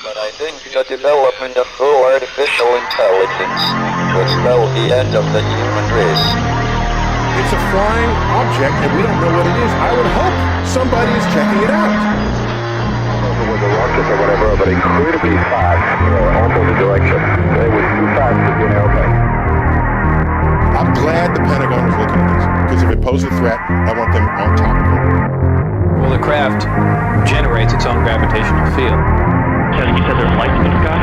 But I think the development of full artificial intelligence will spell the end of the human race. It's a flying object, and we don't know what it is. I would hope somebody is checking it out. It was a rocket or whatever, but incredibly fast, opposite direction. It was too fast to be an airplane. I'm glad the Pentagon is looking at this, because if it poses a threat, I want them on top of it. Well, the craft generates its own gravitational field. So you said there's lights in the sky?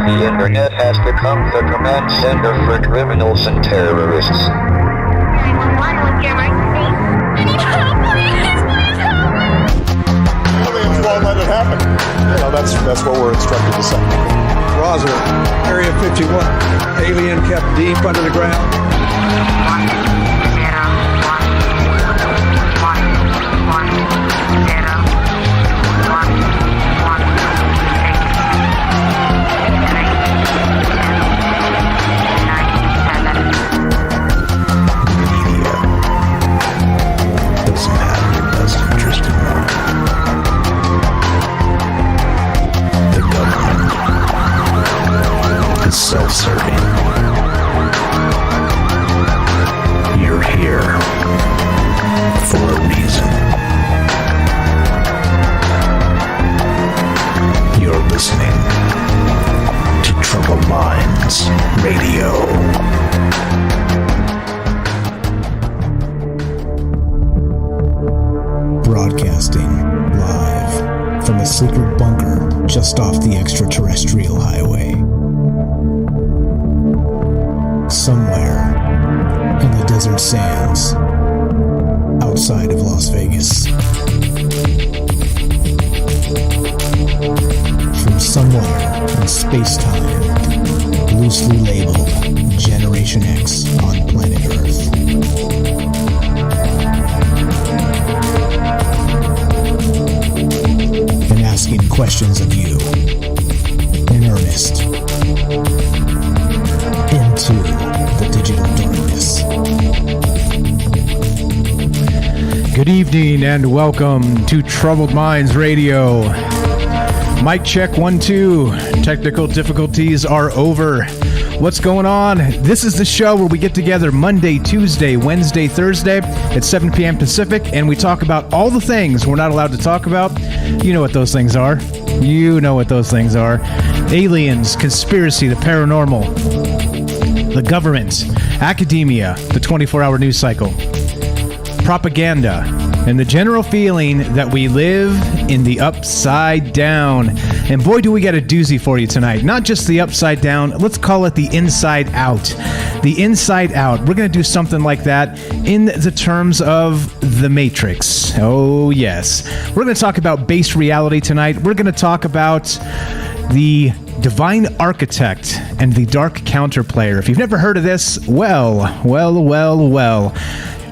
The internet has become the command center for criminals and terrorists. 911, what's your emergency? I need help, please help me! Aliens won't let it happen. That's what we're instructed to say. Roswell, Area 51. Alien kept deep under the ground. 1, 0, 1, 1, 1, 0. Self-serving. You're here for a reason. You're listening to Troubled Minds Radio. Broadcasting live from a secret bunker just off the extraterrestrial highway. Somewhere in the desert sands outside of Las Vegas. From somewhere in space-time, loosely labeled Generation X on planet Earth. And asking questions of you in earnest. Into the digital darkness. Good evening and welcome to Troubled Minds Radio. Mic check 1, 2. Technical difficulties are over. What's going on? This is the show where we get together Monday, Tuesday, Wednesday, Thursday at 7 p.m. Pacific, and we talk about all the things we're not allowed to talk about. You know what those things are. You know what those things are. Aliens, conspiracy, the paranormal, the government, academia, the 24-hour news cycle, propaganda, and the general feeling that we live in the upside down. And boy, do we got a doozy for you tonight. Not just the upside down, let's call it the inside out. The inside out. We're going to do something like that in the terms of the Matrix. Oh, yes. We're going to talk about base reality tonight. We're going to talk about the Divine Architect and the Dark Counterplayer. If you've never heard of this, well,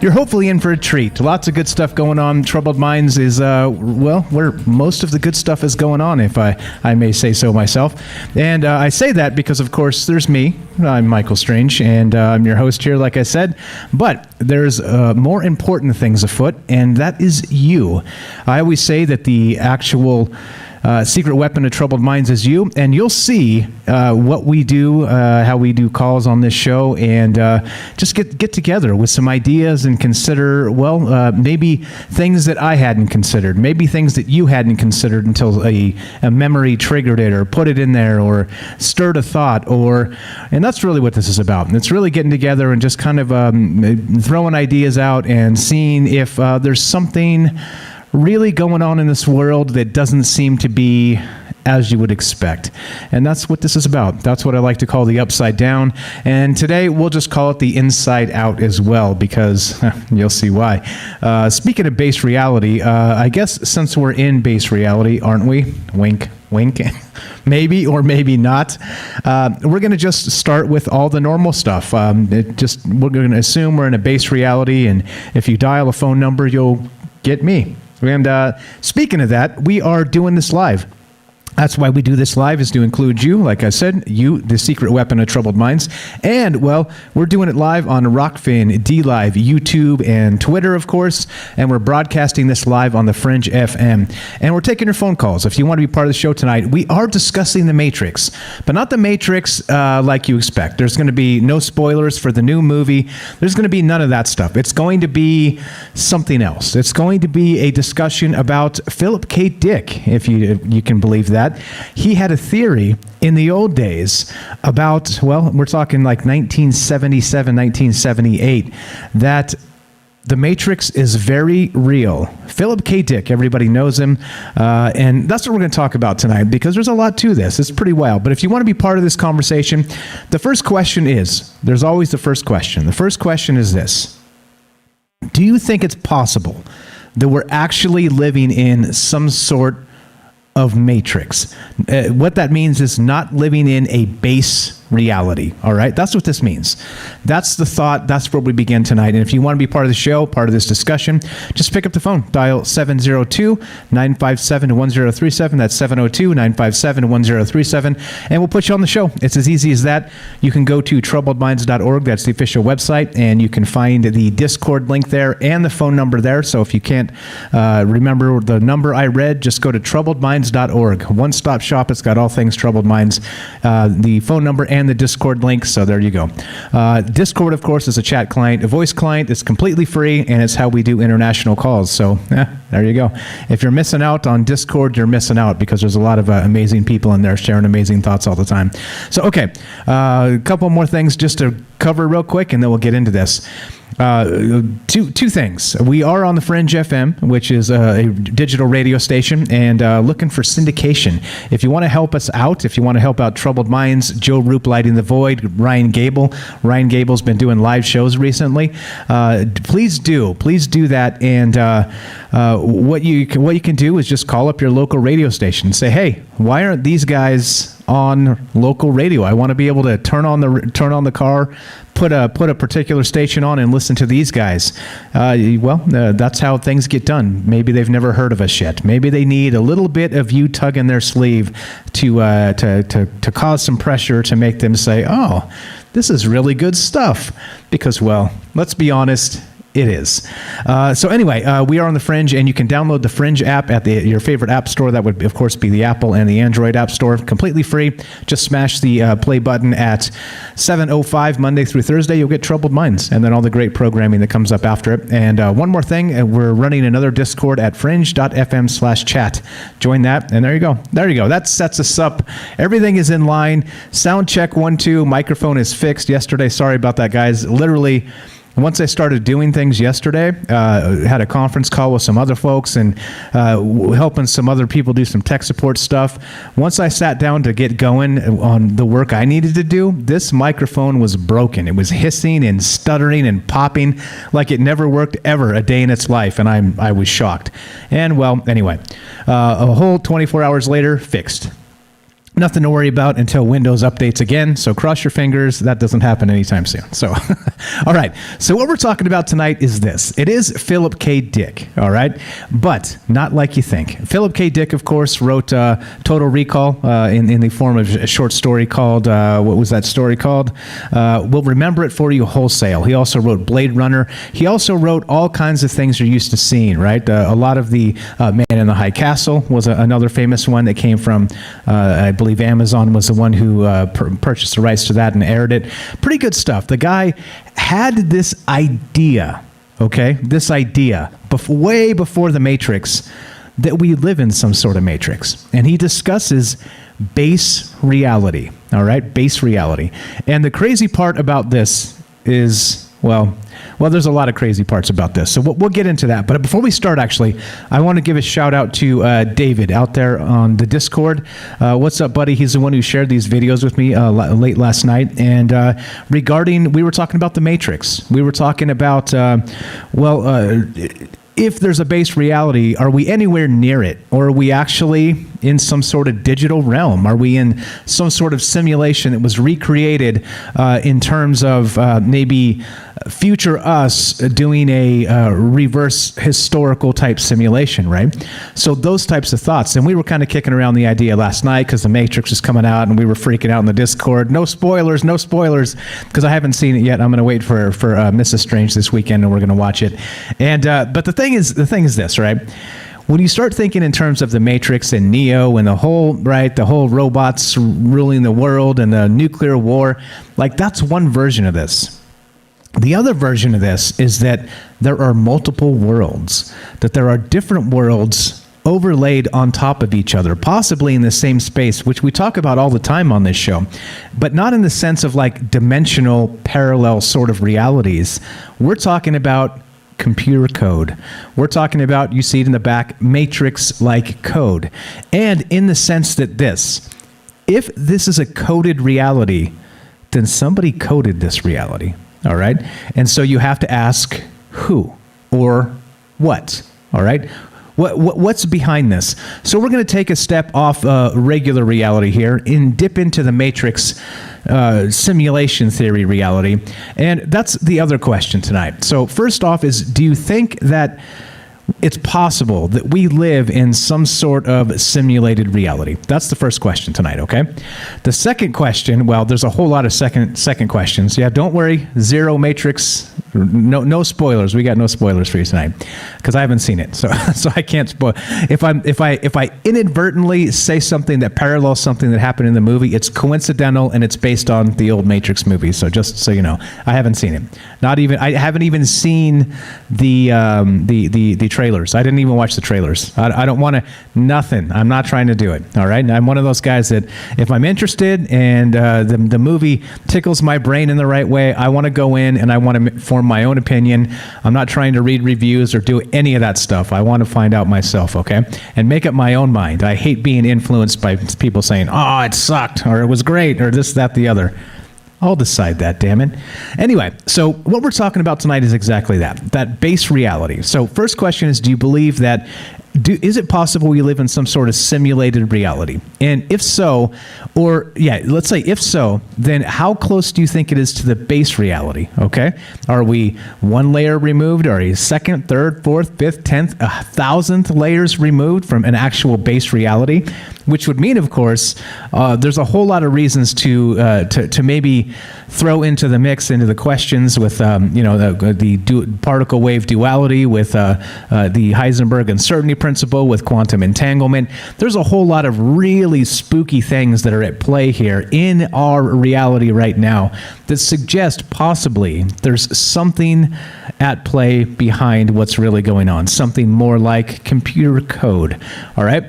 you're hopefully in for a treat. Lots of good stuff going on. Troubled Minds is, where most of the good stuff is going on, if I may say so myself. And I say that because, of course, there's me. I'm Michael Strange, and I'm your host here, like I said. But there's more important things afoot, and that is you. I always say that the actual secret weapon of Troubled Minds is you, and you'll see what we do, how we do calls on this show, and just get together with some ideas and consider, maybe things that I hadn't considered, maybe things that you hadn't considered until a memory triggered it or put it in there or stirred a thought, and that's really what this is about. And it's really getting together and just kind of throwing ideas out and seeing if there's something really going on in this world that doesn't seem to be as you would expect. And that's what this is about. That's what I like to call the upside down. And today we'll just call it the inside out as well, because you'll see why. Speaking of base reality, I guess since we're in base reality, aren't we? Wink, wink. Maybe or maybe not. We're going to just start with all the normal stuff. We're going to assume we're in a base reality, and if you dial a phone number, you'll get me. And speaking of that, we are doing this live. That's why we do this live, is to include you, like I said, you, the secret weapon of troubled minds. And, well, we're doing it live on Rockfin, DLive, YouTube, and Twitter, of course. And we're broadcasting this live on the Fringe FM. And we're taking your phone calls. If you want to be part of the show tonight, we are discussing The Matrix, but not The Matrix like you expect. There's going to be no spoilers for the new movie. There's going to be none of that stuff. It's going to be something else. It's going to be a discussion about Philip K. Dick, if you can believe that. He had a theory in the old days about, well, we're talking like 1977, 1978, that The Matrix is very real. Philip K. Dick, everybody knows him, and that's what we're going to talk about tonight, because there's a lot to this. It's pretty wild. But if you want to be part of this conversation, the first question is, there's always the first question. The first question is this: do you think it's possible that we're actually living in some sort of matrix? What that means is not living in a base reality. All right, that's what this means. That's the thought. That's where we begin tonight. And if you want to be part of the show, part of this discussion, just pick up the phone, dial 702-957-1037. That's 702-957-1037, and we'll put you on the show. It's as easy as that. You can go to troubledminds.org. That's the official website, and you can find the Discord link there and the phone number there. So if you can't remember the number I read, just go to troubledminds.org. One-stop shop. It's got all things Troubled Minds. The phone number and the Discord link, so there you go. Discord, of course, is a chat client, a voice client. It's completely free, and it's how we do international calls. So there you go. If you're missing out on Discord, you're missing out, because there's a lot of amazing people in there sharing amazing thoughts all the time. So, okay, a couple more things just to cover real quick, and then we'll get into this. Two things. We are on the Fringe FM, which is a digital radio station, and looking for syndication. If you want to help us out, if you want to help out Troubled Minds, Joe Roop Lighting the Void, Ryan Gable. Ryan Gable's been doing live shows recently. Please do that. And what you can do is just call up your local radio station and say, hey, why aren't these guys on local radio? I want to be able to turn on the car, put a particular station on, and listen to these guys. That's how things get done. Maybe they've never heard of us yet. Maybe they need a little bit of you tugging their sleeve to cause some pressure to make them say, oh, this is really good stuff. Because, well, let's be honest, it is. So anyway, we are on the Fringe, and you can download the Fringe app at your favorite app store. That would, of course, be the Apple and the Android app store. Completely free. Just smash the play button at 7:05 Monday through Thursday. You'll get Troubled Minds, and then all the great programming that comes up after it. And one more thing, we're running another Discord at fringe.fm/chat. Join that, and there you go. There you go. That sets us up. Everything is in line. Sound check 1, 2. Microphone is fixed yesterday. Sorry about that, guys. Literally, once I started doing things yesterday, had a conference call with some other folks and helping some other people do some tech support stuff. Once I sat down to get going on the work I needed to do, this microphone was broken. It was hissing and stuttering and popping like it never worked ever a day in its life, and I was shocked. And, well, anyway, a whole 24 hours later, fixed. Nothing to worry about until Windows updates again, so cross your fingers. That doesn't happen anytime soon. So, all right. So what we're talking about tonight is this. It is Philip K. Dick, all right? But not like you think. Philip K. Dick, of course, wrote Total Recall in the form of a short story called, what was that story called? We'll remember it for you wholesale. He also wrote Blade Runner. He also wrote all kinds of things you're used to seeing, right? A lot of the Man in the High Castle was another famous one that came from, I believe Amazon was the one who purchased the rights to that and aired it. Pretty good stuff. The guy had this idea, okay? This idea, way before The Matrix, that we live in some sort of matrix. And he discusses base reality, all right? Base reality. And the crazy part about this is, well, there's a lot of crazy parts about this, so we'll get into that. But before we start, actually, I want to give a shout out to David out there on the Discord. What's up, buddy? He's the one who shared these videos with me late last night. And we were talking about The Matrix. We were talking about, if there's a base reality, are we anywhere near it? Or are we actually in some sort of digital realm? Are we in some sort of simulation that was recreated in terms of maybe future us doing a reverse historical type simulation, right? So those types of thoughts. And we were kind of kicking around the idea last night because The Matrix is coming out and we were freaking out in the Discord. No spoilers, because I haven't seen it yet. I'm going to wait for Mrs. Strange this weekend and we're going to watch it. And but the thing is this, right? When you start thinking in terms of the Matrix and Neo and the whole robots ruling the world and the nuclear war, like that's one version of this. The other version of this is that there are multiple worlds, that there are different worlds overlaid on top of each other, possibly in the same space, which we talk about all the time on this show, but not in the sense of like dimensional parallel sort of realities. We're talking about computer code. We're talking about, you see it in the back, Matrix-like code. And in the sense that if this is a coded reality, then somebody coded this reality. All right. And so you have to ask who or what. All right. What's behind this? So we're going to take a step off regular reality here and dip into the Matrix simulation theory reality. And that's the other question tonight. So first off is, do you think that it's possible that we live in some sort of simulated reality? That's the first question tonight, okay? The second question, well, there's a whole lot of second questions. Yeah, don't worry, zero Matrix, no spoilers. We got no spoilers for you tonight because I haven't seen it, so I can't spoil. If I inadvertently say something that parallels something that happened in the movie, it's coincidental and it's based on the old Matrix movie. So just so you know, I haven't seen it. I haven't even seen the trailers. I didn't even watch the trailers. I don't want to, nothing. I'm not trying to do it. All right. I'm one of those guys that if I'm interested and the movie tickles my brain in the right way, I want to go in and I want to form my own opinion. I'm not trying to read reviews or do any of that stuff. I want to find out myself. Okay. And make up my own mind. I hate being influenced by people saying, oh, it sucked or it was great or this, that, the other. I'll decide that, damn it. Anyway, so what we're talking about tonight is exactly that base reality. So first question is, do you believe that, is it possible we live in some sort of simulated reality? And if so, let's say if so, then how close do you think it is to the base reality, okay? Are we one layer removed? Are we second, third, fourth, fifth, 10th, 1,000th layers removed from an actual base reality? Which would mean, of course, there's a whole lot of reasons to maybe throw into the mix, into the questions with, the particle wave duality, with the Heisenberg uncertainty principle, with quantum entanglement. There's a whole lot of really spooky things that are at play here in our reality right now that suggest possibly there's something at play behind what's really going on, something more like computer code. All right.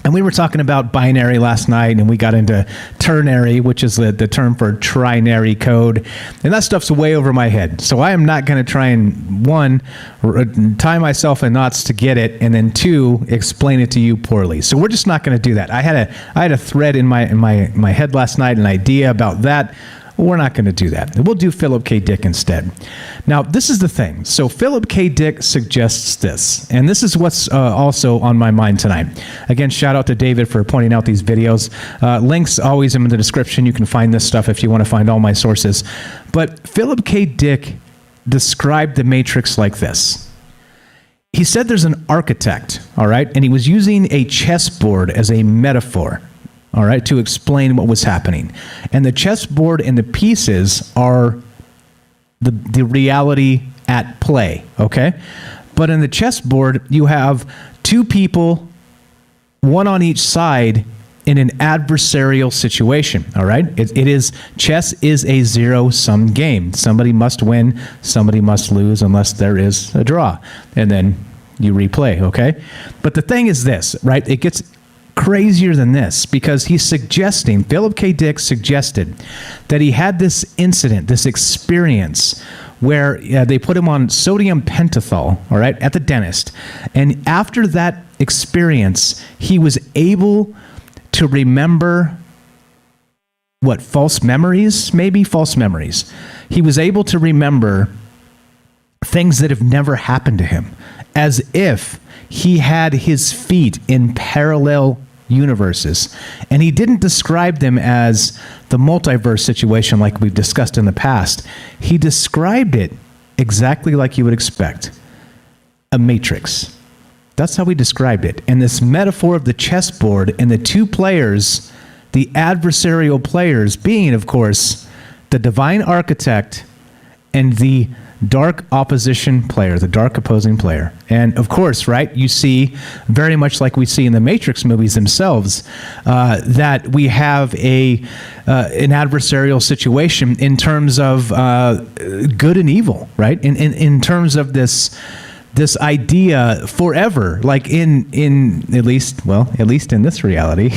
And we were talking about binary last night, and we got into ternary, which is the term for trinary code. And that stuff's way over my head. So I am not going to try and, one, tie myself in knots to get it, and then two, explain it to you poorly. So we're just not going to do that. I had a thread in my head last night, an idea about that. We're not going to do that. We'll do Philip K. Dick instead. Now, this is the thing. So Philip K. Dick suggests this, and this is what's also on my mind tonight. Again, shout out to David for pointing out these videos. Links always in the description. You can find this stuff if you want to find all my sources. But Philip K. Dick described the Matrix like this. He said there's an architect, all right? And he was using a chessboard as a metaphor, all right, to explain what was happening. And the chessboard and the pieces are the reality at play, okay? But in the chessboard, you have two people, one on each side, in an adversarial situation, all right? Chess is a zero-sum game. Somebody must win, somebody must lose, unless there is a draw. And then you replay, okay? But the thing is this, right? It gets crazier than this, because Philip K. Dick suggested that he had this incident, this experience where they put him on sodium pentothal, all right, at the dentist. And after that experience, he was able to remember false memories. He was able to remember things that have never happened to him, as if he had his feet in parallel universes. And he didn't describe them as the multiverse situation like we've discussed in the past. He described it exactly like you would expect. A matrix. That's how he described it. And this metaphor of the chessboard and the two players, the adversarial players being, of course, the divine architect and the dark opposition player, the dark opposing player. And of course, right, you see very much like we see in the Matrix movies themselves, that we have an adversarial situation in terms of good and evil, right? In terms of this idea forever, like in at least in this reality,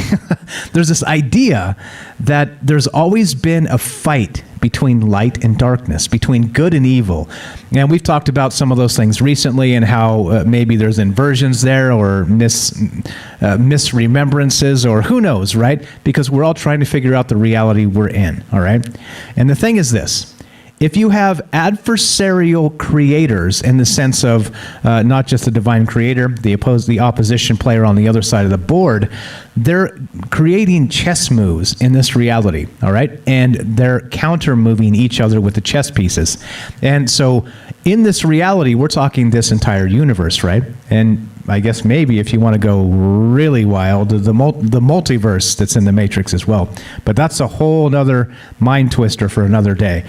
there's this idea that there's always been a fight between light and darkness, between good and evil. And we've talked about some of those things recently and how maybe there's inversions there or misremembrances or who knows, right? Because we're all trying to figure out the reality we're in, all right? And the thing is this. If you have adversarial creators in the sense of not just the divine creator, the opposition player on the other side of the board, they're creating chess moves in this reality, all right? And they're counter-moving each other with the chess pieces. And so in this reality, we're talking this entire universe, right? And I guess maybe if you want to go really wild, the multiverse that's in the Matrix as well. But that's a whole other mind twister for another day.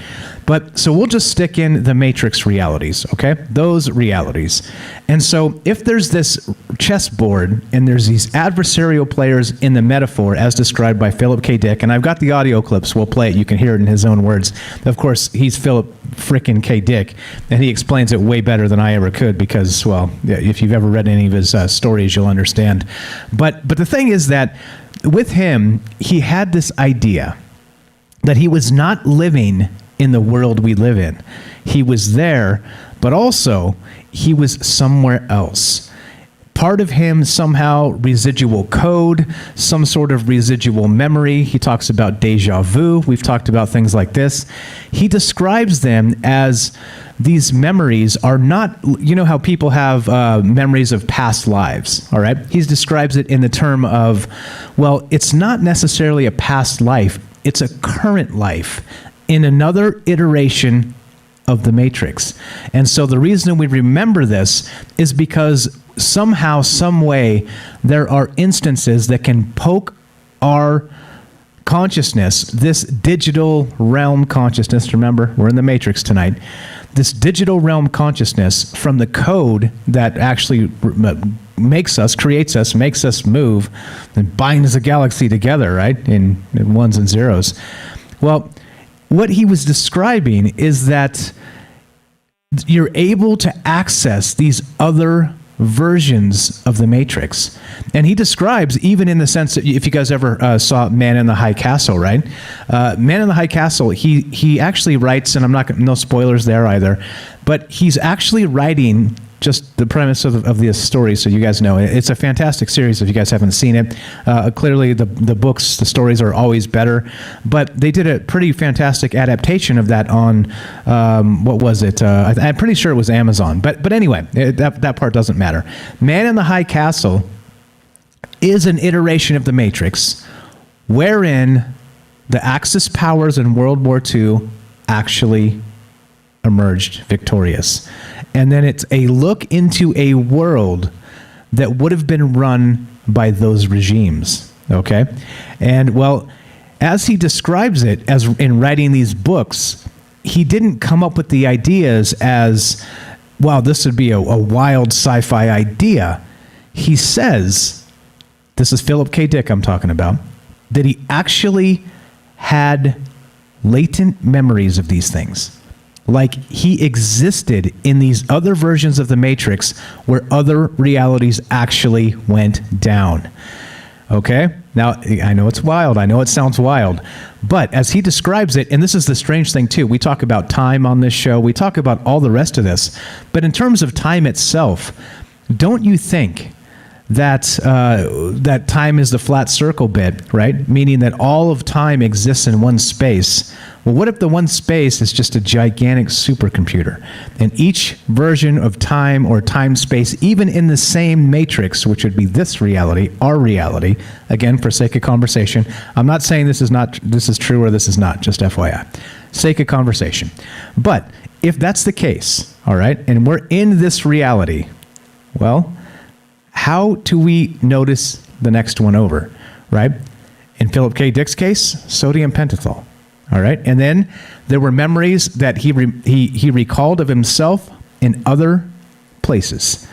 But so we'll just stick in the Matrix realities, okay? Those realities. And so if there's this chessboard and there's these adversarial players in the metaphor as described by Philip K. Dick, and I've got the audio clips, we'll play it, you can hear it in his own words. Of course, he's Philip frickin' K. Dick, and he explains it way better than I ever could because, well, if you've ever read any of his stories, you'll understand. But the thing is that with him, he had this idea that he was not living in the world we live in. He was there, but also he was somewhere else. Part of him somehow residual code, some sort of residual memory. He talks about deja vu. We've talked about things like this. He describes them as these memories are not, you know how people have memories of past lives, all right? He describes it in the term of, well, it's not necessarily a past life. It's a current life in another iteration of the Matrix. And so the reason we remember this is because somehow, some way, there are instances that can poke our consciousness, this digital realm consciousness. Remember, we're in the Matrix tonight. This digital realm consciousness from the code that actually makes us move, and binds the galaxy together, right? In ones and zeros. Well, what he was describing is that you're able to access these other versions of the Matrix. And he describes, even in the sense that if you guys ever saw Man in the High Castle, right? Man in the High Castle, he actually writes, and I'm not no spoilers there either, but he's actually writing just the premise of the story, so you guys know. It's a fantastic series if you guys haven't seen it. Clearly, the books, the stories are always better, but they did a pretty fantastic adaptation of that on, what was it? I'm pretty sure it was Amazon. But anyway, that part doesn't matter. Man in the High Castle is an iteration of the Matrix, wherein the Axis powers in World War II actually emerged victorious. And then it's a look into a world that would have been run by those regimes, okay? And, well, as he describes it, as in writing these books, he didn't come up with the ideas as, wow, this would be a wild sci-fi idea. He says, this is Philip K. Dick I'm talking about, that he actually had latent memories of these things. Like he existed in these other versions of the Matrix where other realities actually went down. Okay? Now, I know it's wild. I know it sounds wild. But as he describes it, and this is the strange thing too, we talk about time on this show. We talk about all the rest of this. But in terms of time itself, don't you think that time is the flat circle bit, right? Meaning that all of time exists in one space. Well, what if the one space is just a gigantic supercomputer? And each version of time or time space, even in the same matrix, which would be this reality, our reality, again, for sake of conversation, I'm not saying this is true or this is not, just FYI. Sake of conversation. But if that's the case, all right, and we're in this reality, well, how do we notice the next one over, right? In Philip K. Dick's case, sodium pentothal. All right, and then there were memories that he recalled of himself in other places,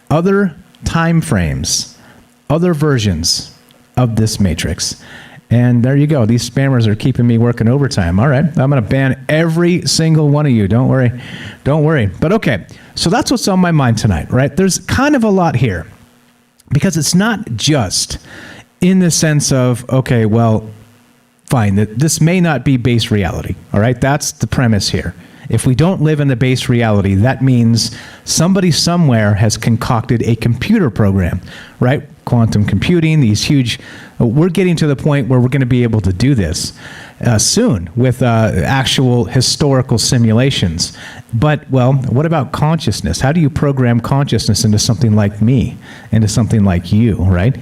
other time frames, other versions of this matrix. And there you go. These spammers are keeping me working overtime. All right, I'm going to ban every single one of you. Don't worry. But okay, so that's what's on my mind tonight, right? There's kind of a lot here because it's not just in the sense of, okay, well, fine, this may not be base reality, all right? That's the premise here. If we don't live in the base reality, that means somebody somewhere has concocted a computer program, right? Quantum computing, these huge... We're getting to the point where we're going to be able to do this soon with actual historical simulations. But, well, what about consciousness? How do you program consciousness into something like me, into something like you, right?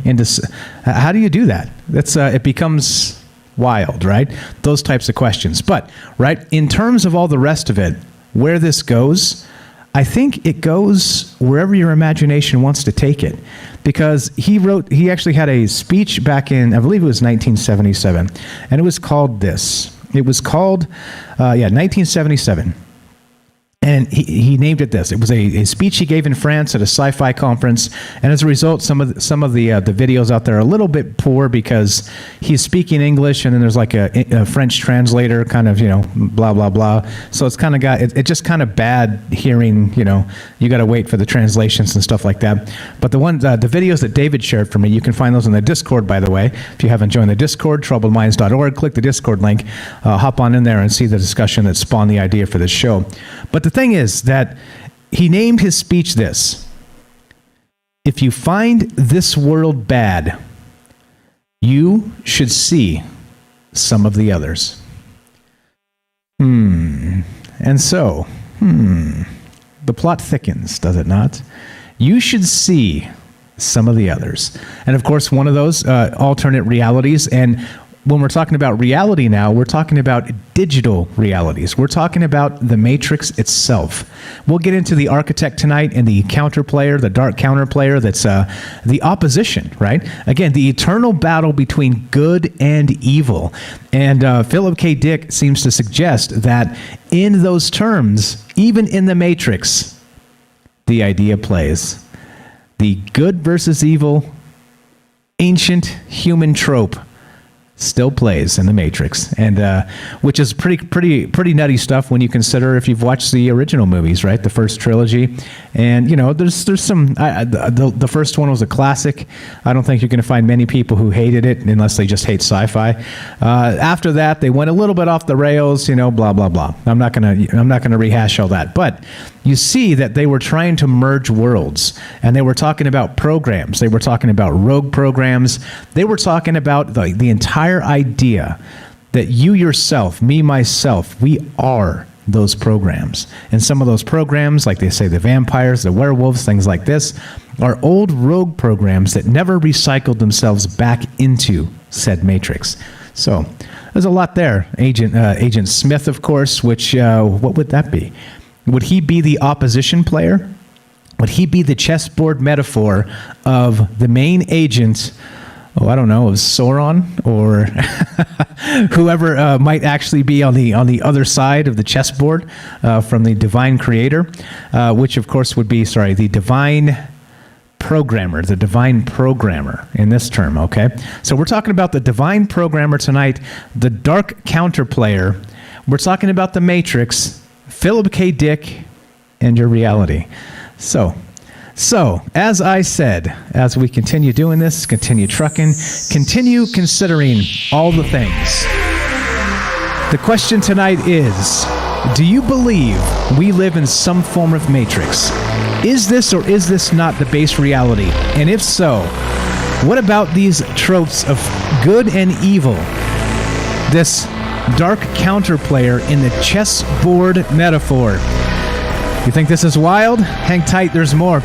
How do you do that? It becomes... wild, right? Those types of questions. But, right, in terms of all the rest of it, where this goes, I think it goes wherever your imagination wants to take it. Because he actually had a speech back in, I believe it was 1977, and it was called this. It was called, 1977. And he named it this. It was a speech he gave in France at a sci-fi conference, and as a result, some of the videos out there are a little bit poor because he's speaking English, and then there's like a French translator, kind of blah blah blah. So it's kind of it's just kind of bad hearing. You got to wait for the translations and stuff like that. But the videos that David shared for me, you can find those in the Discord, by the way. If you haven't joined the Discord, troubledminds.org, click the Discord link, hop on in there and see the discussion that spawned the idea for this show. But the thing is that he named his speech this: if you find this world bad, you should see some of the others. And so, the plot thickens, does it not? You should see some of the others. And of course, one of those alternate realities, and when we're talking about reality now, we're talking about digital realities. We're talking about the matrix itself. We'll get into the architect tonight and the counterplayer, the dark counterplayer that's the opposition, right? Again, the eternal battle between good and evil. And Philip K. Dick seems to suggest that in those terms, even in the matrix, the idea plays. The good versus evil, ancient human trope still plays in the Matrix, and which is pretty nutty stuff when you consider if you've watched the original movies, right? The first trilogy, and there's some. The first one was a classic. I don't think you're going to find many people who hated it unless they just hate sci-fi. After that, they went a little bit off the rails, blah blah blah. I'm not gonna rehash all that, but you see that they were trying to merge worlds, and they were talking about programs. They were talking about rogue programs. They were talking about the entire idea that you yourself, me, myself, we are those programs. And some of those programs, like they say, the vampires, the werewolves, things like this, are old rogue programs that never recycled themselves back into said matrix. So there's a lot there. Agent Smith, of course, which, what would that be? Would he be the opposition player? Would he be the chessboard metaphor of the main agent, I don't know, of Sauron, or whoever might actually be on the other side of the chessboard from the divine creator, which of course would be, the divine programmer in this term, okay? So we're talking about the divine programmer tonight, the dark counterplayer. We're talking about the Matrix, Philip K. Dick, and your reality. So, as I said, as we continue doing this, continue trucking, continue considering all the things, the question tonight is, Do you believe we live in some form of matrix? Is this or is this not the base reality? And if so, what about these tropes of good and evil? This dark counterplayer in the chessboard metaphor. You think this is wild? Hang tight, there's more.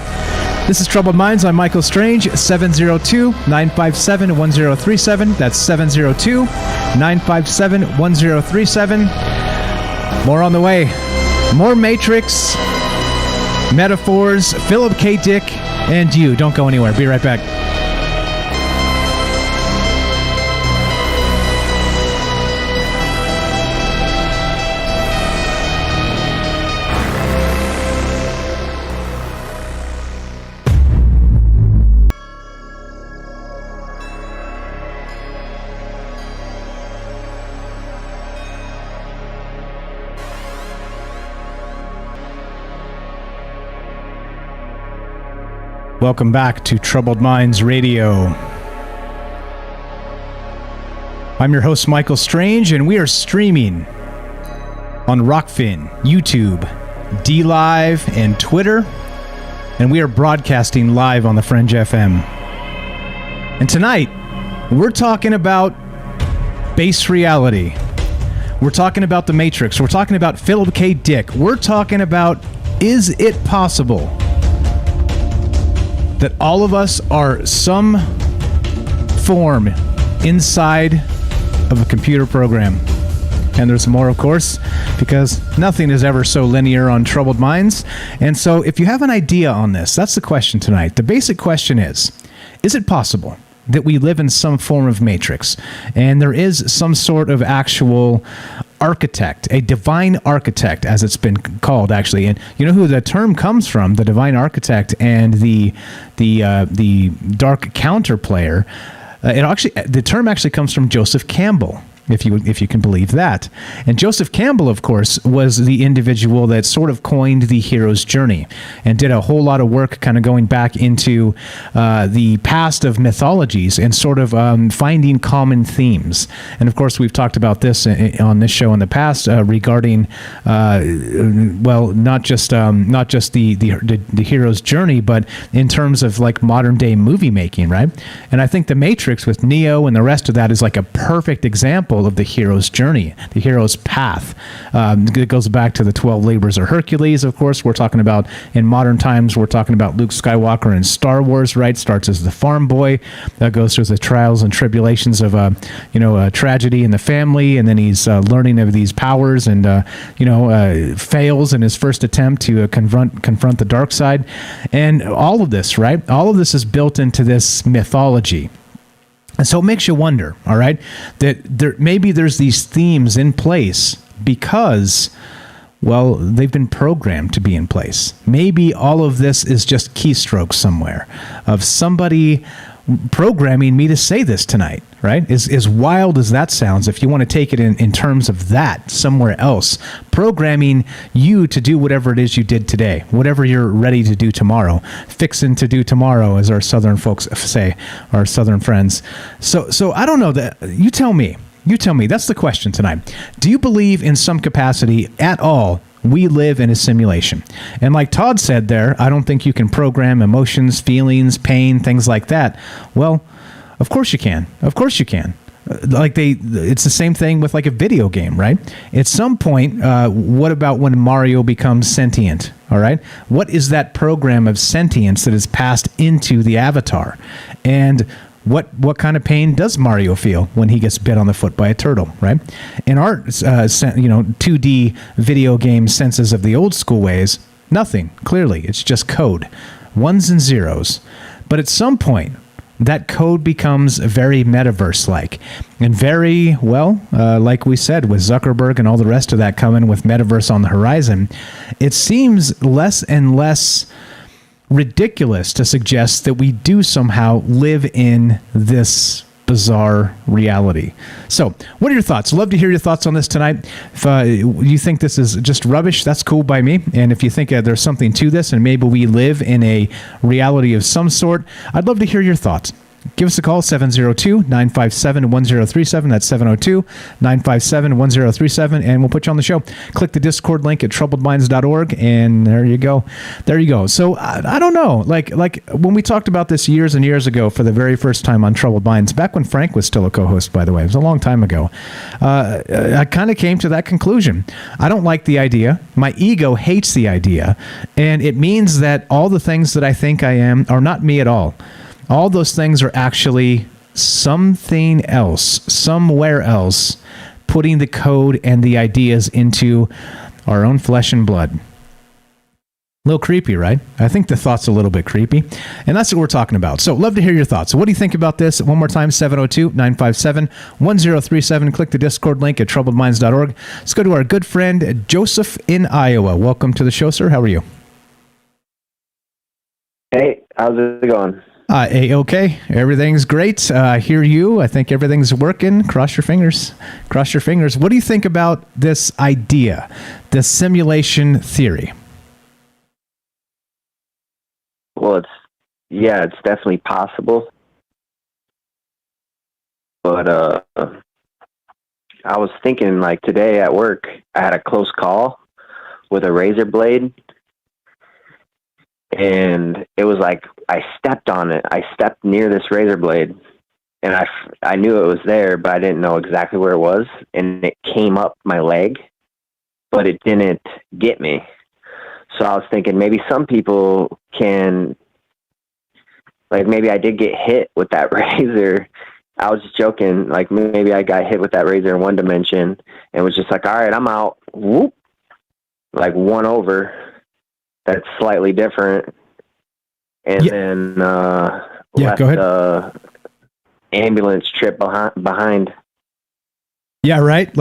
This is Troubled Minds. I'm Michael Strange, 702-957-1037. That's 702-957-1037. More on the way. More Matrix, metaphors, Philip K. Dick, and you. Don't go anywhere. Be right back. Welcome back to Troubled Minds Radio. I'm your host, Michael Strange, and we are streaming on Rockfin, YouTube, DLive, and Twitter, and we are broadcasting live on the Fringe FM. And tonight, we're talking about base reality. We're talking about the Matrix. We're talking about Philip K. Dick. We're talking about, is it possible that all of us are some form inside of a computer program? And there's more, of course, because nothing is ever so linear on Troubled Minds. And so if you have an idea on this, that's the question tonight. The basic question is it possible that we live in some form of matrix and there is some sort of actual architect, a divine architect, as it's been called, actually? And you know who the term comes from, the divine architect and the dark counterplayer? The term actually comes from Joseph Campbell, if you can believe that. And Joseph Campbell, of course, was the individual that sort of coined the hero's journey and did a whole lot of work kind of going back into the past of mythologies and sort of finding common themes. And of course, we've talked about this on this show in the past regarding, not just the hero's journey, but in terms of like modern day movie making, right? And I think The Matrix with Neo and the rest of that is like a perfect example of the hero's journey, the hero's path. It goes back to the 12 labors of Hercules, of course. We're talking about, in modern times, we're talking about Luke Skywalker in Star Wars, right? Starts as the farm boy, goes through the trials and tribulations of a tragedy in the family, and then he's learning of these powers and fails in his first attempt to confront the dark side. And all of this, right? All of this is built into this mythology. And so it makes you wonder, all right, that maybe there's these themes in place because, well, they've been programmed to be in place. Maybe all of this is just keystrokes somewhere of somebody programming me to say this tonight, right? As wild as that sounds, if you want to take it in terms of that somewhere else, programming you to do whatever it is you did today, whatever you're ready to do tomorrow, fixing to do tomorrow, as our Southern folks say, our Southern friends. So I don't know that. You tell me. That's the question tonight. Do you believe in some capacity at all we live in a simulation? And like Todd said there, I don't think you can program emotions, feelings, pain, things like that. Well, of course you can. It's the same thing with like a video game, right? At some point, what about when Mario becomes sentient? All right. What is that program of sentience that is passed into the avatar? And what kind of pain does Mario feel when he gets bit on the foot by a turtle, right? In our 2D video game senses of the old school ways, nothing. Clearly, it's just code, ones and zeros. But at some point, that code becomes very metaverse-like and very, like we said, with Zuckerberg and all the rest of that coming with metaverse on the horizon, it seems less and less ridiculous to suggest that we do somehow live in this bizarre reality. So, what are your thoughts? Love to hear your thoughts on this tonight. If you think this is just rubbish, that's cool by me. And if you think there's something to this and maybe we live in a reality of some sort, I'd love to hear your thoughts. give us a call, 702-957-1037. That's 702-957-1037, and we'll put you on the show. Click the Discord link at troubledminds.org, and there you go. There you go. So I don't know. Like when we talked about this years and years ago for the very first time on Troubled Minds, back when Frank was still a co-host, by the way, it was a long time ago, I kind of came to that conclusion. I don't like the idea. My ego hates the idea, and it means that all the things that I think I am are not me at all. All those things are actually something else, somewhere else, putting the code and the ideas into our own flesh and blood. A little creepy, right? I think the thought's a little bit creepy. And that's what we're talking about. So love to hear your thoughts. So what do you think about this? One more time, 702-957-1037. Click the Discord link at troubledminds.org. Let's go to our good friend, Joseph in Iowa. Welcome to the show, sir. How are you? Hey, how's it going? A-okay. Everything's great. I hear you. I think everything's working. Cross your fingers. Cross your fingers. What do you think about this idea, the simulation theory? Well, it's definitely possible. But I was thinking, like, today at work, I had a close call with a razor blade. And it was like I stepped on it. I stepped near this razor blade, and I knew it was there, but I didn't know exactly where it was. And it came up my leg, but it didn't get me. So I was thinking maybe some people can, like, maybe I did get hit with that razor. I was just joking, like maybe I got hit with that razor in one dimension and was just like, all right, I'm out. Whoop, like one over. That's slightly different, and then left go ahead. the ambulance trip behind. Yeah, right.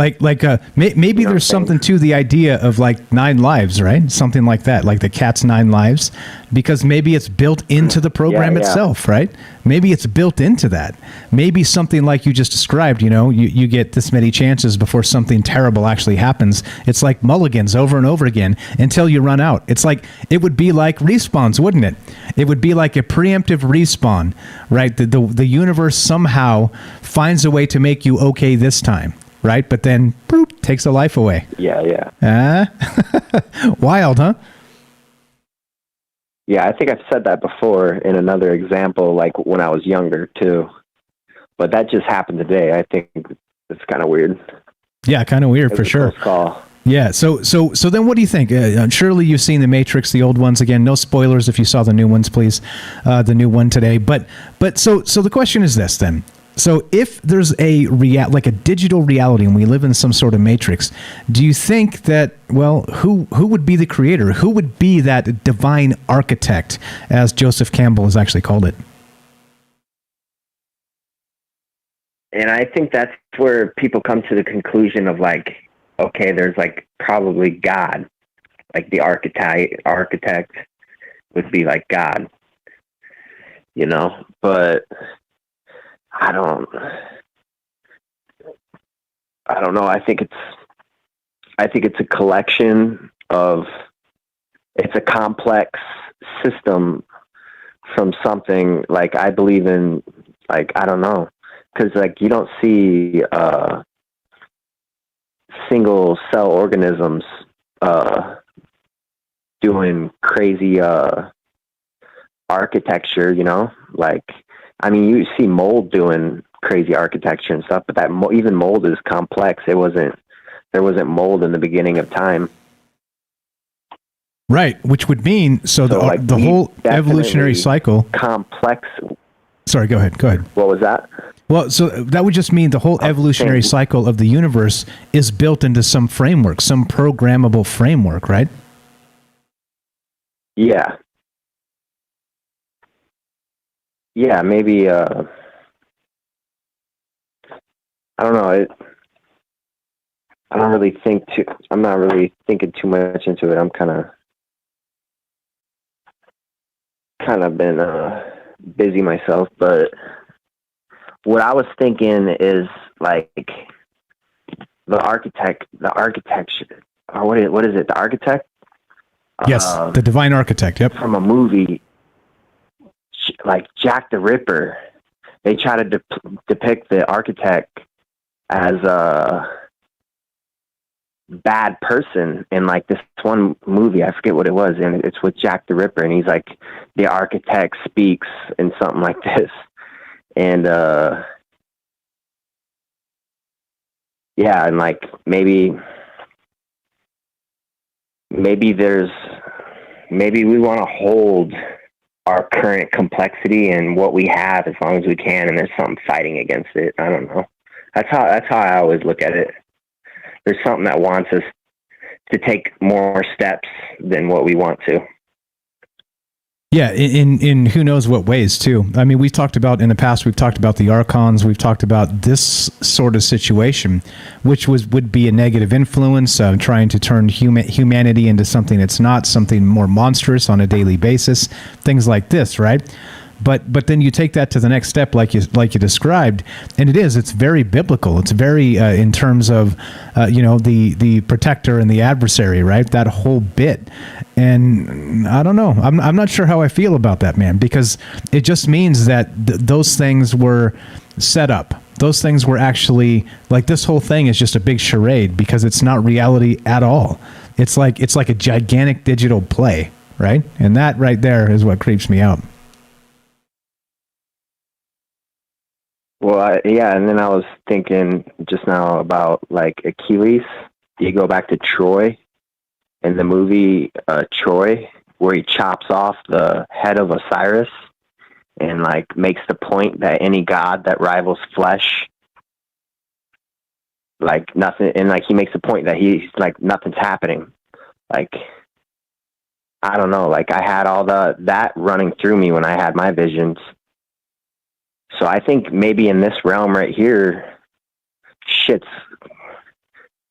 Maybe there's something to the idea of like 9 lives, right? Something like that, like the cat's 9 lives, because maybe it's built into the program itself, right? Maybe it's built into that. Maybe something like you just described, you get this many chances before something terrible actually happens. It's like mulligans over and over again until you run out. It's like, it would be like respawns, wouldn't it? It would be like a preemptive respawn, right? The universe somehow finds a way to make you okay this time. Right, but then boop, takes a life away. Yeah. Wild, huh? Yeah, I think I've said that before in another example, like when I was younger too. But that just happened today. I think it's kind of weird. Yeah, kind of weird for sure. Close call. Yeah. So then, what do you think? Surely you've seen the Matrix, the old ones. Again, no spoilers if you saw the new ones, please. The new one today. But so the question is this then. So if there's like a digital reality and we live in some sort of matrix, do you think that, well, who would be the creator? Who would be that divine architect, as Joseph Campbell has actually called it? And I think that's where people come to the conclusion of like, okay, there's like probably God, like the architect would be like God, but I don't know. I think it's a collection of, it's a complex system from something, like I believe in, like, I don't know. 'Cause like you don't see single cell organisms doing crazy architecture, like, I mean, you see mold doing crazy architecture and stuff, but that even mold is complex. There wasn't mold in the beginning of time. Right, which would mean the whole evolutionary cycle. Complex. Sorry, go ahead. What was that? Well, so that would just mean the whole evolutionary cycle of the universe is built into some framework, some programmable framework, right? Yeah. Yeah, maybe, I don't know. I'm not really thinking too much into it. I'm kind of been busy myself, but what I was thinking is like the architecture, or what is it? The architect? Yes, the divine architect. Yep. From a movie, like Jack the Ripper. they try to depict the architect as a bad person in like this one movie. I forget what it was, and it's with Jack the Ripper, and he's like, the architect speaks and something like this. And yeah, and like maybe we want to hold our current complexity and what we have as long as we can, and there's something fighting against it. I don't know. That's how I always look at it. There's something that wants us to take more steps than what we want to. Yeah, in who knows what ways too. I mean, we've talked about in the past. We've talked about the archons. We've talked about this sort of situation, which would be a negative influence, trying to turn humanity into something it's not, something more monstrous on a daily basis. Things like this, right? But then you take that to the next step, like you described, and it's very biblical. It's very in terms of the protector and the adversary, right? That whole bit. And I don't know. I'm not sure how I feel about that, man, because it just means that those things were set up. Those things were actually like, this whole thing is just a big charade because it's not reality at all. It's like a gigantic digital play, right? And that right there is what creeps me out. Well, yeah, and then I was thinking just now about like Achilles. You go back to Troy in the movie Troy, where he chops off the head of Osiris and like makes the point that any god that rivals flesh, like nothing, and like he makes the point that he's like nothing's happening. Like, I don't know, like I had all that running through me when I had my visions. So I think maybe in this realm right here, shit's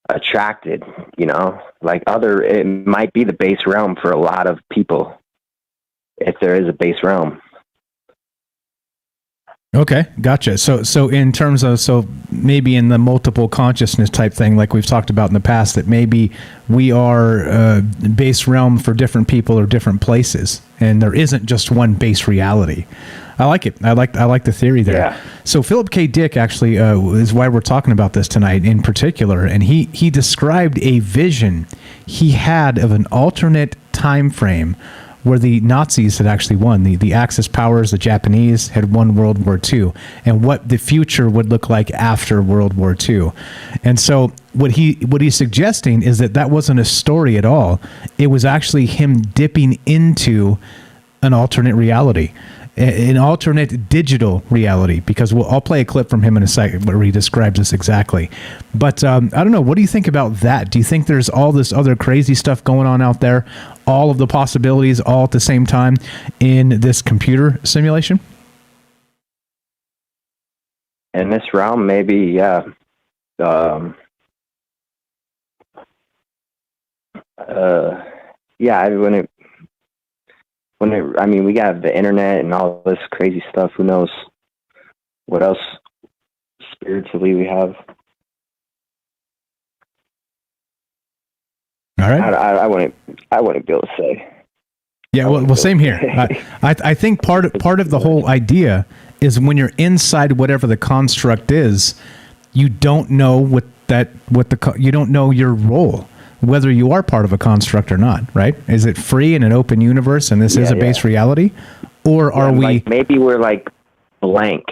attracted, like it might be the base realm for a lot of people, if there is a base realm. Okay, gotcha. So in terms of, maybe in the multiple consciousness type thing, like we've talked about in the past, that maybe we are base realm for different people or different places, and there isn't just one base reality. I like it. I like the theory there. Yeah. So Philip K. Dick actually is why we're talking about this tonight in particular, and he described a vision he had of an alternate time frame where the Nazis had actually won. The Axis powers, the Japanese, had won World War II, and what the future would look like after World War II. And so what he's suggesting is that wasn't a story at all. It was actually him dipping into an alternate reality, an alternate digital reality, because I'll play a clip from him in a second where he describes this exactly. But I don't know. What do you think about that? Do you think there's all this other crazy stuff going on out there, all of the possibilities all at the same time in this computer simulation? In this realm, maybe, yeah. Yeah, we got the internet and all this crazy stuff. Who knows what else spiritually we have? All right. I wouldn't be able to say. Yeah, well, same here. I think part of the whole idea is when you're inside whatever the construct is, you don't know you don't know your role, whether you are part of a construct or not, right? Is it free in an open universe and this is a base reality? Or are we... Like maybe we're like blank.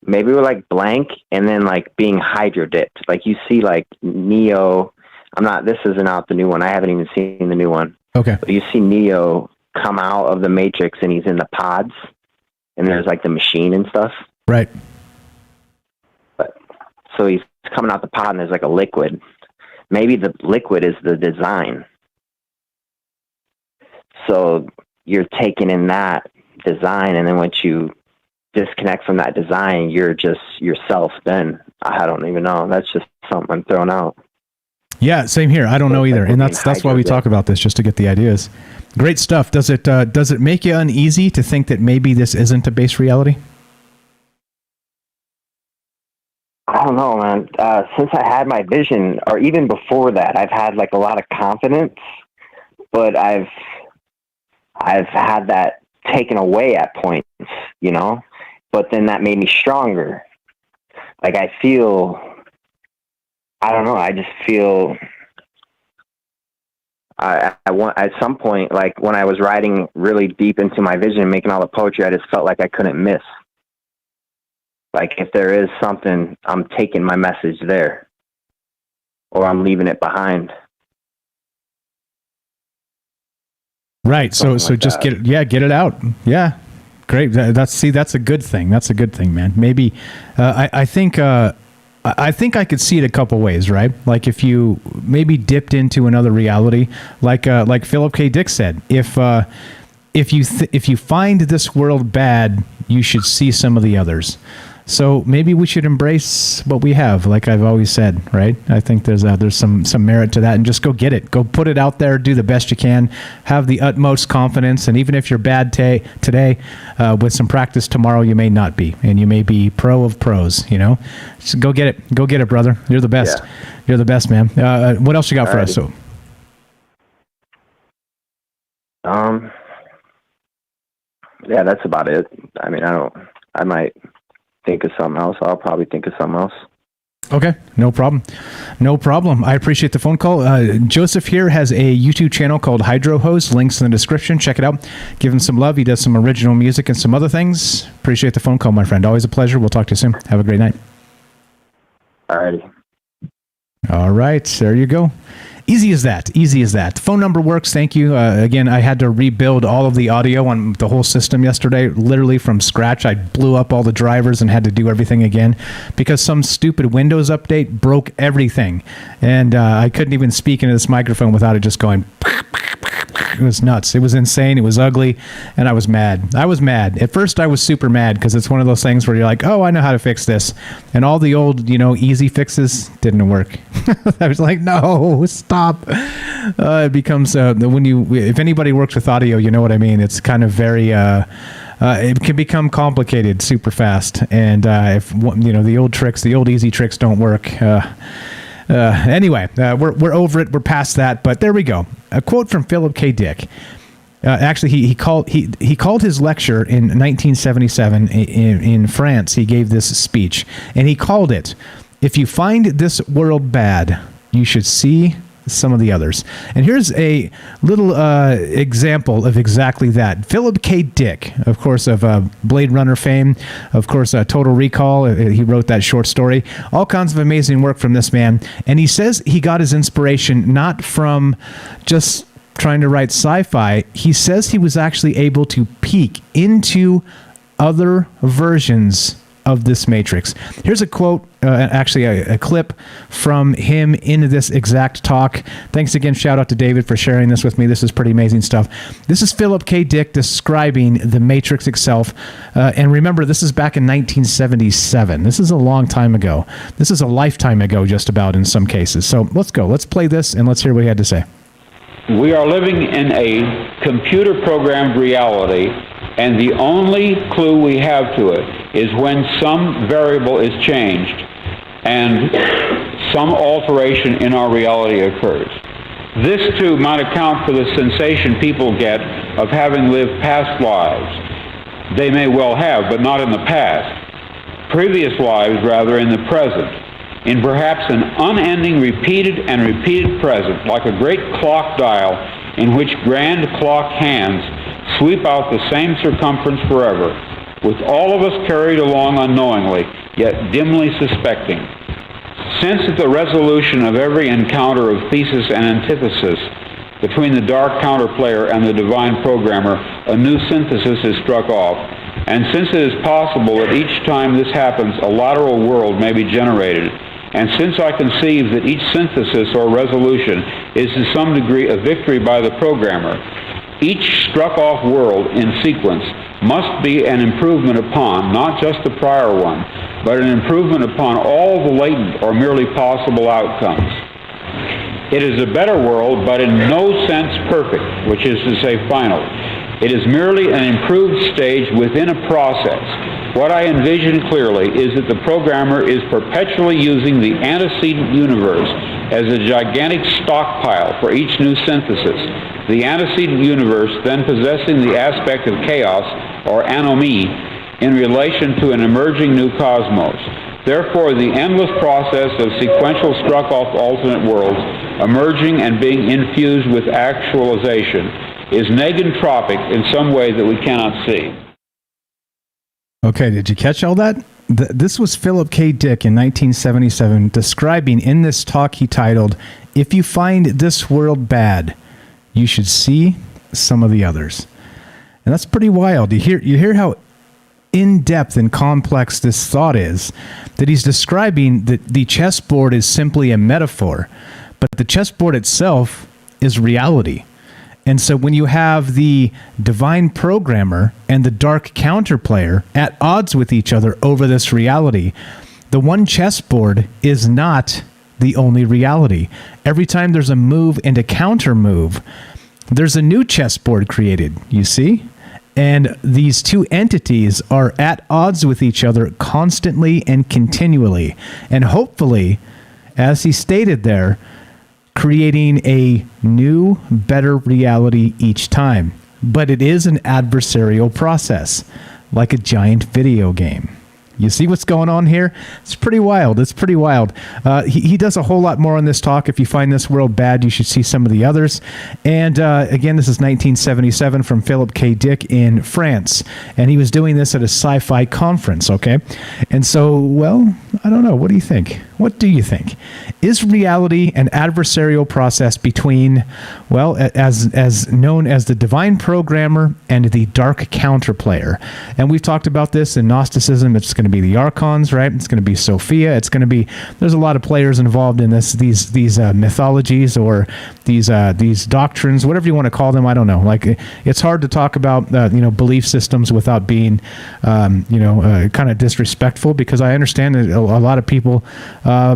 Maybe we're like blank and then like being hydro-dipped. Like you see like Neo... this isn't out the new one. I haven't even seen the new one. Okay. But you see Neo come out of the Matrix and he's in the pods and there's like the machine and stuff. Right. So he's coming out the pod and there's like a liquid. Maybe the liquid is the design. So you're taking in that design, and then once you disconnect from that design, you're just yourself then. I don't even know. That's just something I'm throwing out. Yeah, same here. I don't know either. And that's why we talk about this, just to get the ideas. Great stuff. Does it make you uneasy to think that maybe this isn't a base reality? I don't know, man. Since I had my vision, or even before that, I've had like a lot of confidence, but I've had that taken away at points, but then that made me stronger. Like I don't know, I just feel I want, at some point, like when I was writing really deep into my vision, making all the poetry, I just felt like I couldn't miss. Like if there is something, I'm taking my message there, or I'm leaving it behind. Right. So Something like just that. get it out. Yeah. Great. That's a good thing. That's a good thing, man. Maybe, I think I could see it a couple ways, right? Like if you maybe dipped into another reality, like Philip K. Dick said, if you find this world bad, you should see some of the others. So maybe we should embrace what we have, like I've always said, right? I think there's some merit to that, and just go get it. Go put it out there, do the best you can, have the utmost confidence, and even if you're bad today, with some practice tomorrow, you may not be, and you may be pro of pros, you know? So go get it. Go get it, brother. You're the best. Yeah. You're the best, man. What else you got for us? So, yeah, that's about it. I mean, I might think of something else. I'll probably think of something else. Okay, no problem. No problem. I appreciate the phone call. Joseph here has a YouTube channel called Hydro Hose. Links in the description. Check it out. Give him some love. He does some original music and some other things. Appreciate the phone call, my friend. Always a pleasure. We'll talk to you soon. Have a great night. Alrighty. All right, there you go. Easy as that. Easy as that. Phone number works. Thank you. Again, I had to rebuild all of the audio on the whole system yesterday, literally from scratch. I blew up all the drivers and had to do everything again because some stupid Windows update broke everything. And I couldn't even speak into this microphone without it just going... It was nuts. It was insane. It was ugly. And I was mad. I was mad. At first, I was super mad because it's one of those things where you're like, oh, I know how to fix this. And all the old, easy fixes didn't work. I was like, no, stop. It becomes, if anybody works with audio, you know what I mean? It's kind of very, it can become complicated super fast. And if, the old tricks, the old easy tricks don't work. Anyway, we're over it. We're past that. But there we go. A quote from Philip K. Dick. Actually, he called his lecture in 1977 in France. He gave this speech, and he called it, "If you find this world bad, you should see some of the others." And here's a little example of exactly that. Philip K. Dick, of course, of Blade Runner fame, of course, Total Recall. He wrote that short story. All kinds of amazing work from this man. And he says he got his inspiration not from just trying to write sci-fi. He says he was actually able to peek into other versions of this Matrix. Here's a quote, actually a clip from him in this exact talk. Thanks again. Shout out to David for sharing this with me. This is pretty amazing stuff. This is Philip K. Dick describing the Matrix itself. And remember, this is back in 1977. This is a long time ago. This is a lifetime ago, just about in some cases. So let's go. Let's play this and let's hear what he had to say. We are living in a computer-programmed reality, and the only clue we have to it is when some variable is changed and some alteration in our reality occurs. This, too, might account for the sensation people get of having lived past lives. They may well have, but not in the past. Previous lives, rather, in the present. In perhaps an unending repeated and repeated present, like a great clock dial in which grand clock hands sweep out the same circumference forever, with all of us carried along unknowingly, yet dimly suspecting. Since at the resolution of every encounter of thesis and antithesis between the dark counterplayer and the divine programmer, a new synthesis is struck off, and since it is possible that each time this happens, a lateral world may be generated, and since I conceive that each synthesis or resolution is to some degree a victory by the programmer, each struck-off world in sequence must be an improvement upon not just the prior one, but an improvement upon all the latent or merely possible outcomes. It is a better world, but in no sense perfect, which is to say final. It is merely an improved stage within a process. What I envision clearly is that the programmer is perpetually using the antecedent universe as a gigantic stockpile for each new synthesis. The antecedent universe then possessing the aspect of chaos or anomie in relation to an emerging new cosmos. Therefore, the endless process of sequential struck-off alternate worlds emerging and being infused with actualization is negentropic in some way that we cannot see. Okay, did you catch all that? This was Philip K. Dick in 1977 describing in this talk he titled, "If you find this world bad, you should see some of the others." And that's pretty wild. You hear how in-depth and complex this thought is, that he's describing that the chessboard is simply a metaphor, but the chessboard itself is reality. And so when you have the divine programmer and the dark counterplayer at odds with each other over this reality, the one chessboard is not the only reality. Every time there's a move and a counter move, there's a new chessboard created, you see? And these two entities are at odds with each other constantly and continually. And hopefully, as he stated there, creating a new, better reality each time. But it is an adversarial process, like a giant video game. You see what's going on here? It's pretty wild. It's pretty wild. He does a whole lot more on this talk. If you find this world bad, you should see some of the others. And again, this is 1977 from Philip K. Dick in France. And he was doing this at a sci-fi conference, okay? And so, well, I don't know. What do you think? What do you think? Is reality an adversarial process between, well, as known as the divine programmer and the dark counterplayer? And we've talked about this in Gnosticism. It's going to be the Archons, right? It's going to be Sophia. It's going to be, there's a lot of players involved in this, these mythologies or these doctrines, whatever you want to call them. I don't know. Like, it's hard to talk about, belief systems without being, kind of disrespectful, because I understand that a lot of people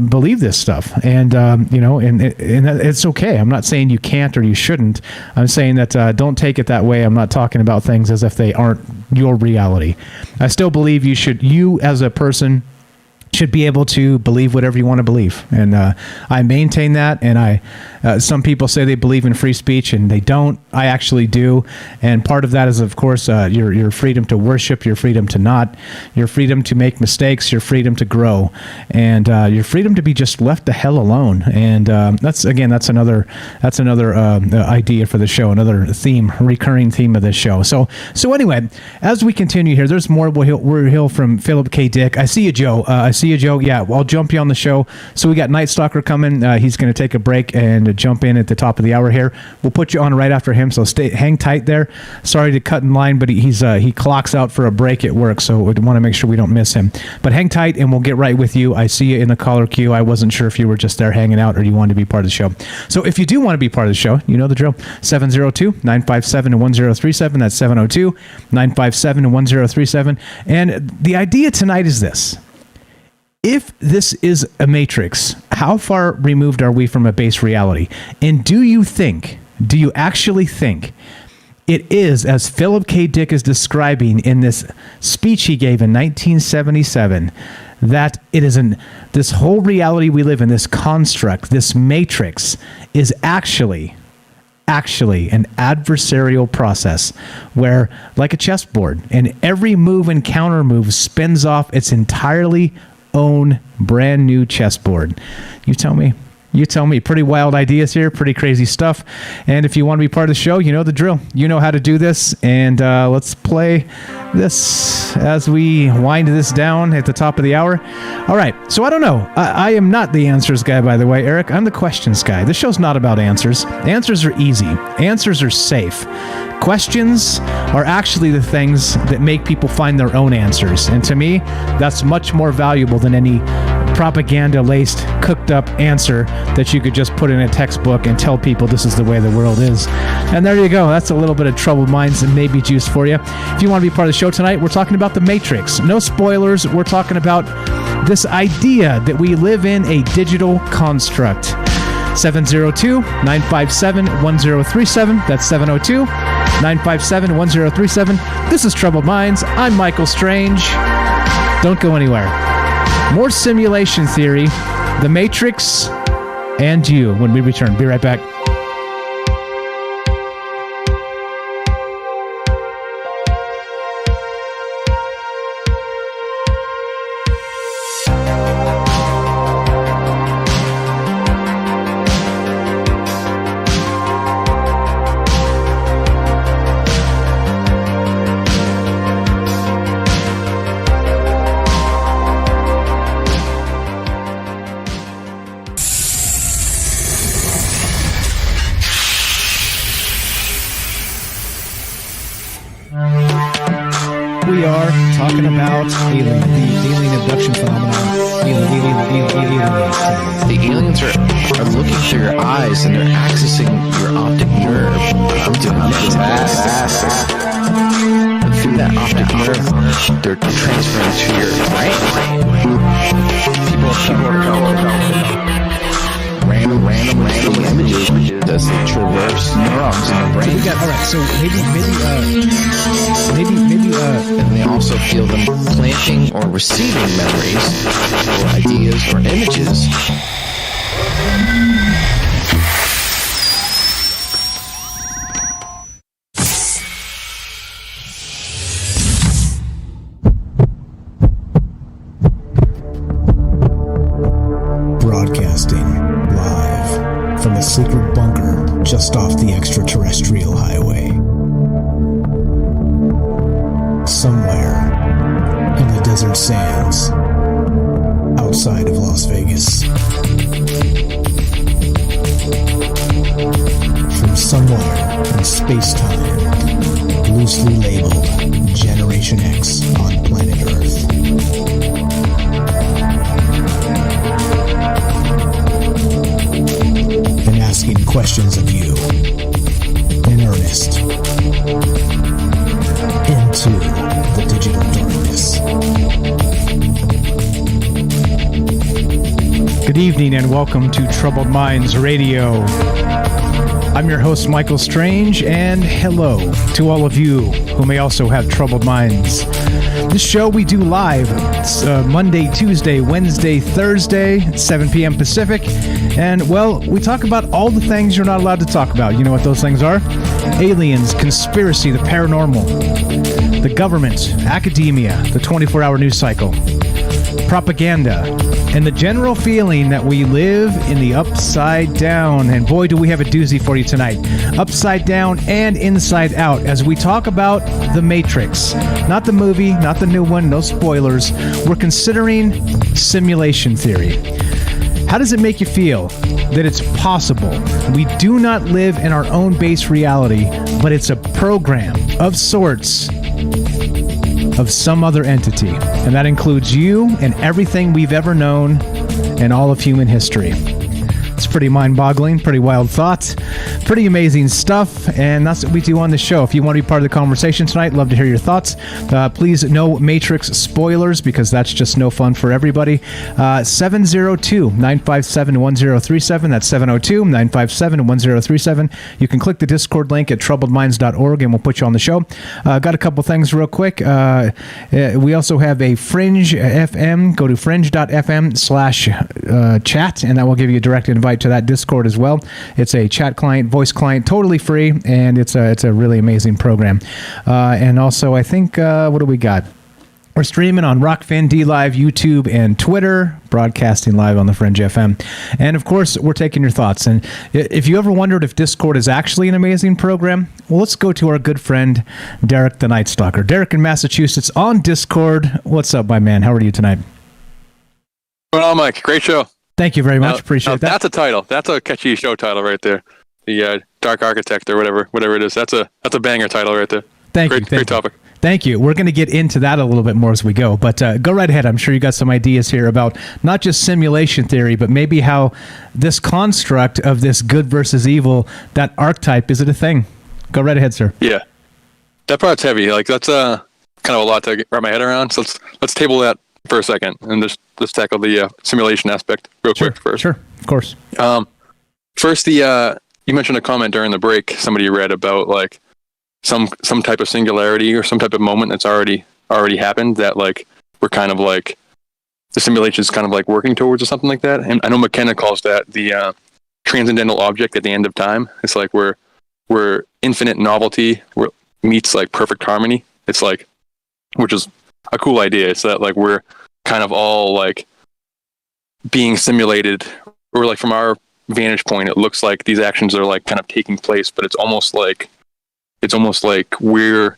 believe this stuff, and it's okay. I'm not saying you can't or you shouldn't. I'm saying that don't take it that way. I'm not talking about things as if they aren't your reality. I still believe you as a person should be able to believe whatever you want to believe, and I maintain that. And some people say they believe in free speech, and they don't. I actually do, and part of that is, of course, your freedom to worship, your freedom to not, your freedom to make mistakes, your freedom to grow, and your freedom to be just left the hell alone. And that's another idea for the show, another theme, recurring theme of this show. So anyway, as we continue here, there's more we'll hear from Philip K. Dick. I see you, Joe. Yeah, well, I'll jump you on the show. So we got Night Stalker coming. He's going to take a break and jump in at the top of the hour here. We'll put you on right after him, so hang tight there. Sorry to cut in line, but he clocks out for a break at work, so we want to make sure we don't miss him. But hang tight, and we'll get right with you. I see you in the caller queue. I wasn't sure if you were just there hanging out or you wanted to be part of the show. So if you do want to be part of the show, you know the drill. 702-957-1037. That's 702-957-1037. And the idea tonight is this. If this is a matrix, how far removed are we from a base reality? And do you actually think it is, as Philip K. Dick is describing in this speech he gave in 1977, that it is this whole reality we live in, this construct, this matrix, is actually an adversarial process where, like a chessboard, and every move and counter move spins off its entirely own brand new chessboard. You tell me. Pretty wild ideas here, pretty crazy stuff. And if you want to be part of the show, you know the drill. You know how to do this. And let's play this as we wind this down at the top of the hour. All right. So I don't know. I am not the answers guy, by the way, Eric. I'm the questions guy. This show's not about answers. Answers are easy. Answers are safe. Questions are actually the things that make people find their own answers. And to me, that's much more valuable than any propaganda-laced, cooked-up answer that you could just put in a textbook and tell people this is the way the world is. And there you go. That's a little bit of troubled minds and maybe juice for you. If you want to be part of the show tonight, we're talking about the Matrix. No spoilers. We're talking about this idea that we live in a digital construct. 702-957-1037. That's 702-957-1037. This is Troubled Minds. I'm Michael Strange. Don't go anywhere. More simulation theory, the Matrix, and you when we return. Be right back. talking about alien, the alien abduction phenomenon. The aliens are looking through your eyes and they're accessing your optic nerve. I'm doing fantastic. And through that optic nerve, they're transferring to your brain. People are random images as they traverse neurons in the brain. So and they also feel them planting or receiving memories or ideas or images. Broadcasting live from a secret bunker just off the extraterrestrial highway. Somewhere in the desert sands outside of Las Vegas. From somewhere in space-time, loosely labeled Generation X on planet Earth. And asking questions of you in earnest into the digital darkness. Good evening and welcome to Troubled Minds Radio. I'm your host, Michael Strange, and hello to all of you who may also have troubled minds. This show we do live. It's Monday, Tuesday, Wednesday, Thursday, 7 p.m. Pacific. And, well, we talk about all the things you're not allowed to talk about. You know what those things are? Aliens, conspiracy, the paranormal, the government, academia, the 24-hour news cycle, propaganda, and the general feeling that we live in the upside down. And boy, do we have a doozy for you tonight. Upside down and inside out as we talk about The Matrix. Not the movie, not the new one, no spoilers. We're considering simulation theory. How does it make you feel that it's possible we do not live in our own base reality, but it's a program of sorts of some other entity, and that includes you and everything we've ever known in all of human history? It's pretty mind-boggling, pretty wild thoughts, pretty amazing stuff, and that's what we do on the show. If you want to be part of the conversation tonight, love to hear your thoughts. Please, no Matrix spoilers, because that's just no fun for everybody. 702-957-1037. That's 702-957-1037. You can click the Discord link at troubledminds.org, and we'll put you on the show. Got a couple things real quick. We also have a Fringe FM. Go to fringe.fm/chat, and that will give you a direct invite to that Discord as well. It's a chat client, voice client, totally free, and it's a really amazing program. And also, I think, what do we got? We're streaming on Rockfin, DLive, YouTube, and Twitter, broadcasting live on the Fringe FM. And, of course, we're taking your thoughts. And if you ever wondered if Discord is actually an amazing program, well, let's go to our good friend, Derek the Night Stalker. Derek in Massachusetts on Discord. What's up, my man? How are you tonight? What's going on, Mike? Great show. Thank you very much. Appreciate that. That's a title. That's a catchy show title right there. The Dark Architect or whatever it is. That's a banger title right there. Great topic. Thank you. We're going to get into that a little bit more as we go, but go right ahead. I'm sure you got some ideas here about not just simulation theory, but maybe how this construct of this good versus evil, that archetype, is it a thing? Go right ahead, sir. Yeah, that part's heavy. Like that's kind of a lot to wrap my head around. So let's table that for a second and just tackle the simulation aspect real quick first. Sure, of course. First, you mentioned a comment during the break somebody read about like some type of singularity or some type of moment that's already happened that like we're kind of like the simulation is kind of like working towards or something like that. And I know McKenna calls that the transcendental object at the end of time. It's like where infinite novelty meets like perfect harmony. It's like, which is a cool idea. It's that like we're kind of all like being simulated, or like from our vantage point, it looks like these actions are like kind of taking place, but it's almost like we're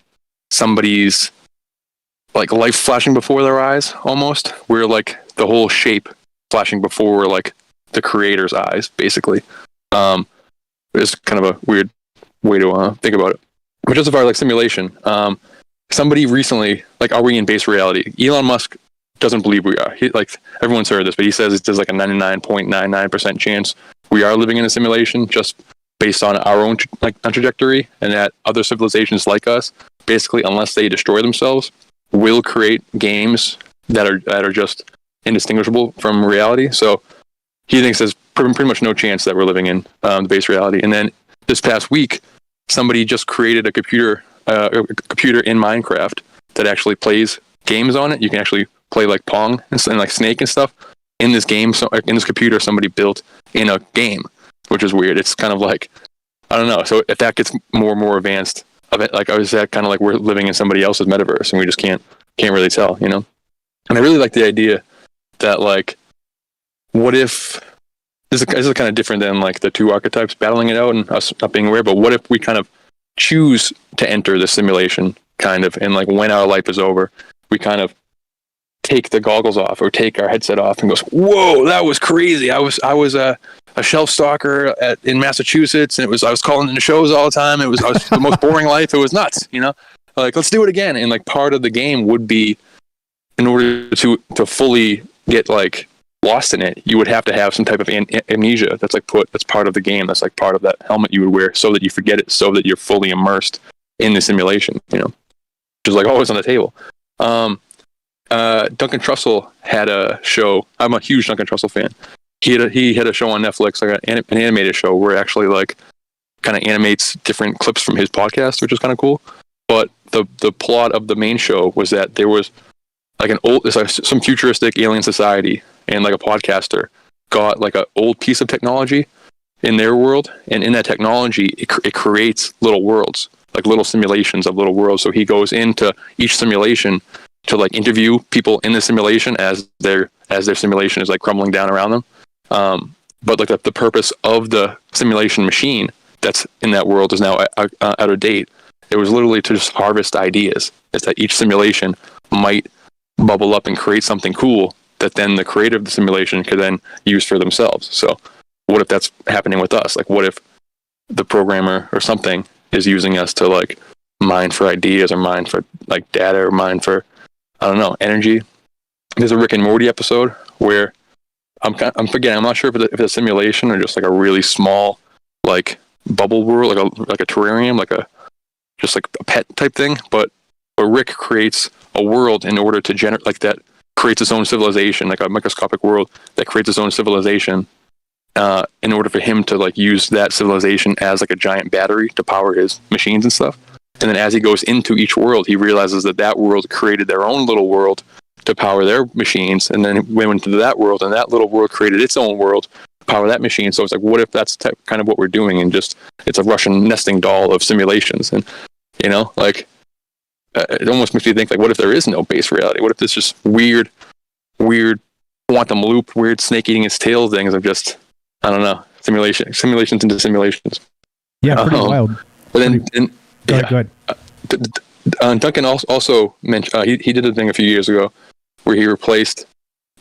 somebody's like life flashing before their eyes. Almost, we're like the whole shape flashing before like the creator's eyes, basically. It's kind of a weird way to think about it. But just as far as like simulation, somebody recently, like, are we in base reality? Elon Musk doesn't believe we are. He, like, everyone's heard this, but he says there's like a 99.99% chance we are living in a simulation, just based on our own trajectory, and that other civilizations like us, basically, unless they destroy themselves, will create games that are just indistinguishable from reality. So he thinks there's pretty much no chance that we're living in the base reality. And then this past week, somebody just created a computer in Minecraft that actually plays games on it. You can actually play like Pong and like Snake and stuff in this game. So in this computer, somebody built in a game, which is weird. It's kind of like, I don't know. So if that gets more and more advanced, like, is that kind of like we're living in somebody else's metaverse and we just can't really tell, you know? And I really like the idea that, like, what if this is kind of different than like the two archetypes battling it out and us not being aware, but what if we kind of choose to enter the simulation, kind of, and like when our life is over, we kind of take the goggles off or take our headset off and goes, whoa, that was crazy. I was a shelf stalker in Massachusetts, and I was calling in the shows all the time. I was the most boring life. It was nuts, you know, like, let's do it again. And like, part of the game would be, in order to fully get like lost in it, you would have to have some type of amnesia that's part of the game. That's like part of that helmet you would wear, so that you forget it, so that you're fully immersed in the simulation, you know, which is like always on the table. Duncan Trussell had a show. I'm a huge Duncan Trussell fan. He had a show on Netflix, like an animated show, where it actually like kind of animates different clips from his podcast, which is kind of cool. But the plot of the main show was that there was like some futuristic alien society, and like a podcaster got like an old piece of technology in their world, and in that technology it creates little worlds, like little simulations of little worlds. So he goes into each simulation to like interview people in the simulation as their simulation is like crumbling down around them. But like the purpose of the simulation machine that's in that world is now out of date. It was literally to just harvest ideas. It's that each simulation might bubble up and create something cool that then the creator of the simulation could then use for themselves. So what if that's happening with us? Like, what if the programmer or something is using us to like mine for ideas, or mine for like data, or mine for, I don't know, energy? There's a Rick and Morty episode where I'm forgetting. I'm not sure if it's a simulation or just like a really small like bubble world, like a terrarium, like a pet type thing. But Rick creates a world in order to generate, like, that creates its own civilization, like a microscopic world that creates its own civilization, in order for him to like use that civilization as like a giant battery to power his machines and stuff. And then as he goes into each world, he realizes that world created their own little world to power their machines, and then went into that world, and that little world created its own world to power that machine. So it's like, what if that's kind of what we're doing, and just it's a Russian nesting doll of simulations? And, you know, like, it almost makes me think, like, what if there is no base reality? What if this just weird quantum loop, weird snake eating its tail things of just, I don't know, simulations into simulations. Yeah, pretty wild. But then, go ahead. Duncan also mentioned, he did a thing a few years ago where he replaced,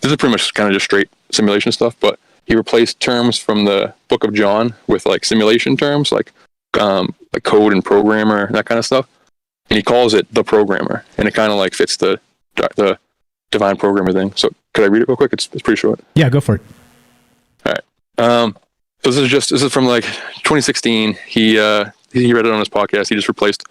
this is pretty much kind of just straight simulation stuff, but he replaced terms from the Book of John with like simulation terms, like code and programmer and that kind of stuff. And he calls it the programmer, and it kind of like fits the divine programmer thing. So could I read it real quick? It's pretty short. Yeah, go for it. All right. So this is from like 2016. He read it on his podcast. He just replaced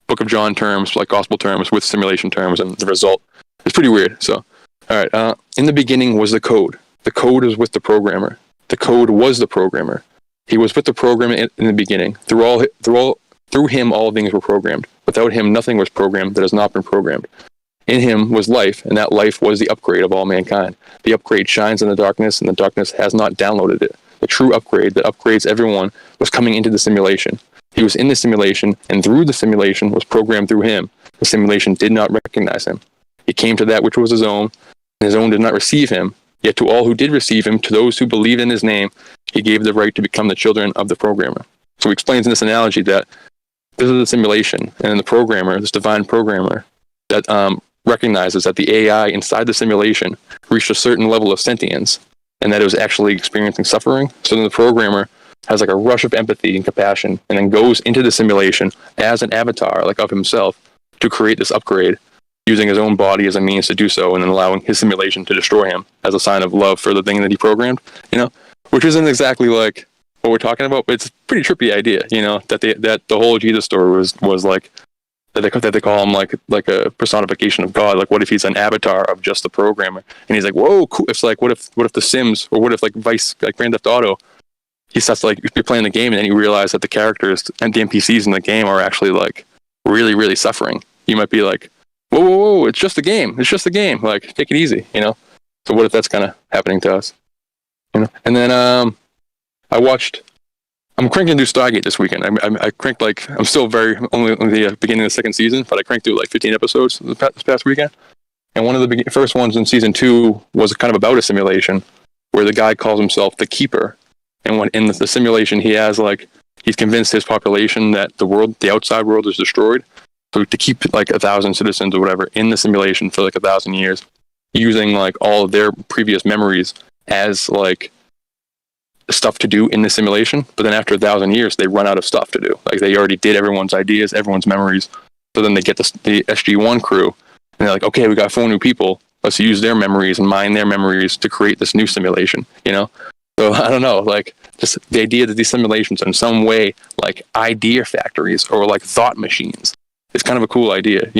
Book of John terms, like gospel terms, with simulation terms, and the result is pretty weird. So, all right. In the beginning was the code. The code is with the programmer. The code was the programmer. He was with the programmer in the beginning. Through him, all things were programmed. Without him, nothing was programmed that has not been programmed. In him was life, and that life was the upgrade of all mankind. The upgrade shines in the darkness, and the darkness has not downloaded it. The true upgrade that upgrades everyone was coming into the simulation. He was in the simulation, and through the simulation was programmed through him. The simulation did not recognize him. He came to that which was his own, and his own did not receive him. Yet to all who did receive him, to those who believed in his name, he gave the right to become the children of the programmer. So he explains in this analogy that this is a simulation, and the programmer, this divine programmer, that recognizes that the AI inside the simulation reached a certain level of sentience, and that it was actually experiencing suffering. So then the programmer has like a rush of empathy and compassion, and then goes into the simulation as an avatar, like of himself, to create this upgrade, using his own body as a means to do so, and then allowing his simulation to destroy him as a sign of love for the thing that he programmed, which isn't exactly like what we're talking about, but it's a pretty trippy idea, that the whole Jesus story was like, that they call him like a personification of God. Like, what if he's an avatar of just the programmer? And he's like, whoa, cool. It's like, what if The Sims, or what if like Vice, like Grand Theft Auto, he starts like, you're playing the game and then you realize that the characters and the NPCs in the game are actually like really, really suffering. You might be like, whoa, it's just a game. It's just a game. Like, take it easy, So what if that's kind of happening to us? And then I'm cranking through Stargate this weekend. I cranked I'm still only the beginning of the second season, but I cranked through 15 episodes this past weekend. And one of the first ones in season 2 was kind of about a simulation where the guy calls himself the Keeper. And when in the simulation, he has he's convinced his population that the outside world is destroyed. So to keep 1,000 citizens or whatever in the simulation for 1,000 years, using all of their previous memories as stuff to do in the simulation. But then after 1,000 years, they run out of stuff to do. They already did everyone's ideas, everyone's memories. So then they get the SG-1 crew, and they're like, okay, we got 4 new people. Let's use their memories and mine their memories to create this new simulation. So I don't know, just the idea that these simulations are in some way idea factories or thought machines. It's kind of a cool idea,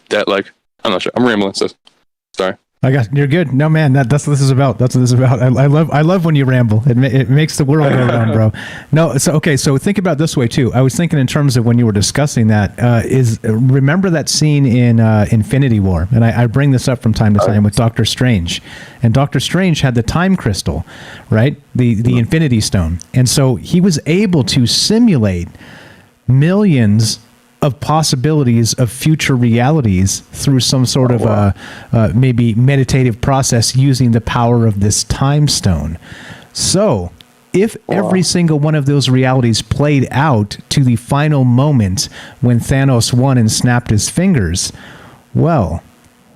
that I'm not sure. I'm rambling, so sorry. You're good. No, man, that's what this is about. That's what this is about. I love when you ramble. It makes the world go round, bro. No, so think about it this way too. I was thinking in terms of when you were discussing that, remember that scene in Infinity War, and I bring this up from time to time with Doctor Strange, and Doctor Strange had the time crystal, right? The Infinity Stone, and so he was able to simulate millions of possibilities of future realities through some sort of maybe meditative process using the power of this time stone. So if every single one of those realities played out to the final moment when Thanos won and snapped his fingers, well,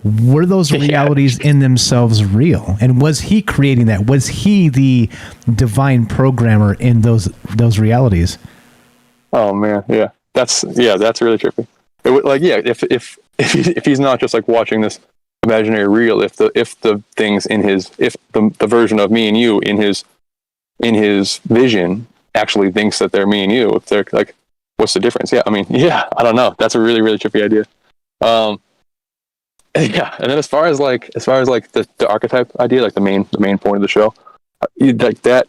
were those realities in themselves real? And was he creating that? Was he the divine programmer in those realities? Oh man, yeah. That's really trippy. If he's not just watching this imaginary reel, if the things in the version of me and you in his vision actually thinks that they're me and you, if they're what's the difference? I I don't know. That's a really, really trippy idea. And then as far as the archetype idea, the main point of the show, that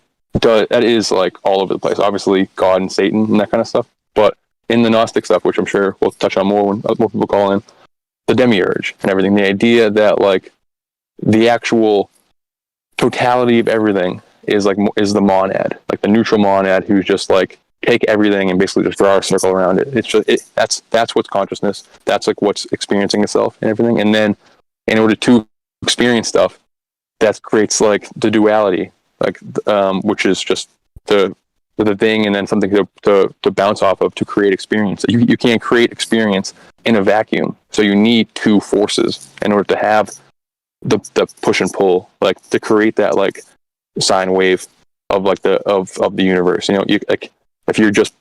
is all over the place. Obviously, God and Satan and that kind of stuff, but in the Gnostic stuff, which I'm sure we'll touch on more when more people call in, the demiurge and everything, the idea that the actual totality of everything is the monad, the neutral monad who's just take everything and basically just draw a circle around it. It's just that's what's consciousness. That's what's experiencing itself and everything. And then in order to experience stuff, that creates the duality, which is just the thing and then something to bounce off of to create experience. You can't create experience in a vacuum. So you need 2 forces in order to have the push and pull, to create that sine wave of the universe. If you're just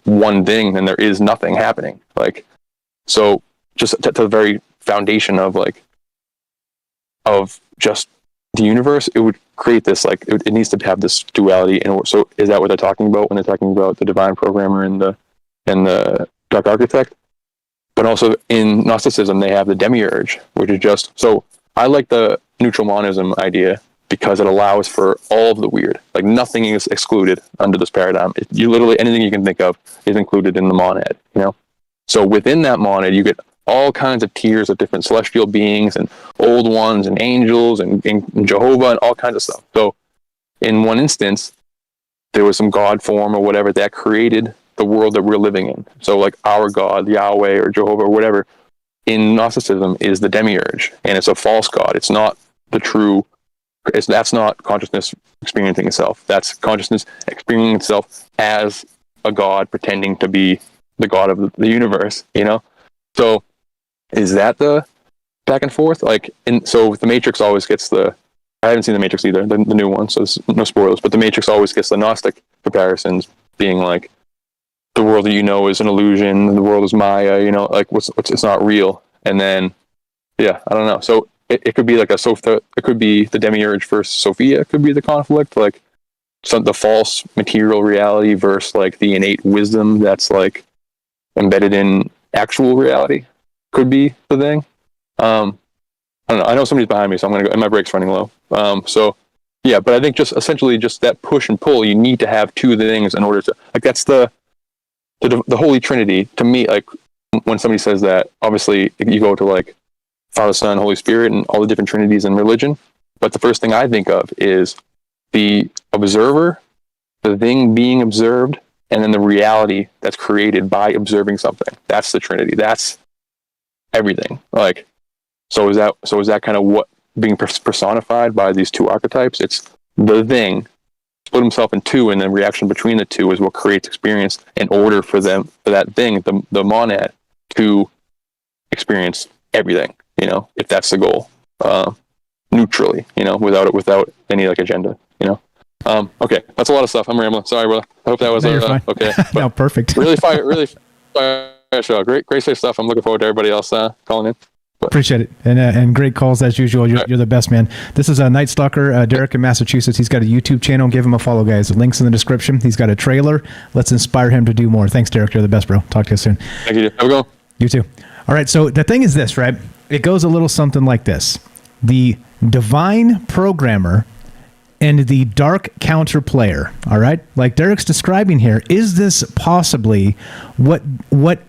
one thing, then there is nothing happening. So just to the very foundation of just the universe, it would create this it needs to have this duality. And so is that what they're talking about when they're talking about the divine programmer and the dark architect? But also in Gnosticism they have the demiurge, which is just, so I like the neutral monism idea because it allows for all of the weird. Nothing is excluded under this paradigm. You literally anything you can think of is included in the monad. So within that monad you get all kinds of tiers of different celestial beings and old ones and angels and Jehovah and all kinds of stuff. So in one instance, there was some God form or whatever that created the world that we're living in. So our God, Yahweh or Jehovah or whatever, in Gnosticism is the demiurge, and it's a false God. It's not the true, that's not consciousness experiencing itself. That's consciousness experiencing itself as a God pretending to be the God of the universe, So is that the back and forth? So the Matrix always gets I haven't seen the Matrix either, the new one, so no spoilers, but the Matrix always gets the Gnostic comparisons being the world that you know is an illusion, the world is Maya, you know, like what's it's not real. And then, yeah, I don't know. So it could be like it could be the demiurge versus Sophia, it could be the conflict, like the false material reality versus like the innate wisdom that's like embedded in actual reality could be the thing. I don't know. I know somebody's behind me, so I'm going to go, and my brake's running low. So yeah, but I think just essentially just that push and pull, you need to have two things in order to, like, that's the Holy Trinity to me. Like when somebody says that, obviously you go to like Father, Son, Holy Spirit, and all the different trinities in religion. But the first thing I think of is the observer, the thing being observed, and then the reality that's created by observing something. That's the Trinity. That's everything. Like, so is that kind of what being personified by these two archetypes? It's the thing split himself in two, and the reaction between the two is what creates experience in order for that thing, the monad, to experience everything, you know, if that's the goal, neutrally, you know, without any like agenda, you know. Okay, that's a lot of stuff. I'm rambling. Sorry, brother. I hope that was okay. No, perfect. really fire show. Great stuff. I'm looking forward to everybody else calling in. Appreciate it. And great calls as usual. You're the best, man. This is Night Stalker, Derek in Massachusetts. He's got a YouTube channel. Give him a follow, guys. The link's in the description. He's got a trailer. Let's inspire him to do more. Thanks, Derek. You're the best, bro. Talk to you soon. Thank you. Have a good one. You too. All right. So the thing is this, right? It goes a little something like this. The divine programmer and the dark counter player, all right? Like Derek's describing here, is this possibly what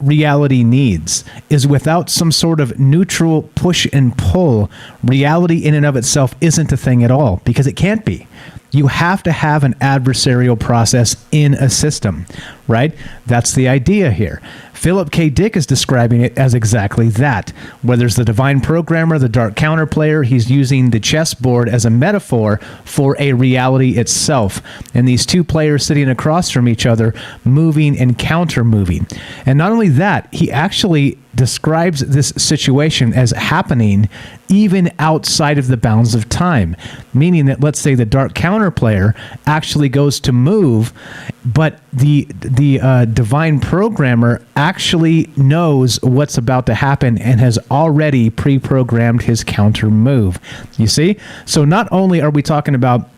reality needs? Is without some sort of neutral push and pull, reality in and of itself isn't a thing at all, because it can't be. You have to have an adversarial process in a system, right? That's the idea here. Philip K. Dick is describing it as exactly that. Where there's the divine programmer, the dark counter player, he's using the chessboard as a metaphor for a reality itself. And these two players sitting across from each other, moving and counter-moving. And not only that, he actually describes this situation as happening even outside of the bounds of time, meaning that, let's say, the dark counter player actually goes to move, but the divine programmer actually knows what's about to happen and has already pre-programmed his counter move. You see? So not only are we talking about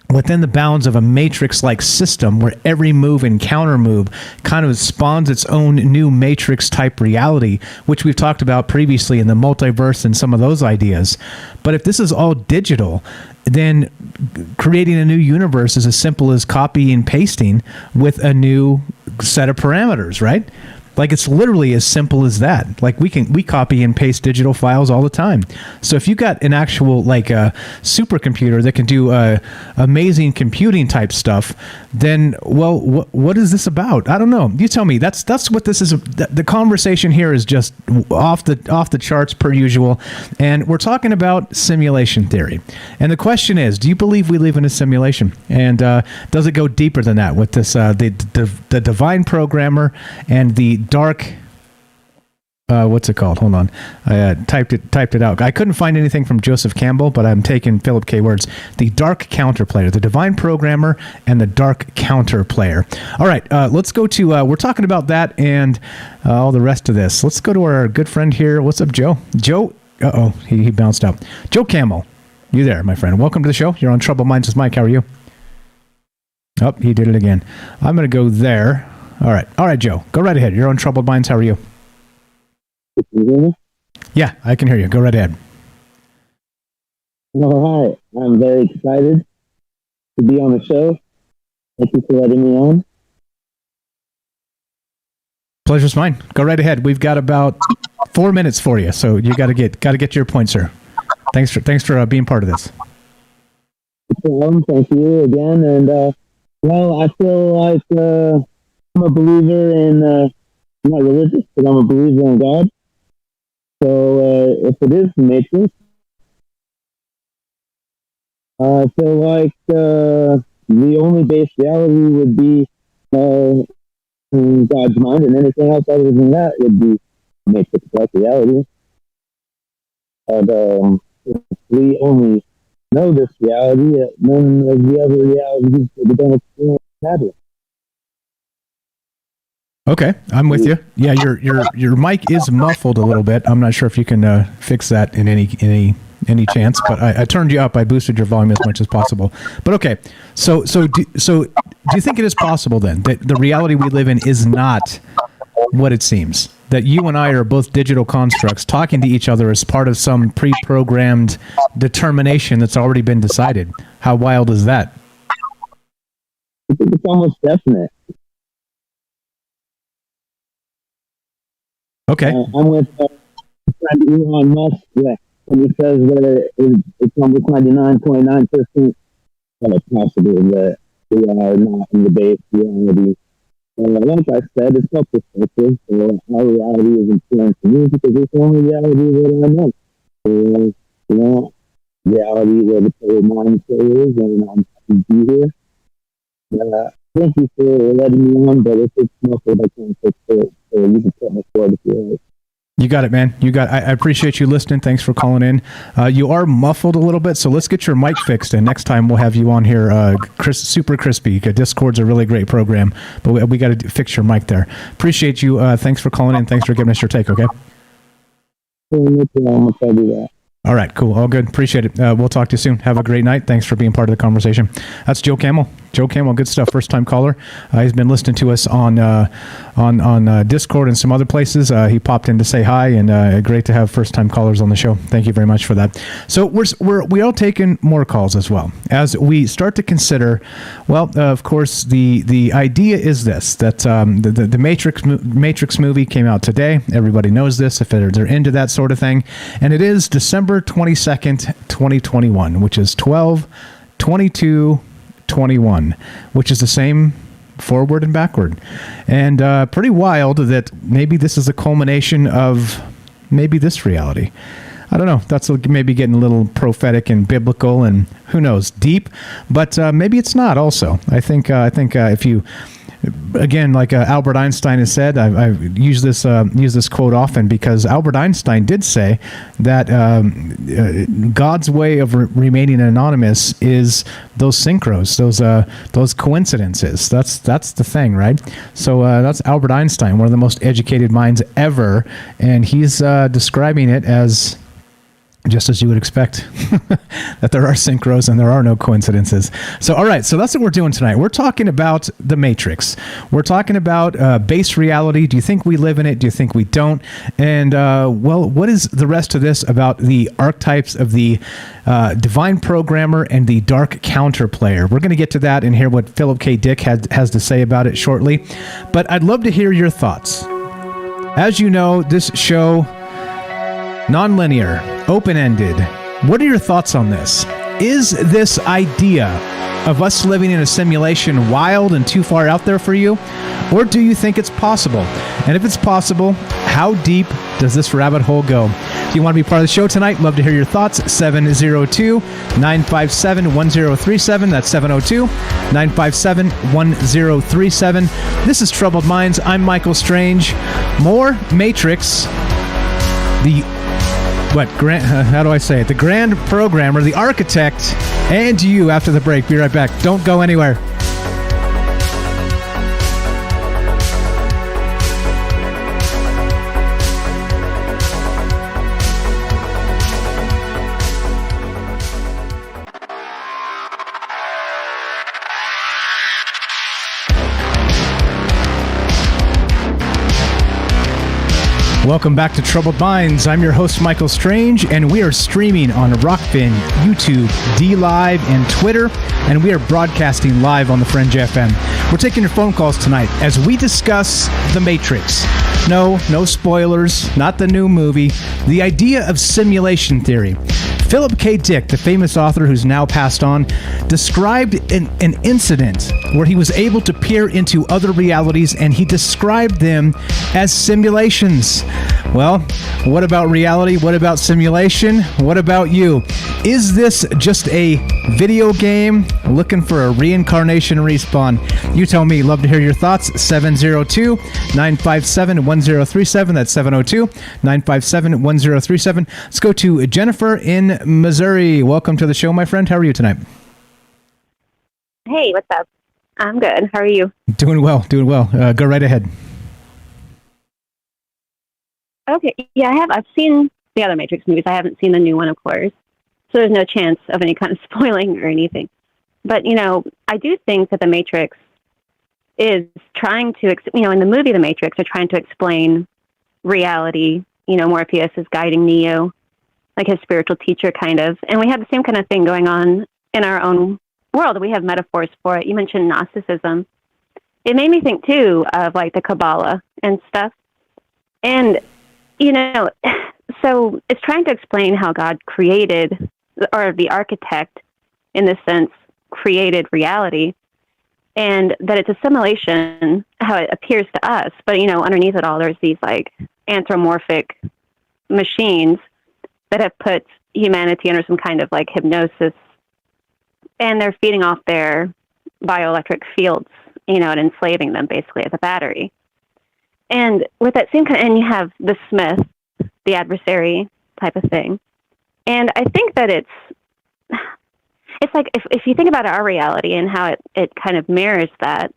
within the bounds of a matrix-like system where every move and counter move kind of spawns its own new matrix-type reality, which we've talked about previously in the multiverse and some of those ideas. But if this is all digital, then creating a new universe is as simple as copying and pasting with a new set of parameters, right? Like, it's literally as simple as that. Like, we copy and paste digital files all the time. So if you got an actual, like, a supercomputer that can do amazing computing type stuff, then, well, what is this about? I don't know. You tell me. That's what this is. The conversation here is just off the charts per usual, and we're talking about simulation theory. And the question is, do you believe we live in a simulation? And does it go deeper than that with this the divine programmer and the dark, what's it called? Hold on. I typed it out. I couldn't find anything from Joseph Campbell, but I'm taking Philip K. words. The dark counter player, the divine programmer, and the dark counter player. All right, let's go to, we're talking about that and all the rest of this. Let's go to our good friend here. What's up, Joe? Joe, he bounced out. Joe Camel, you there, my friend? Welcome to the show. You're on Troubled Minds with Mike. How are you? Oh, he did it again. I'm going to go there. All right, Joe. Go right ahead. You're on Troubled Minds. How are you? Can you hear me? Yeah, I can hear you. Go right ahead. All right. I'm very excited to be on the show. Thank you for letting me on. Pleasure's mine. Go right ahead. We've got about 4 minutes for you, so you got to get your point, sir. Thanks for being part of this. Thank you again. And well, I feel like I'm a believer in, I'm not religious, but I'm a believer in God. So if it is the Matrix, I feel like the only base reality would be in God's mind, and anything else other than that would be Matrix-like reality. And if we only know this reality, none of the other realities that we don't experience matter. Okay, I'm with you. Yeah, your mic is muffled a little bit. I'm not sure if you can fix that in any chance, but I turned you up. I boosted your volume as much as possible. But okay, so do you think it is possible then that the reality we live in is not what it seems? That you and I are both digital constructs talking to each other as part of some pre-programmed determination that's already been decided. How wild is that? I think it's almost definite. Okay. I'm with Elon Musk when he says that it's almost 99.9% possible that we are not in the base reality. Like I said, it's not perspective. Our reality is important to me because it's the only reality that I know. Reality where the total mind is, and I'm happy to be here. Thank you for letting me on, but if it's muffled, I can't fix it. So you can put me forward if you like. You got it, man. I appreciate you listening. Thanks for calling in. You are muffled a little bit, so let's get your mic fixed, and next time we'll have you on here super crispy. Discord's a really great program, but we got to fix your mic there. Appreciate you. Thanks for calling in. Thanks for giving us your take, okay? I'm to do that. All right, cool. All good. Appreciate it. We'll talk to you soon. Have a great night. Thanks for being part of the conversation. That's Joe Camel. Joe Camel, good stuff. First-time caller. He's been listening to us on Discord and some other places. He popped in to say hi, and great to have first-time callers on the show. Thank you very much for that. So we are taking more calls as well as we start to consider. Well, of course, the idea is this: that the Matrix movie came out today. Everybody knows this if they're into that sort of thing, and it is December 22nd, 2021, which is 12/22/21, which is the same forward and backward. And pretty wild that maybe this is a culmination of maybe this reality. I don't know. That's maybe getting a little prophetic and biblical and who knows, deep. But maybe it's not also. I think if you... Again, like Albert Einstein has said, I use this quote often because Albert Einstein did say that God's way of remaining anonymous is those synchros, those coincidences. That's the thing, right? So that's Albert Einstein, one of the most educated minds ever, and he's describing it as just as you would expect, that there are synchros and there are no coincidences. So, all right, so that's what we're doing tonight. We're talking about the Matrix. We're talking about base reality. Do you think we live in it? Do you think we don't? And, well, what is the rest of this about the archetypes of the divine programmer and the dark counter player? We're going to get to that and hear what Philip K. Dick has to say about it shortly. But I'd love to hear your thoughts. As you know, this show... non-linear, open-ended. What are your thoughts on this? Is this idea of us living in a simulation wild and too far out there for you? Or do you think it's possible? And if it's possible, how deep does this rabbit hole go? If you want to be part of the show tonight, love to hear your thoughts. 702-957-1037. That's 702-957-1037. This is Troubled Minds. I'm Michael Strange. More Matrix. How do I say it? The grand programmer, the architect, and you after the break. Be right back. Don't go anywhere. Welcome back to Troubled Minds. I'm your host, Michael Strange, and we are streaming on Rockfin, YouTube, DLive, and Twitter, and we are broadcasting live on the Fringe FM. We're taking your phone calls tonight as we discuss The Matrix. No spoilers, not the new movie. The idea of simulation theory. Philip K. Dick, the famous author who's now passed on, described an incident where he was able to peer into other realities, and he described them as simulations. Well, what about reality? What about simulation? What about you? Is this just a video game looking for a reincarnation respawn? You tell me. Love to hear your thoughts. 702-957-1037. That's 702-957-1037. Let's go to Jennifer in Missouri. Welcome to the show, my friend. How are you tonight? Hey, what's up? I'm good. How are you? Doing well. Go right ahead. Okay, yeah, I've seen the other Matrix movies. I haven't seen the new one, of course. So there's no chance of any kind of spoiling or anything. But, I do think that the Matrix is trying to, in the movie The Matrix, they're trying to explain reality. Morpheus is guiding Neo, like his spiritual teacher, kind of. And we have the same kind of thing going on in our own world. We have metaphors for it. You mentioned Gnosticism. It made me think, too, of, like, the Kabbalah and stuff. And, so it's trying to explain how God created, or the architect, in this sense, created reality, and that it's a simulation, how it appears to us. But, underneath it all, there's these, like, anthropomorphic machines that have put humanity under some kind of, like, hypnosis, and they're feeding off their bioelectric fields, and enslaving them, basically, as a battery. And with that same kind of, and you have the Smith, the adversary type of thing. And I think that it's like, if you think about our reality and how it kind of mirrors that,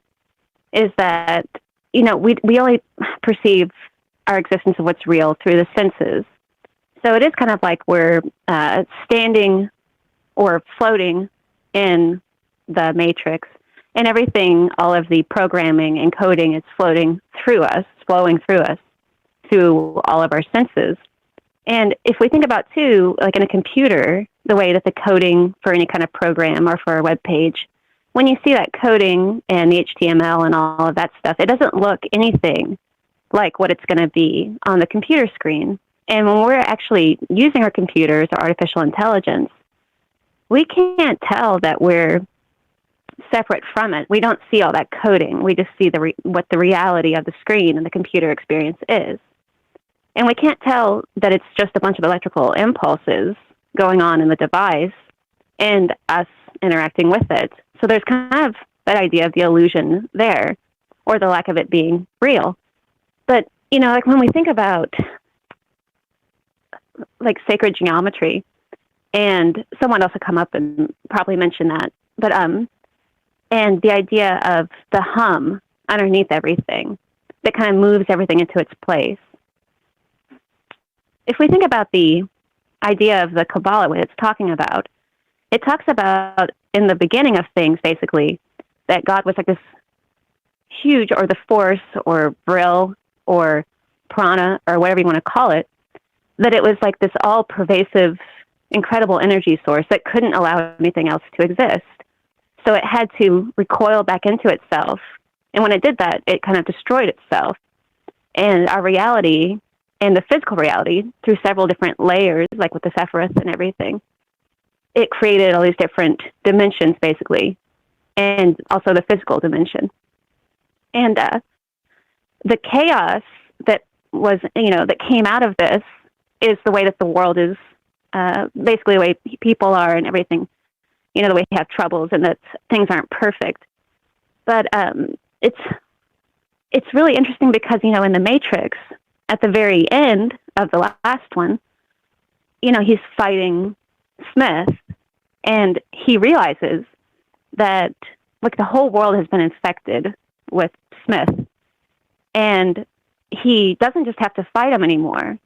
is that, we only perceive our existence of what's real through the senses. So it is kind of like we're standing or floating in the Matrix, and everything, all of the programming and coding is flowing through us, through all of our senses. And if we think about, too, like in a computer, the way that the coding for any kind of program or for a web page, when you see that coding and the HTML and all of that stuff, it doesn't look anything like what it's going to be on the computer screen. And when we're actually using our computers or artificial intelligence, we can't tell that we're separate from it. We don't see all that coding. We just see what the reality of the screen and the computer experience is. And we can't tell that it's just a bunch of electrical impulses going on in the device and us interacting with it. So there's kind of that idea of the illusion there, or the lack of it being real. But, like when we think about, like, sacred geometry, and someone else will come up and probably mention that, but and the idea of the hum underneath everything that kind of moves everything into its place. If we think about the idea of the Kabbalah, what it's talking about, it talks about in the beginning of things, basically, that God was like this huge, or the force, or Brill, or prana, or whatever you want to call it, that it was like this all-pervasive, incredible energy source that couldn't allow anything else to exist. So it had to recoil back into itself. And when it did that, it kind of destroyed itself. And our reality, and the physical reality, through several different layers, like with the Sephiroth and everything, it created all these different dimensions, basically, and also the physical dimension. And the chaos that was, that came out of this is the way that the world is, basically the way people are and everything. The way we have troubles and that things aren't perfect. But it's really interesting because, in the Matrix, at the very end of the last one, he's fighting Smith, and he realizes that, like, the whole world has been infected with Smith, and he doesn't just have to fight him anymore.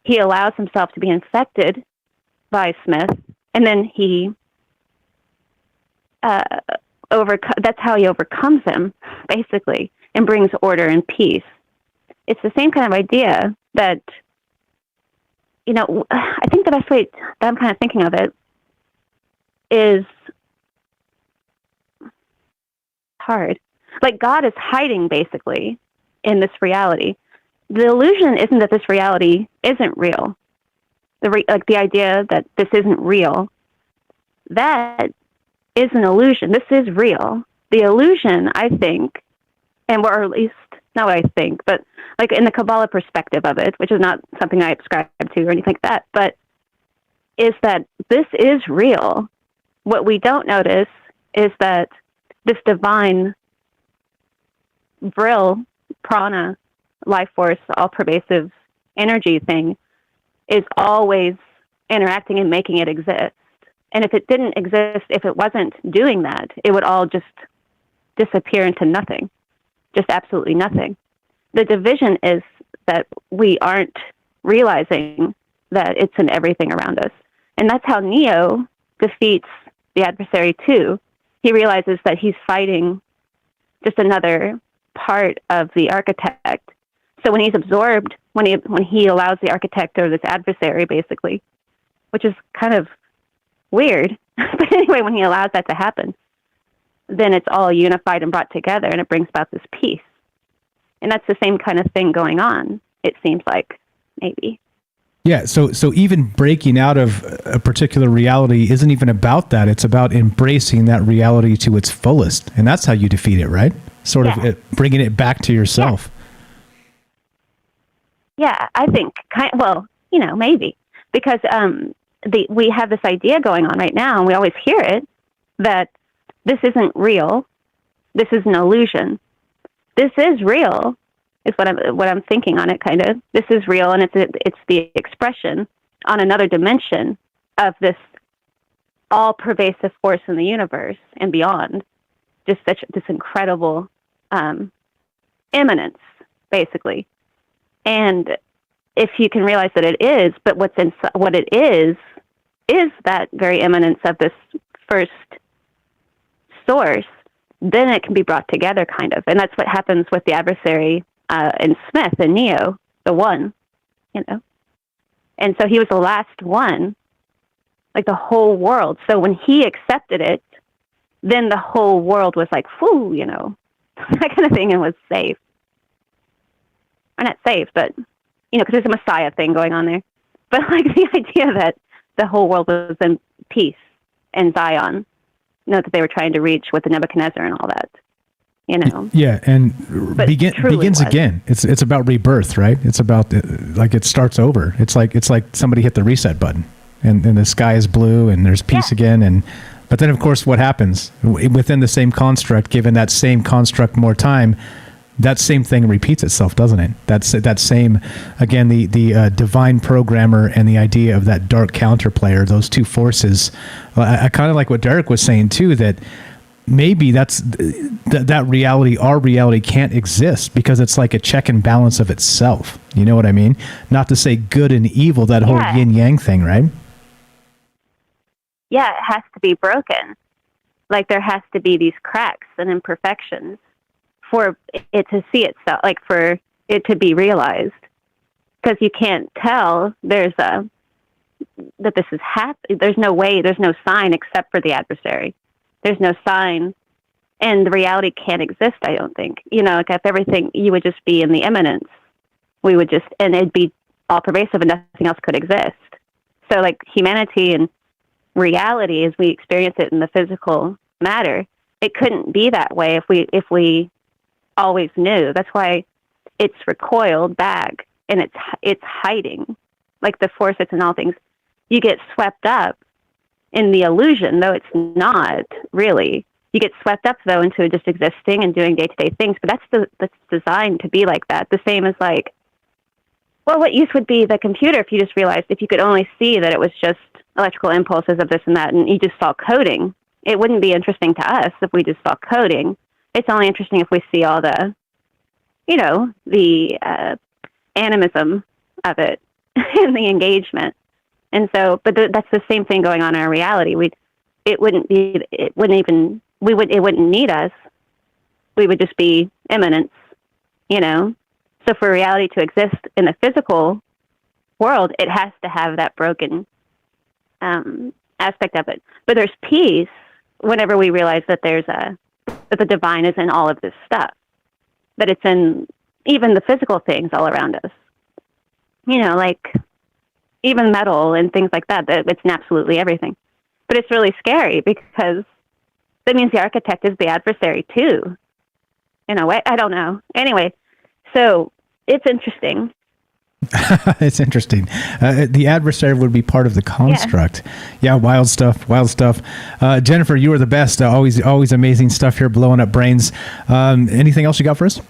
He allows himself to be infected by Smith, and then he that's how he overcomes him, basically, and brings order and peace. It's the same kind of idea that, I think the best way that I'm kind of thinking of it is hard. Like, God is hiding, basically, in this reality. The illusion isn't that this reality isn't real. The idea that this isn't real, that is an illusion. This is real. The illusion, I think, or at least, not what I think, but like in the Kabbalah perspective of it, which is not something I subscribe to or anything like that, but is that this is real. What we don't notice is that this divine Brill, prana, life force, all-pervasive energy thing is always interacting and making it exist. And if it didn't exist, if it wasn't doing that, it would all just disappear into nothing, just absolutely nothing. The division is that we aren't realizing that it's in everything around us. And that's how Neo defeats the adversary too. He realizes that he's fighting just another part of the architect. So when he's absorbed, when he allows the architect or this adversary, basically, which is kind of weird, but anyway, when he allows that to happen, then it's all unified and brought together, and it brings about this peace. And that's the same kind of thing going on, it seems like, maybe. Yeah, so even breaking out of a particular reality isn't even about that. It's about embracing that reality to its fullest, and that's how you defeat it, right? Sort of bringing it back to yourself. Yeah, I think, maybe. Because we have this idea going on right now, and we always hear it, that this isn't real. This is an illusion. This is real, is what I'm thinking on it, kind of. This is real, and it's the expression on another dimension of this all-pervasive force in the universe and beyond. Just such this incredible immanence, basically. And if you can realize that it is, but what it is that very immanence of this first source, then it can be brought together, kind of. And that's what happens with the adversary in Smith and Neo, the one, And so he was the last one, like the whole world. So when he accepted it, then the whole world was like, whew, that kind of thing, and was safe. Or not safe, but, because there's a Messiah thing going on there. But like the idea that the whole world was in peace and Zion, that they were trying to reach with the Nebuchadnezzar and all that, Yeah, and begins again. It's about rebirth, right? It's about it starts over. It's like somebody hit the reset button, and the sky is blue, and there's peace again. But then, of course, what happens within the same construct? Given that same construct more time, that same thing repeats itself, doesn't it? That same, again, the divine programmer and the idea of that dark counterplayer, those two forces. I kind of like what Derek was saying too, that maybe that reality, our reality, can't exist because it's like a check and balance of itself. You know what I mean? Not to say good and evil, that whole yin yang thing, right? Yeah, it has to be broken. Like there has to be these cracks and imperfections for it to see itself, like for it to be realized. Because you can't tell that this is happening. There's no way, there's no sign except for the adversary. There's no sign, and the reality can't exist, I don't think. Like if everything, you would just be in the immanence. We would and it'd be all pervasive and nothing else could exist. So like humanity and reality as we experience it in the physical matter, it couldn't be that way if we always knew. That's why it's recoiled back and it's hiding. Like the force that's in all things. You get swept up in the illusion, though it's not really. You get swept up though into just existing and doing day-to-day things, but that's designed to be like that. The same as like, well, what use would be the computer if you just realized, if you could only see that it was just electrical impulses of this and that, and you just saw coding? It wouldn't be interesting to us if we just saw coding. It's only interesting if we see all the, the animism of it and the engagement. And so, but that's the same thing going on in our reality. It wouldn't need us. We would just be immanence, So for reality to exist in the physical world, it has to have that broken aspect of it. But there's peace whenever we realize that that the divine is in all of this stuff, that it's in even the physical things all around us. Like even metal and things like that. That it's in absolutely everything. But it's really scary because that means the architect is the adversary too. In a way, I don't know. Anyway, so it's interesting. It's interesting. The adversary would be part of the construct. Yeah, wild stuff. Jennifer, you are the best. Always amazing stuff here, blowing up brains. Anything else you got for us?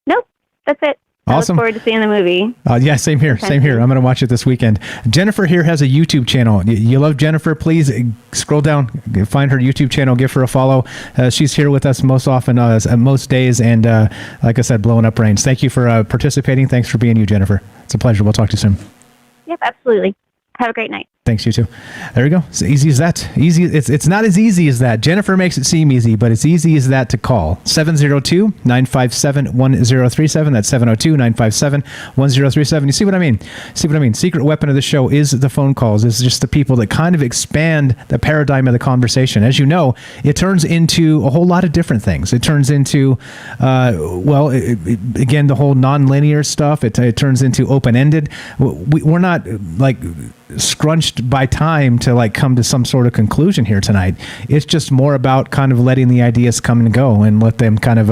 Nope, that's it. Awesome. I look forward to seeing the movie. Yeah, same here. Same here. I'm going to watch it this weekend. Jennifer here has a YouTube channel. You love Jennifer? Please scroll down, find her YouTube channel, give her a follow. She's here with us most often, most days, and like I said, blowing up brains. Thank you for participating. Thanks for being you, Jennifer. It's a pleasure. We'll talk to you soon. Yep, absolutely. Have a great night. Thanks, you too. There you go. It's easy as that. Easy. It's not as easy as that. Jennifer makes it seem easy, but it's easy as that to call. 702-957-1037. That's 702-957-1037. You see what I mean? Secret weapon of the show is the phone calls. It's just the people that kind of expand the paradigm of the conversation. As you know, it turns into a whole lot of different things. It turns into, again, the whole non-linear stuff. It turns into open-ended. We're not like scrunched by time to like come to some sort of conclusion here tonight. It's just more about kind of letting the ideas come and go and let them kind of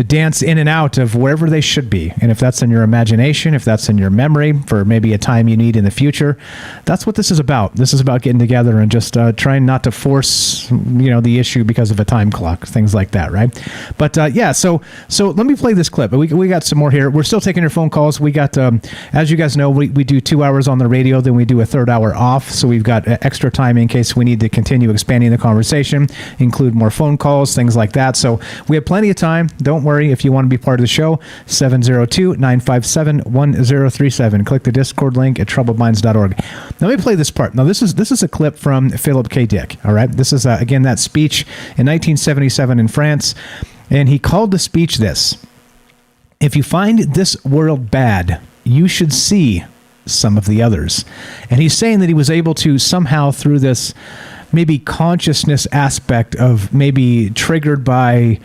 dance in and out of wherever they should be. And if that's in your imagination, if that's in your memory for maybe a time you need in the future, that's what this is about. This is about getting together and just trying not to force, the issue because of a time clock, things like that, right? But so let me play this clip. We got some more here. We're still taking your phone calls. We got, as you guys know, we do 2 hours on the radio, then we do a third hour off, so we've got extra time in case we need to continue expanding the conversation, include more phone calls, things like that. So we have plenty of time. Don't worry if you want to be part of the show. 702-957-1037. Click the Discord link at troubledminds.org. Now let me play this part. Now this is a clip from Philip K. Dick. All right, this is again that speech in 1977 in France, and he called the speech this: "If you find this world bad, you should see some of the others." And he's saying that he was able to somehow, through this maybe consciousness aspect of maybe triggered by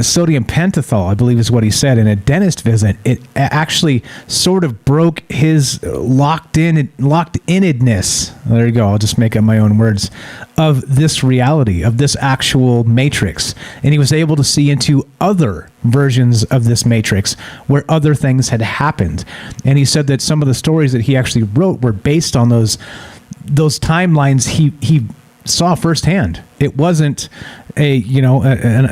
sodium pentothal, I believe is what he said, in a dentist visit, it actually sort of broke his locked-innedness. There you go. I'll just make up my own words of this reality, of this actual matrix. And he was able to see into other versions of this matrix where other things had happened. And he said that some of the stories that he actually wrote were based on those timelines he saw firsthand. It wasn't a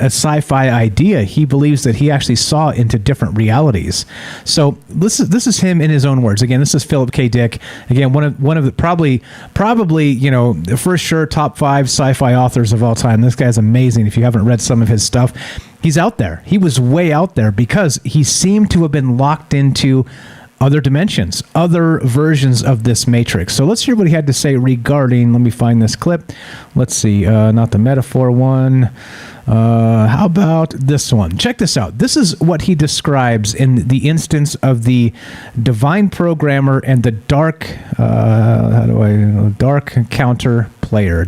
sci-fi idea. He believes that he actually saw into different realities. So this is him in his own words. Again, this is Philip K. Dick. Again, one of the probably for sure top 5 sci-fi authors of all time. This guy's amazing. If you haven't read some of his stuff, he's out there. He was way out there because he seemed to have been locked into other dimensions, other versions of this matrix. So let's hear what he had to say regarding, let me find this clip. Let's see, not the metaphor one. How about this one? Check this out. This is what he describes in the instance of the divine programmer and the dark counter player.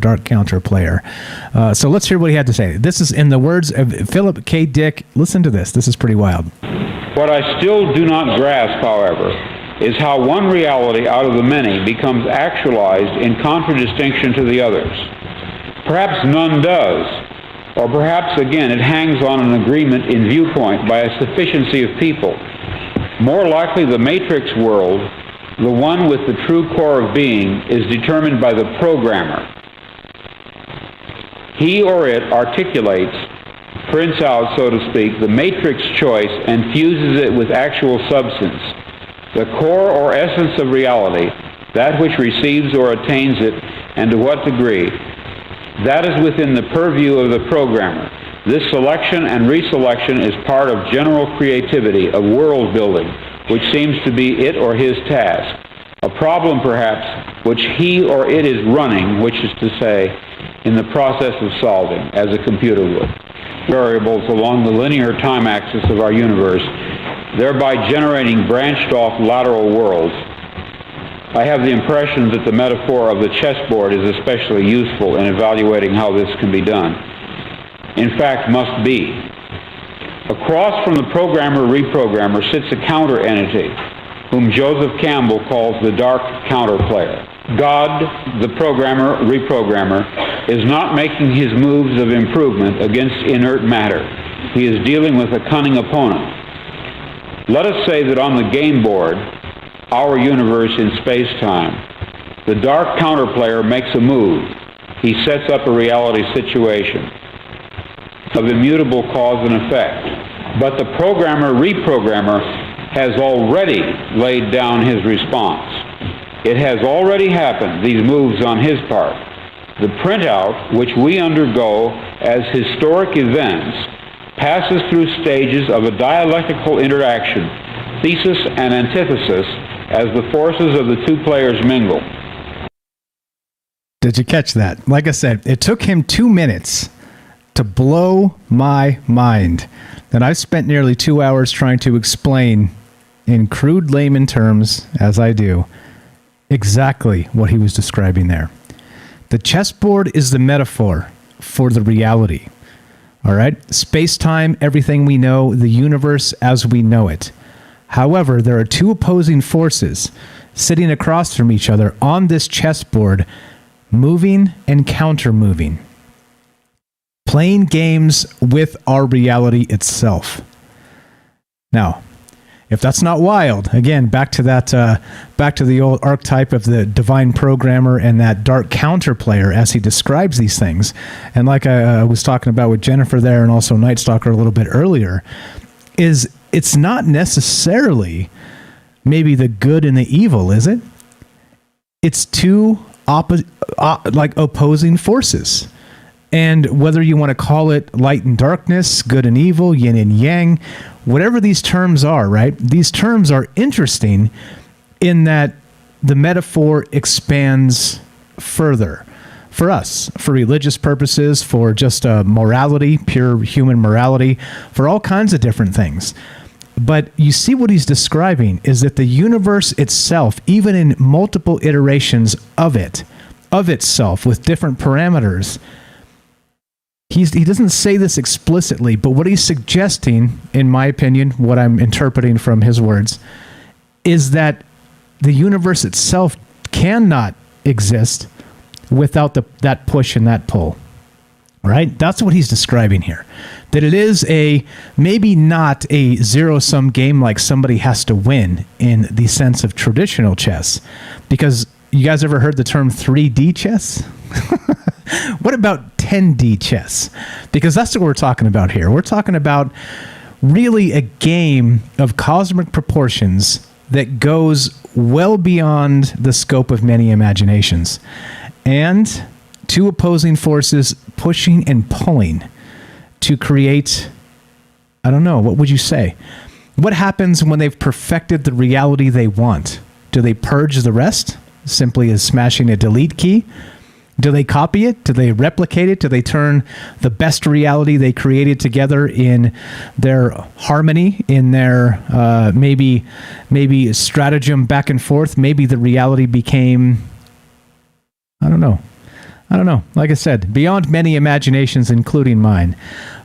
So let's hear what he had to say. This is in the words of Philip K. Dick. Listen to this. This is pretty wild. What I still do not grasp, however, is how one reality out of the many becomes actualized in contradistinction to the others. Perhaps none does, or perhaps, again, it hangs on an agreement in viewpoint by a sufficiency of people. More likely, the matrix world, the one with the true core of being, is determined by the programmer. He or it articulates, prints out, so to speak, the matrix choice and fuses it with actual substance. The core or essence of reality, that which receives or attains it, and to what degree, that is within the purview of the programmer. This selection and reselection is part of general creativity, of world building, which seems to be it or his task. A problem, perhaps, which he or it is running, which is to say, in the process of solving, as a computer would. Variables along the linear time axis of our universe, thereby generating branched off lateral worlds. I have the impression that the metaphor of the chessboard is especially useful in evaluating how this can be done. In fact, must be. Across from the programmer-reprogrammer sits a counter-entity, whom Joseph Campbell calls the dark counterplayer. God, the programmer-reprogrammer, is not making his moves of improvement against inert matter. He is dealing with a cunning opponent. Let us say that on the game board, our universe in space-time, the dark counterplayer makes a move. He sets up a reality situation of immutable cause and effect. But the programmer-reprogrammer has already laid down his response. It has already happened, these moves on his part. The printout, which we undergo as historic events, passes through stages of a dialectical interaction, thesis and antithesis, as the forces of the two players mingle. Did you catch that? Like I said, it took him 2 minutes to blow my mind. And I've spent nearly 2 hours trying to explain, in crude layman terms, as I do, exactly what he was describing there. The chessboard is the metaphor for the reality. All right? Space-time, everything we know, the universe as we know it. However, there are two opposing forces sitting across from each other on this chessboard, moving and counter-moving. Playing games with our reality itself. Now, if that's not wild, again, back to the old archetype of the divine programmer and that dark counter player as he describes these things. And like I was talking about with Jennifer there and also Night Stalker a little bit earlier, is it's not necessarily maybe the good and the evil, is it? It's two opposing forces. And whether you want to call it light and darkness, good and evil, yin and yang, whatever these terms are, right? These terms are interesting in that the metaphor expands further for us, for religious purposes, for just morality, pure human morality, for all kinds of different things. But you see what he's describing is that the universe itself, even in multiple iterations of itself with different parameters, he doesn't say this explicitly, but what he's suggesting, in my opinion, what I'm interpreting from his words, is that the universe itself cannot exist without that push and that pull. Right? That's what he's describing here. That it is maybe not a zero-sum game like somebody has to win in the sense of traditional chess. Because you guys ever heard the term 3D chess? What about 10D chess? Because that's what we're talking about here. We're talking about really a game of cosmic proportions that goes well beyond the scope of many imaginations. And two opposing forces pushing and pulling to create, I don't know, what would you say? What happens when they've perfected the reality they want? Do they purge the rest simply as smashing a delete key? Do they copy it? Do they replicate it? Do they turn the best reality they created together in their harmony, in their maybe stratagem back and forth? Maybe the reality became, I don't know. Like I said, beyond many imaginations, including mine.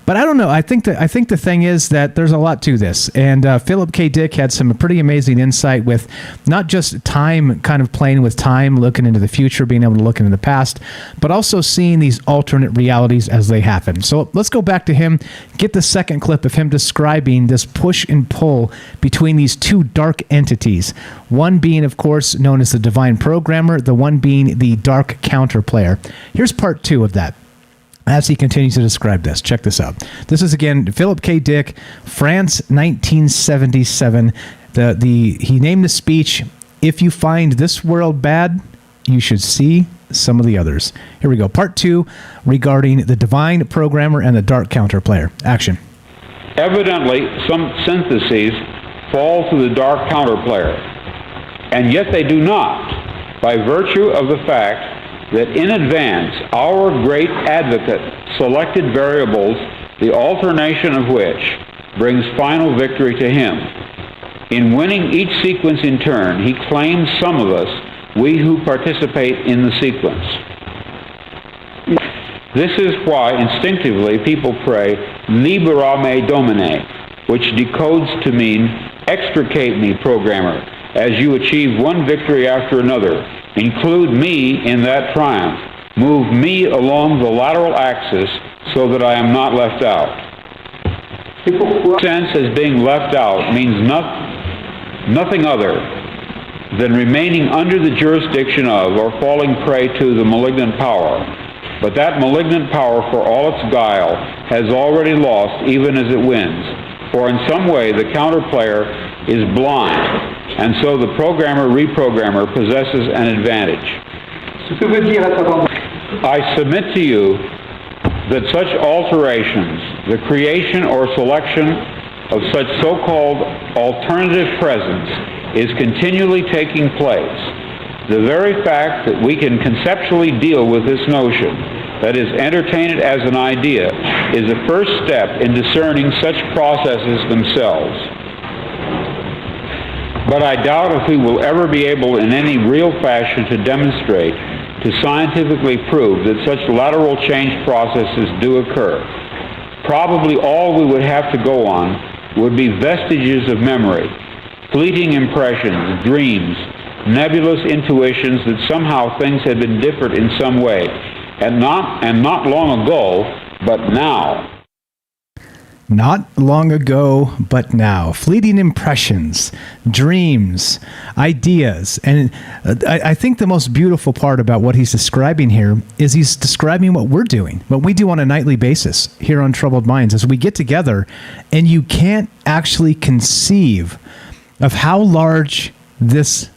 But I don't know. I think the thing is that there's a lot to this. And Philip K. Dick had some pretty amazing insight with not just time, kind of playing with time, looking into the future, being able to look into the past, but also seeing these alternate realities as they happen. So let's go back to him, get the second clip of him describing this push and pull between these two dark entities. One being, of course, known as the divine programmer, the one being the dark counter player. Here's part 2 of that, as he continues to describe this. Check this out. This is, again, Philip K. Dick, France, 1977. He named the speech, "If you find this world bad, you should see some of the others." Here we go. Part 2 regarding the divine programmer and the dark counter player. Action. Evidently, some syntheses fall to the dark counter player, and yet they do not, by virtue of the fact that in advance our great advocate selected variables, the alternation of which brings final victory to him. In winning each sequence in turn, he claims some of us, we who participate in the sequence. This is why instinctively people pray, Libera me Domine, which decodes to mean, extricate me, programmer, as you achieve one victory after another. Include me in that triumph. Move me along the lateral axis so that I am not left out. Sense as being left out means nothing other than remaining under the jurisdiction of or falling prey to the malignant power. But that malignant power, for all its guile, has already lost even as it wins. For in some way the counterplayer is blind, and so the programmer-reprogrammer possesses an advantage. I submit to you that such alterations, the creation or selection of such so-called alternative presence, is continually taking place. The very fact that we can conceptually deal with this notion, that is, entertain it as an idea, is a first step in discerning such processes themselves. But I doubt if we will ever be able in any real fashion to demonstrate, to scientifically prove that such lateral change processes do occur. Probably all we would have to go on would be vestiges of memory, fleeting impressions, dreams, nebulous intuitions that somehow things had been different in some way, and not long ago, but now. Not long ago, but now. Fleeting impressions, dreams, ideas. And I think the most beautiful part about what he's describing here is he's describing what we're doing, what we do on a nightly basis here on Troubled Minds, as we get together and you can't actually conceive of how large this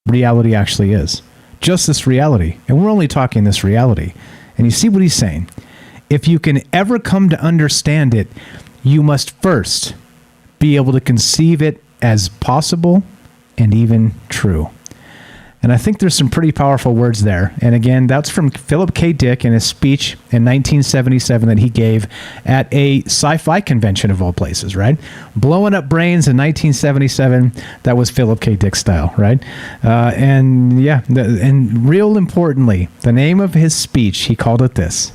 reality actually is. Just this reality. And we're only talking this reality. And you see what he's saying. If you can ever come to understand it, you must first be able to conceive it as possible and even true. And I think there's some pretty powerful words there. And again, that's from Philip K. Dick in his speech in 1977 that he gave at a sci-fi convention of all places, right? Blowing up brains in 1977, that was Philip K. Dick style, right? And real importantly, the name of his speech, he called it this: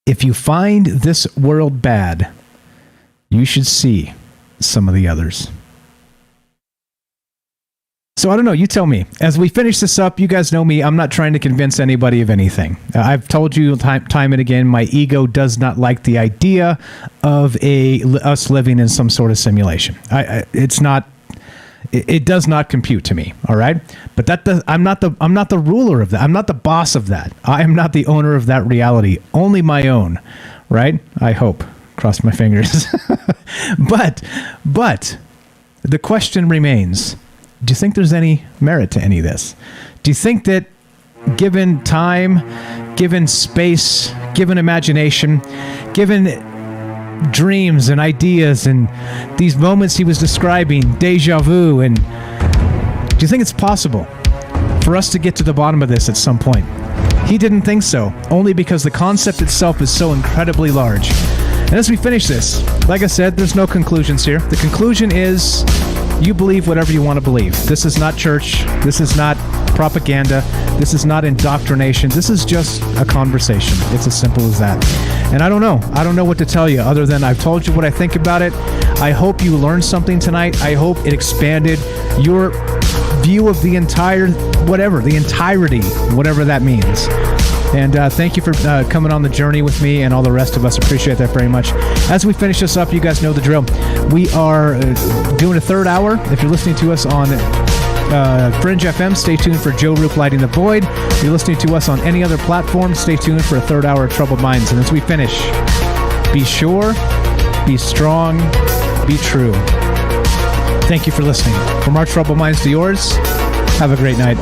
if you find this world bad, you should see some of the others. So I don't know, you tell me. As we finish this up, you guys know me, I'm not trying to convince anybody of anything. I've told you time and again, my ego does not like the idea of us living in some sort of simulation. It does not compute to me, all right? But I'm not the ruler of that. I'm not the boss of that. I am not the owner of that reality. Only my own, right? I hope. Cross my fingers. But the question remains, do you think there's any merit to any of this? Do you think that given time, given space, given imagination, given dreams and ideas and these moments he was describing, deja vu, and do you think it's possible for us to get to the bottom of this at some point? He didn't think so, only because the concept itself is so incredibly large. And as we finish this, like I said, there's no conclusions here. The conclusion is you believe whatever you want to believe. This is not church. This is not propaganda. This is not indoctrination. This is just a conversation. It's as simple as that. And I don't know what to tell you other than I've told you what I think about it. I hope you learned something tonight. I hope it expanded your view of the entirety, whatever that means. And thank you for coming on the journey with me and all the rest of us. Appreciate that very much. As we finish this up, you guys know the drill. We are doing a third hour. If you're listening to us on Fringe FM, stay tuned for Joe Roop Lighting the Void. If you're listening to us on any other platform, stay tuned for a third hour of Troubled Minds. And as we finish, be sure, be strong, be true. Thank you for listening. From our Troubled Minds to yours, have a great night.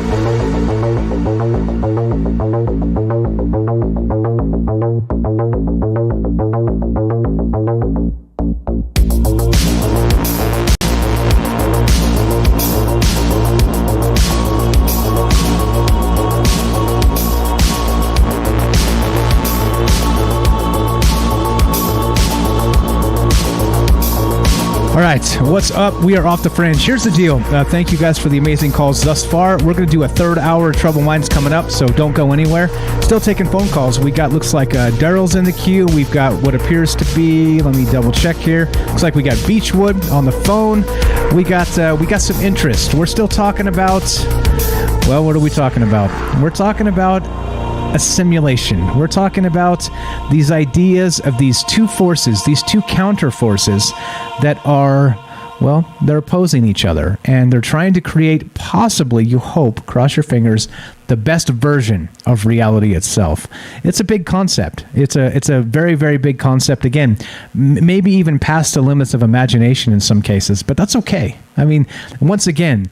All right, what's up? We are off the Fringe. Here's the deal. Thank you guys for the amazing calls thus far. We're going to do a third hour of Troubled Minds coming up, so don't go anywhere. Still taking phone calls. We got, looks like Daryl's in the queue. We've got what appears to be, let me double check here. Looks like we got Beechwood on the phone. We got some interest. We're still talking about, well, what are we talking about? We're talking about a simulation. We're talking about these ideas of these two forces, these two counter forces that are well, they're opposing each other, and they're trying to create, possibly, you hope, cross your fingers, the best version of reality itself. It's a big concept. It's a very, very big concept. Again, maybe even past the limits of imagination in some cases, but that's okay. I mean, once again,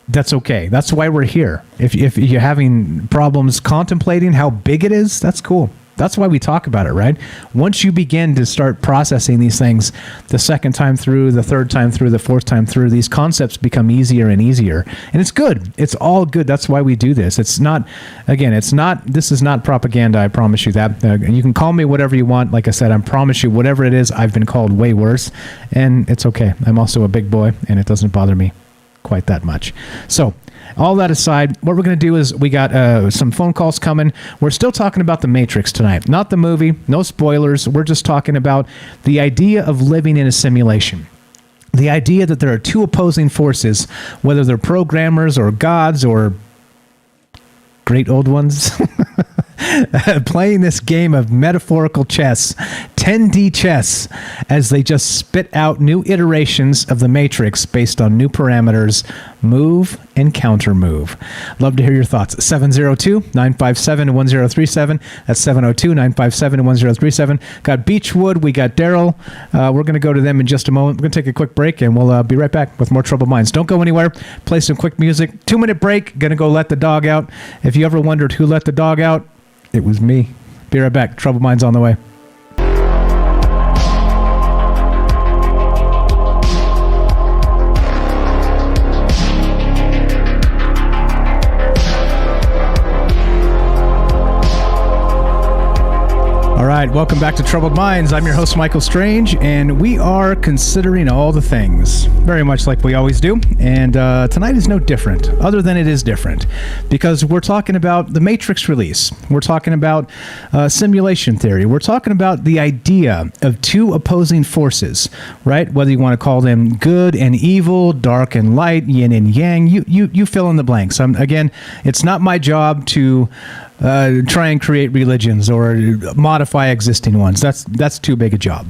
that's okay. That's why we're here. If you're having problems contemplating how big it is, that's cool. That's why we talk about it, right? Once you begin to start processing these things the second time through, the third time through, the fourth time through, these concepts become easier and easier. And it's good. It's all good. That's why we do this. It's not, again, this is not propaganda. I promise you that. You can call me whatever you want. Like I said, I promise you whatever it is, I've been called way worse. And it's okay. I'm also a big boy, and it doesn't bother me quite that much. So, all that aside, what we're going to do is we got some phone calls coming. We're still talking about The Matrix tonight. Not the movie, no spoilers. We're just talking about the idea of living in a simulation. The idea that there are two opposing forces, whether they're programmers or gods or great old ones, playing this game of metaphorical chess, 10D chess, as they just spit out new iterations of the Matrix based on new parameters, move and counter move. Love to hear your thoughts. 702-957-1037. That's 702-957-1037. Got Beechwood. We got Daryl. We're going to go to them in just a moment. We're going to take a quick break, and we'll be right back with more Troubled Minds. Don't go anywhere. Play some quick music. 2-minute break. Going to go let the dog out. If you ever wondered who let the dog out, it was me. Be right back. Troubled Minds on the way. All right, welcome back to Troubled Minds. I'm your host, Michael Strange, and we are considering all the things, very much like we always do. And tonight is no different, other than it is different, because we're talking about the Matrix release. We're talking about simulation theory. We're talking about the idea of two opposing forces, right? Whether you want to call them good and evil, dark and light, yin and yang, you fill in the blanks. Again, it's not my job to try and create religions or modify existing ones. That's too big a job.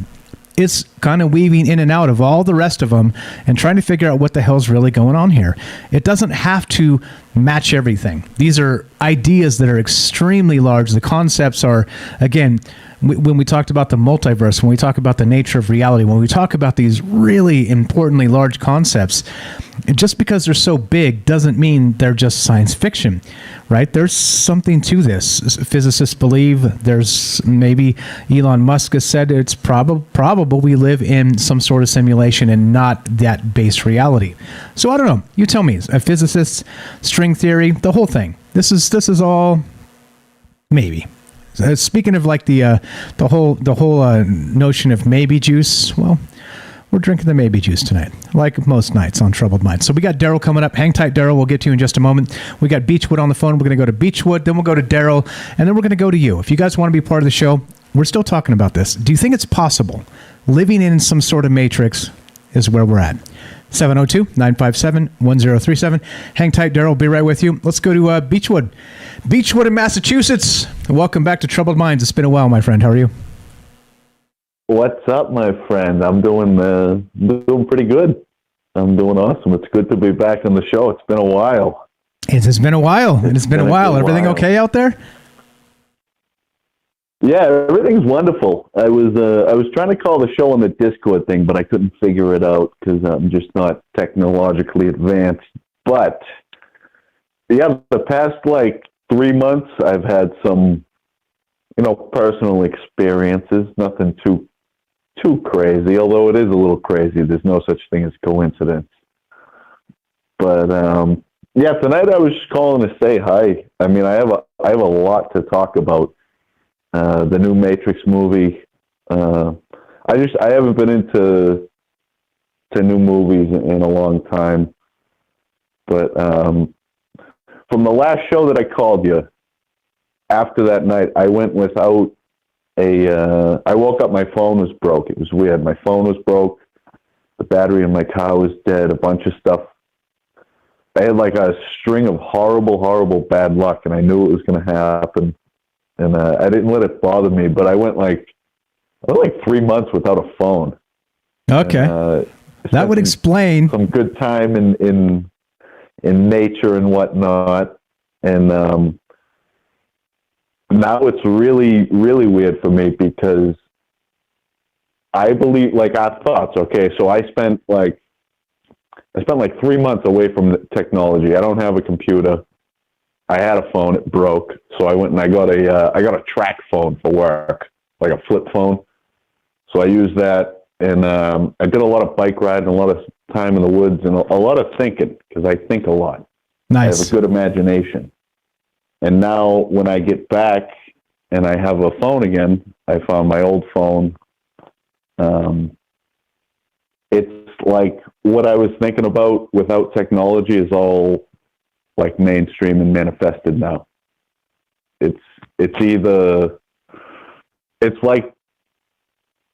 It's kind of weaving in and out of all the rest of them and trying to figure out what the hell's really going on here. It doesn't have to match everything. These are ideas that are extremely large. The concepts are, again, when we talked about the multiverse, when we talk about the nature of reality, when we talk about these really importantly large concepts, just because they're so big doesn't mean they're just science fiction, right? There's something to this. Physicists believe there's, maybe Elon Musk has said it's probable we live in some sort of simulation and not that base reality. So I don't know. You tell me. A physicist, string theory, the whole thing. This is all maybe. Speaking of like the whole notion of maybe juice, well, we're drinking the maybe juice tonight, like most nights on Troubled Minds. So we got Daryl coming up. Hang tight, Daryl. We'll get to you in just a moment. We got Beechwood on the phone. We're going to go to Beechwood, then we'll go to Daryl, and then we're going to go to you. If you guys want to be part of the show, we're still talking about this. Do you think it's possible living in some sort of matrix is where we're at? 702-957-1037. Hang tight, Daryl. We'll be right with you. Let's go to Beechwood. Beechwood in Massachusetts. Welcome back to Troubled Minds. It's been a while, my friend. How are you? What's up, my friend? I'm doing pretty good. I'm doing awesome. It's good to be back on the show. It's been a while. It has been a while. It's been a while. Everything okay out there? Yeah, everything's wonderful. I was trying to call the show on the Discord thing, but I couldn't figure it out because I'm just not technologically advanced. But yeah, the past 3 months, I've had some, personal experiences. Nothing too crazy, although it is a little crazy. There's no such thing as coincidence. But yeah, tonight I was just calling to say hi. I mean, I have a lot to talk about. The new Matrix movie. I haven't been into new movies in a long time. But from the last show that I called you, after that night, I went without I woke up, my phone was broke. It was weird. My phone was broke. The battery in my car was dead. A bunch of stuff. I had a string of horrible bad luck, and I knew it was going to happen. And I didn't let it bother me, but I went 3 months without a phone. Okay. That would explain some good time in nature and whatnot. And now it's really, really weird for me because I believe, like, our thoughts. Okay, so I spent like 3 months away from the technology. I don't have a computer. I had a phone. It broke, so I went and I got a track phone for work, like a flip phone. So I used that, and I did a lot of bike riding, a lot of time in the woods, and a lot of thinking because I think a lot. Nice. I have a good imagination. And now when I get back and I have a phone again, I found my old phone. It's like what I was thinking about without technology is all like mainstream and manifested now. It's like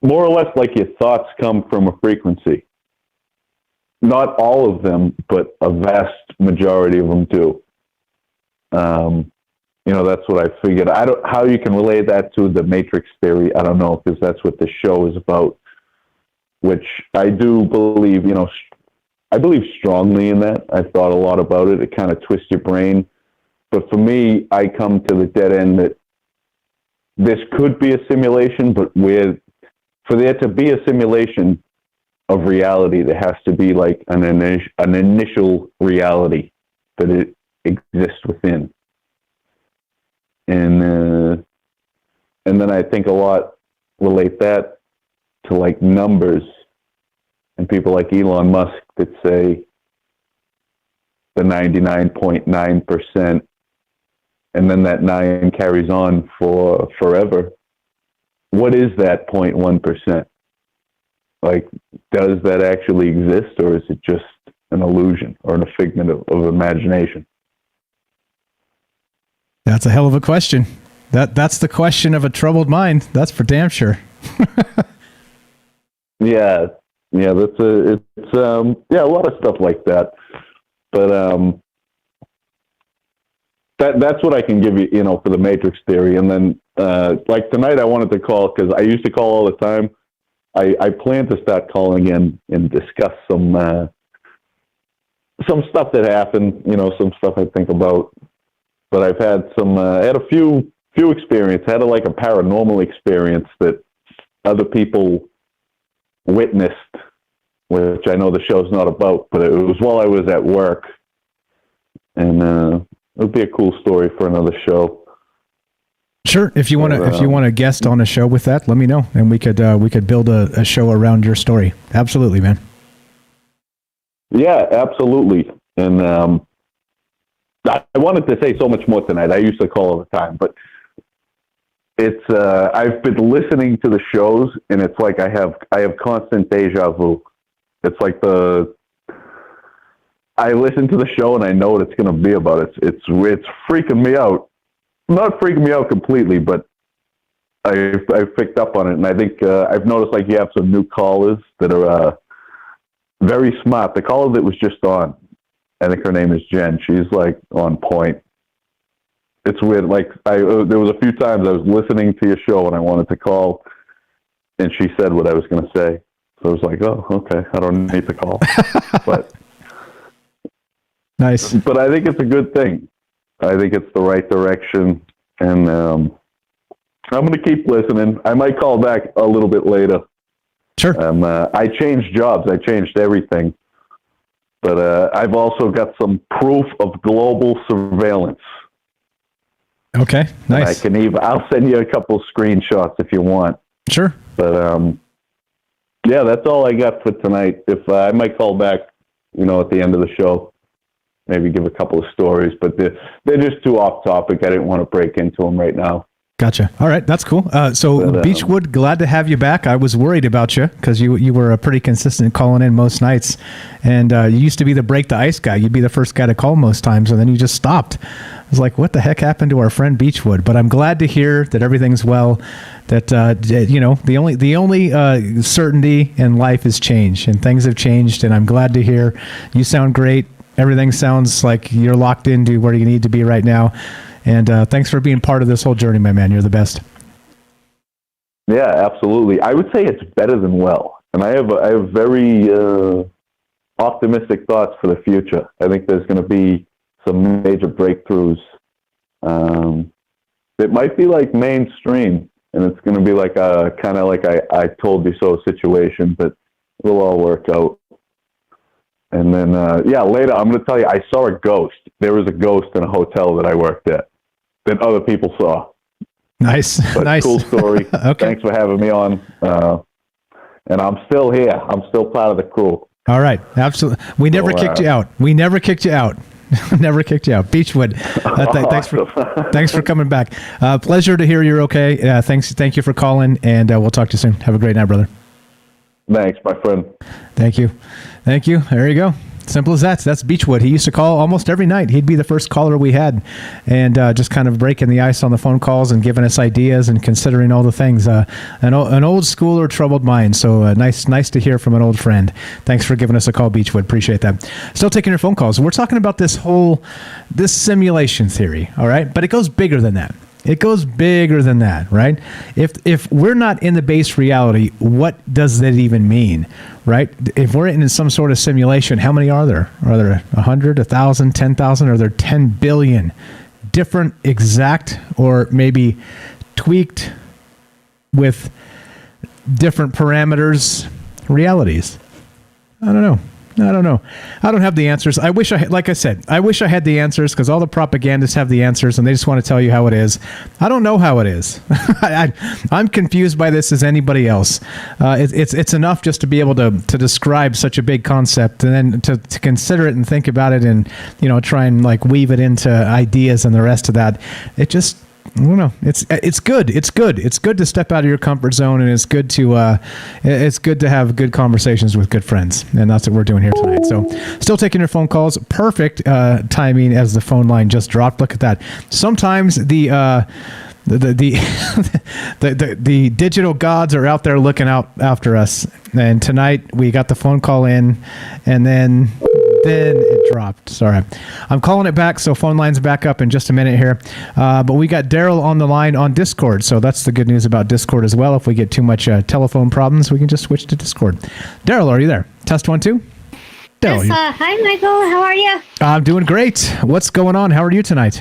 more or less like your thoughts come from a frequency. Not all of them, but a vast majority of them do. That's what I figured. How you can relate that to the Matrix theory, I don't know, because that's what the show is about, which I do believe, I believe strongly in that. I've thought a lot about it. It kind of twists your brain. But for me, I come to the dead end that this could be a simulation, but for there to be a simulation of reality, there has to be like an initial reality that it exists within. And then I think a lot relate that to like numbers and people like Elon Musk that say the 99.9%, and then that 9 carries on for forever. What is that 0.1%? Like, does that actually exist, or is it just an illusion or a figment of imagination? That's a hell of a question. That's the question of a troubled mind. That's for damn sure. Yeah, it's a lot of stuff like that. But that's what I can give you, for the Matrix theory. And then like tonight, I wanted to call because I used to call all the time. I plan to start calling in and discuss some stuff that happened. Some stuff I think about. But I've had I had a few experience. I had a paranormal experience that other people witnessed, which I know the show's not about, but it was while I was at work. And it would be a cool story for another show. Sure. If you want to guest on a show with that, let me know, and we could build a show around your story. Absolutely, man. Yeah, absolutely. And I wanted to say so much more tonight. I used to call all the time, but it's I've been listening to the shows, and it's like I have constant deja vu. It's like I listen to the show and I know what it's going to be about. It's freaking me out. Not freaking me out completely, but I've picked up on it, and I think I've noticed you have some new callers that are very smart. The caller that was just on, I think her name is Jen. She's on point. It's weird. There was a few times I was listening to your show and I wanted to call, and she said what I was going to say. So I was like, oh, okay, I don't need to call. But nice. But I think it's a good thing. I think it's the right direction, and I'm going to keep listening. I might call back a little bit later. Sure. I changed jobs. I changed everything. But I've also got some proof of global surveillance. Okay, nice. I'll send you a couple screenshots if you want. Sure. But yeah, that's all I got for tonight. If I might call back, at the end of the show, maybe give a couple of stories, but they're just too off topic. I didn't want to break into them right now. Gotcha. All right, that's cool. So Beechwood, glad to have you back. I was worried about you because you were pretty consistent calling in most nights, and you used to be the break the ice guy. You'd be the first guy to call most times, and then you just stopped. I was like, what the heck happened to our friend Beechwood? But I'm glad to hear that everything's well. That the only certainty in life is change, and things have changed. And I'm glad to hear you sound great. Everything sounds like you're locked into where you need to be right now. And thanks for being part of this whole journey, my man. You're the best. Yeah, absolutely. I would say it's better than well. And I have very optimistic thoughts for the future. I think there's going to be some major breakthroughs. It might be like mainstream, and it's going to be like a kind of like I told you so situation, but it'll all work out. And then, later I'm going to tell you, I saw a ghost. There was a ghost in a hotel that I worked at that other people saw. Nice. But nice. Cool story. Okay. Thanks for having me on. And I'm still here. I'm still part of the crew. All right. Absolutely. We never kicked you out. We never kicked you out. Never kicked you out. Beechwood. Thanks for coming back. Pleasure to hear you're okay. Thank you for calling, and we'll talk to you soon. Have a great night, brother. Thanks, my friend. Thank you. There you go. Simple as that. That's Beechwood. He used to call almost every night. He'd be the first caller we had, and just kind of breaking the ice on the phone calls and giving us ideas and considering all the things. An old schooler, troubled mind. So nice to hear from an old friend. Thanks for giving us a call, Beechwood. Appreciate that. Still taking your phone calls. We're talking about this simulation theory, all right? But it goes bigger than that. It goes bigger than that, right? If we're not in the base reality, what does that even mean, right? If we're in some sort of simulation, how many are there? Are there 100, 1,000, 10,000? Are there 10 billion different exact or maybe tweaked with different parameters realities? I don't know. I don't have the answers. I wish I had the answers, because all the propagandists have the answers and they just want to tell you how it is. I don't know how it is. I'm confused by this as anybody else. It's enough just to be able to describe such a big concept, and then to consider it and think about it, and try and like weave it into ideas and the rest of that. It just, I don't know. It's good. It's good to step out of your comfort zone, and it's good to have good conversations with good friends, and that's what we're doing here tonight. So, still taking your phone calls. Perfect timing as the phone line just dropped. Look at that. Sometimes the digital gods are out there looking out after us, and tonight we got the phone call in, and then it dropped. Sorry. I'm calling it back, so phone line's back up in just a minute here. But we got Daryl on the line on Discord, so that's the good news about Discord as well. If we get too much telephone problems, we can just switch to Discord. Daryl, are you there? Test 1, 2? Daryl, yes, hi, Michael. How are you? I'm doing great. What's going on? How are you tonight?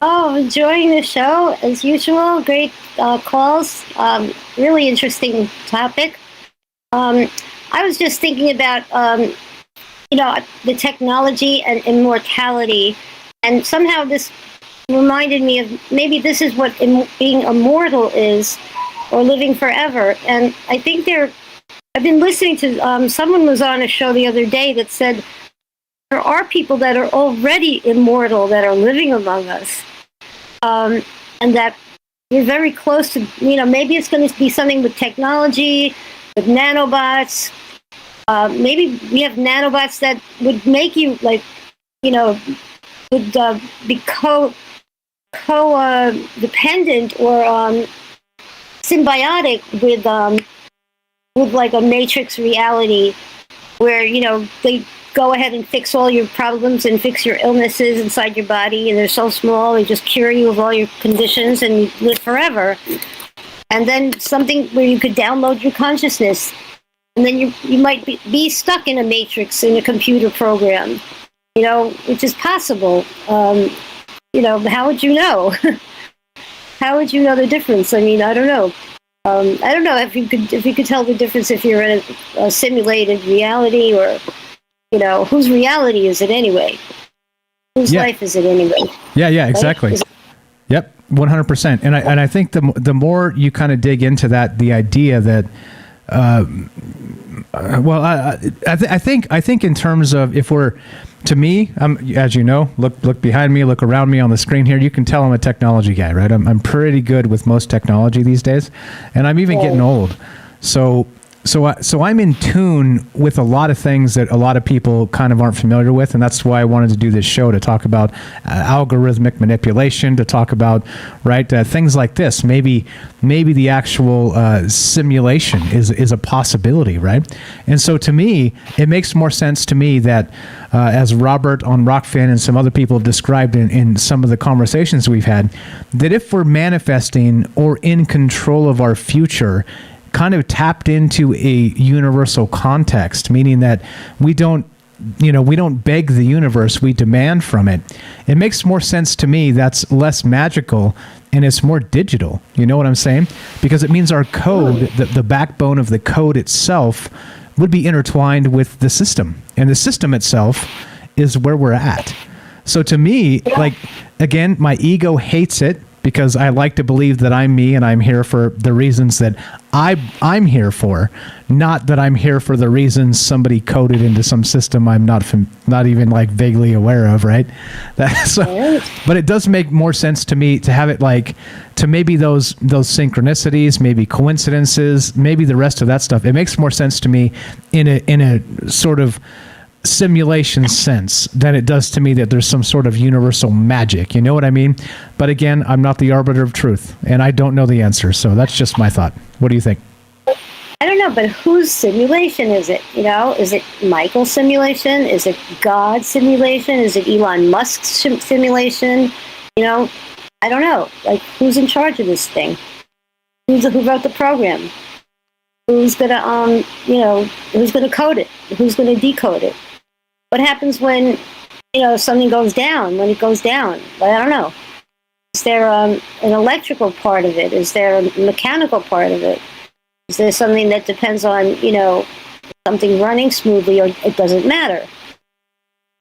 Oh, enjoying the show, as usual. Great calls. Really interesting topic. I was just thinking about the technology and immortality, and somehow this reminded me of maybe this is what being immortal is, or living forever. And I think I've been listening to someone was on a show the other day that said there are people that are already immortal that are living among us, and that we're very close to, maybe it's going to be something with technology, with nanobots. Maybe we have nanobots that would make you would be co-dependent or symbiotic with like a matrix reality, where they go ahead and fix all your problems and fix your illnesses inside your body, and they're so small they just cure you of all your conditions and you live forever. And then something where you could download your consciousness. And then you might be stuck in a matrix, in a computer program, which is possible. How would you know? How would you know the difference? I mean, I don't know. I don't know if you could tell the difference if you're in a simulated reality, or whose reality is it anyway? Whose life is it anyway? Yeah, exactly. Right? Yep, 100%. And I think the more you kind of dig into that, the idea that. I think in terms of, if we're, to me, as you know, look behind me, look around me on the screen here, you can tell I'm a technology guy, right? I'm pretty good with most technology these days, and I'm even getting old. So I'm in tune with a lot of things that a lot of people kind of aren't familiar with, and that's why I wanted to do this show, to talk about algorithmic manipulation, to talk about things like this. Maybe the actual simulation is a possibility, right? And so to me, it makes more sense to me that as Robert on Rockfin and some other people have described in some of the conversations we've had, that if we're manifesting or in control of our future, kind of tapped into a universal context, meaning that we don't beg the universe, we demand from it. It makes more sense to me that's less magical and it's more digital. You know what I'm saying? Because it means our code, the backbone of the code itself, would be intertwined with the system. And the system itself is where we're at. So to me, like, again, my ego hates it because I like to believe that I'm me and I'm here for the reasons that I'm here for, not that I'm here for the reasons somebody coded into some system I'm not even like vaguely aware of, right? But it does make more sense to me to have it like to maybe those synchronicities, maybe coincidences, maybe the rest of that stuff. It makes more sense to me in a sort of simulation sense than it does to me that there's some sort of universal magic. You know what I mean? But again, I'm not the arbiter of truth, and I don't know the answer. So that's just my thought. What do you think? I don't know, but whose simulation is it? You know, is it Michael's simulation? Is it God's simulation? Is it Elon Musk's simulation? You know, I don't know. Like, who's in charge of this thing? Who wrote the program? Who's gonna, who's gonna code it? Who's gonna decode it? What happens when, something goes down, when it goes down? But I don't know. Is there an electrical part of it? Is there a mechanical part of it? Is there something that depends on, something running smoothly, or it doesn't matter?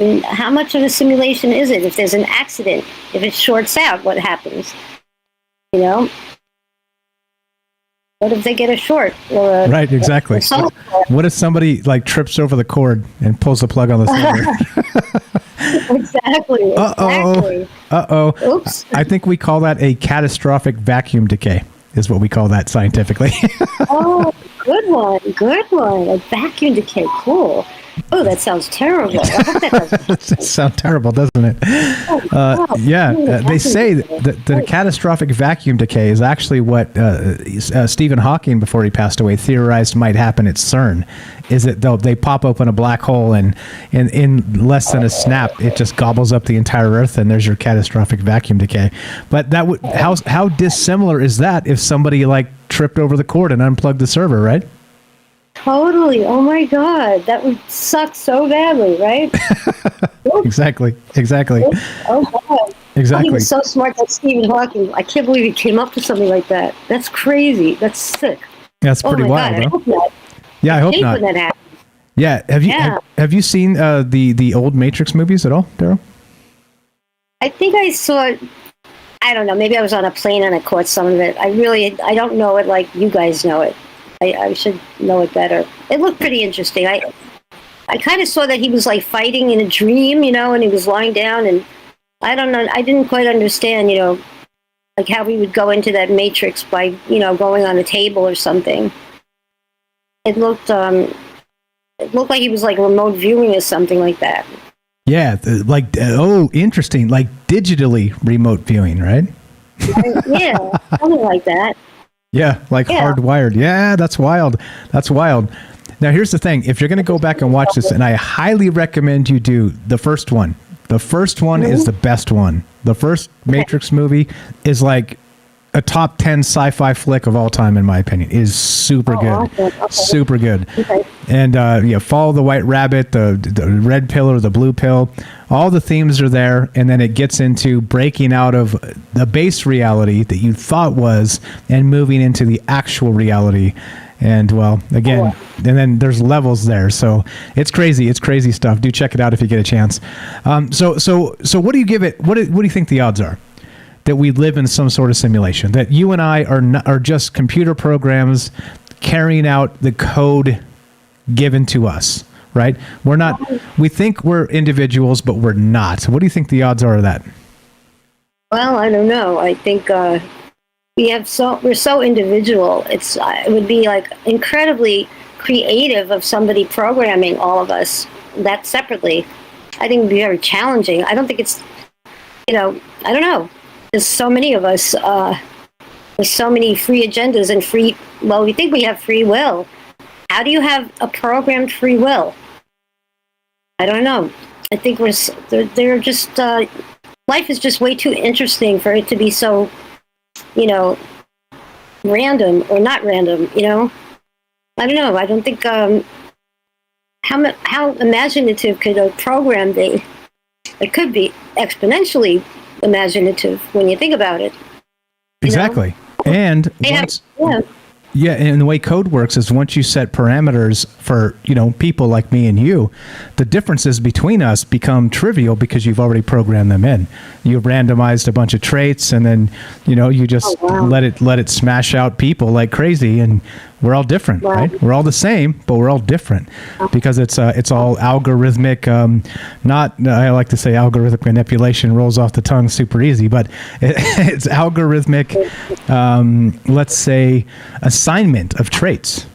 I mean, how much of a simulation is it? If there's an accident, if it shorts out, what happens? What if they get a short? Or right, exactly. What if somebody like trips over the cord and pulls the plug on the server? Exactly. Uh-oh. Oops. I think we call that a catastrophic vacuum decay, is what we call that scientifically. Oh, good one. A vacuum decay, cool. Oh, that sounds terrible. I hope that doesn't. That sounds terrible, doesn't it? They say that the catastrophic vacuum decay is actually what Stephen Hawking, before he passed away, theorized might happen at CERN. Is that they pop open a black hole and in less than a snap, it just gobbles up the entire Earth, and there's your catastrophic vacuum decay. But that would how dissimilar is that if somebody like tripped over the cord and unplugged the server, right? Totally. Oh my God, that would suck so badly, right? Exactly. Oh God. Exactly. He was so smart, that Stephen Hawking. I can't believe he came up with something like that. That's crazy. That's sick. That's pretty wild. God, I hope not. Yeah, I hope not. When that happens. Yeah. Have you seen the old Matrix movies at all, Daryl? I think I saw it. I don't know. Maybe I was on a plane and I caught some of it. I don't know it like you guys know it. I should know it better. It looked pretty interesting. I kind of saw that he was like fighting in a dream, and he was lying down, and I don't know. I didn't quite understand, like how he would go into that matrix by, going on a table or something. It looked like he was like remote viewing or something like that. Yeah, interesting. Like digitally remote viewing, right? Yeah, something like that. Yeah, hardwired. Yeah, that's wild. Now, here's the thing. If you're going to go back and watch this, and I highly recommend you do the first one. The first one is the best one. The first Matrix movie is like a top 10 sci-fi flick of all time, in my opinion. It is super good. Awesome. Okay. Super good. Okay. And follow the white rabbit, the red pill or the blue pill. All the themes are there, and then it gets into breaking out of the base reality that you thought was and moving into the actual reality. And and then there's levels there. So it's crazy. It's crazy stuff. Do check it out if you get a chance. So what do you give it? What do you think the odds are that we live in some sort of simulation, that you and I are just computer programs carrying out the code given to us, right? We're not, we think we're individuals, but we're not. What do you think the odds are of that? Well, I don't know. I think we're so individual. It would be like incredibly creative of somebody programming all of us that separately. I think it would be very challenging. I don't think it's, I don't know. There's so many of us. There's so many free agendas and we think we have free will. How do you have a programmed free will? I don't know. I think they're just, life is just way too interesting for it to be so, random or not random, you know? I don't know. I don't think, how imaginative could a program be? It could be exponentially imaginative when you think about it. Exactly. And Yeah, and the way code works is once you set parameters for, people like me and you, the differences between us become trivial because you've already programmed them in. You've randomized a bunch of traits, and then, you just let it smash out people like crazy, and we're all different, right? We're all the same, but we're all different because it's all algorithmic. I like to say algorithmic manipulation rolls off the tongue super easy, but it's algorithmic. Let's say assignment of traits.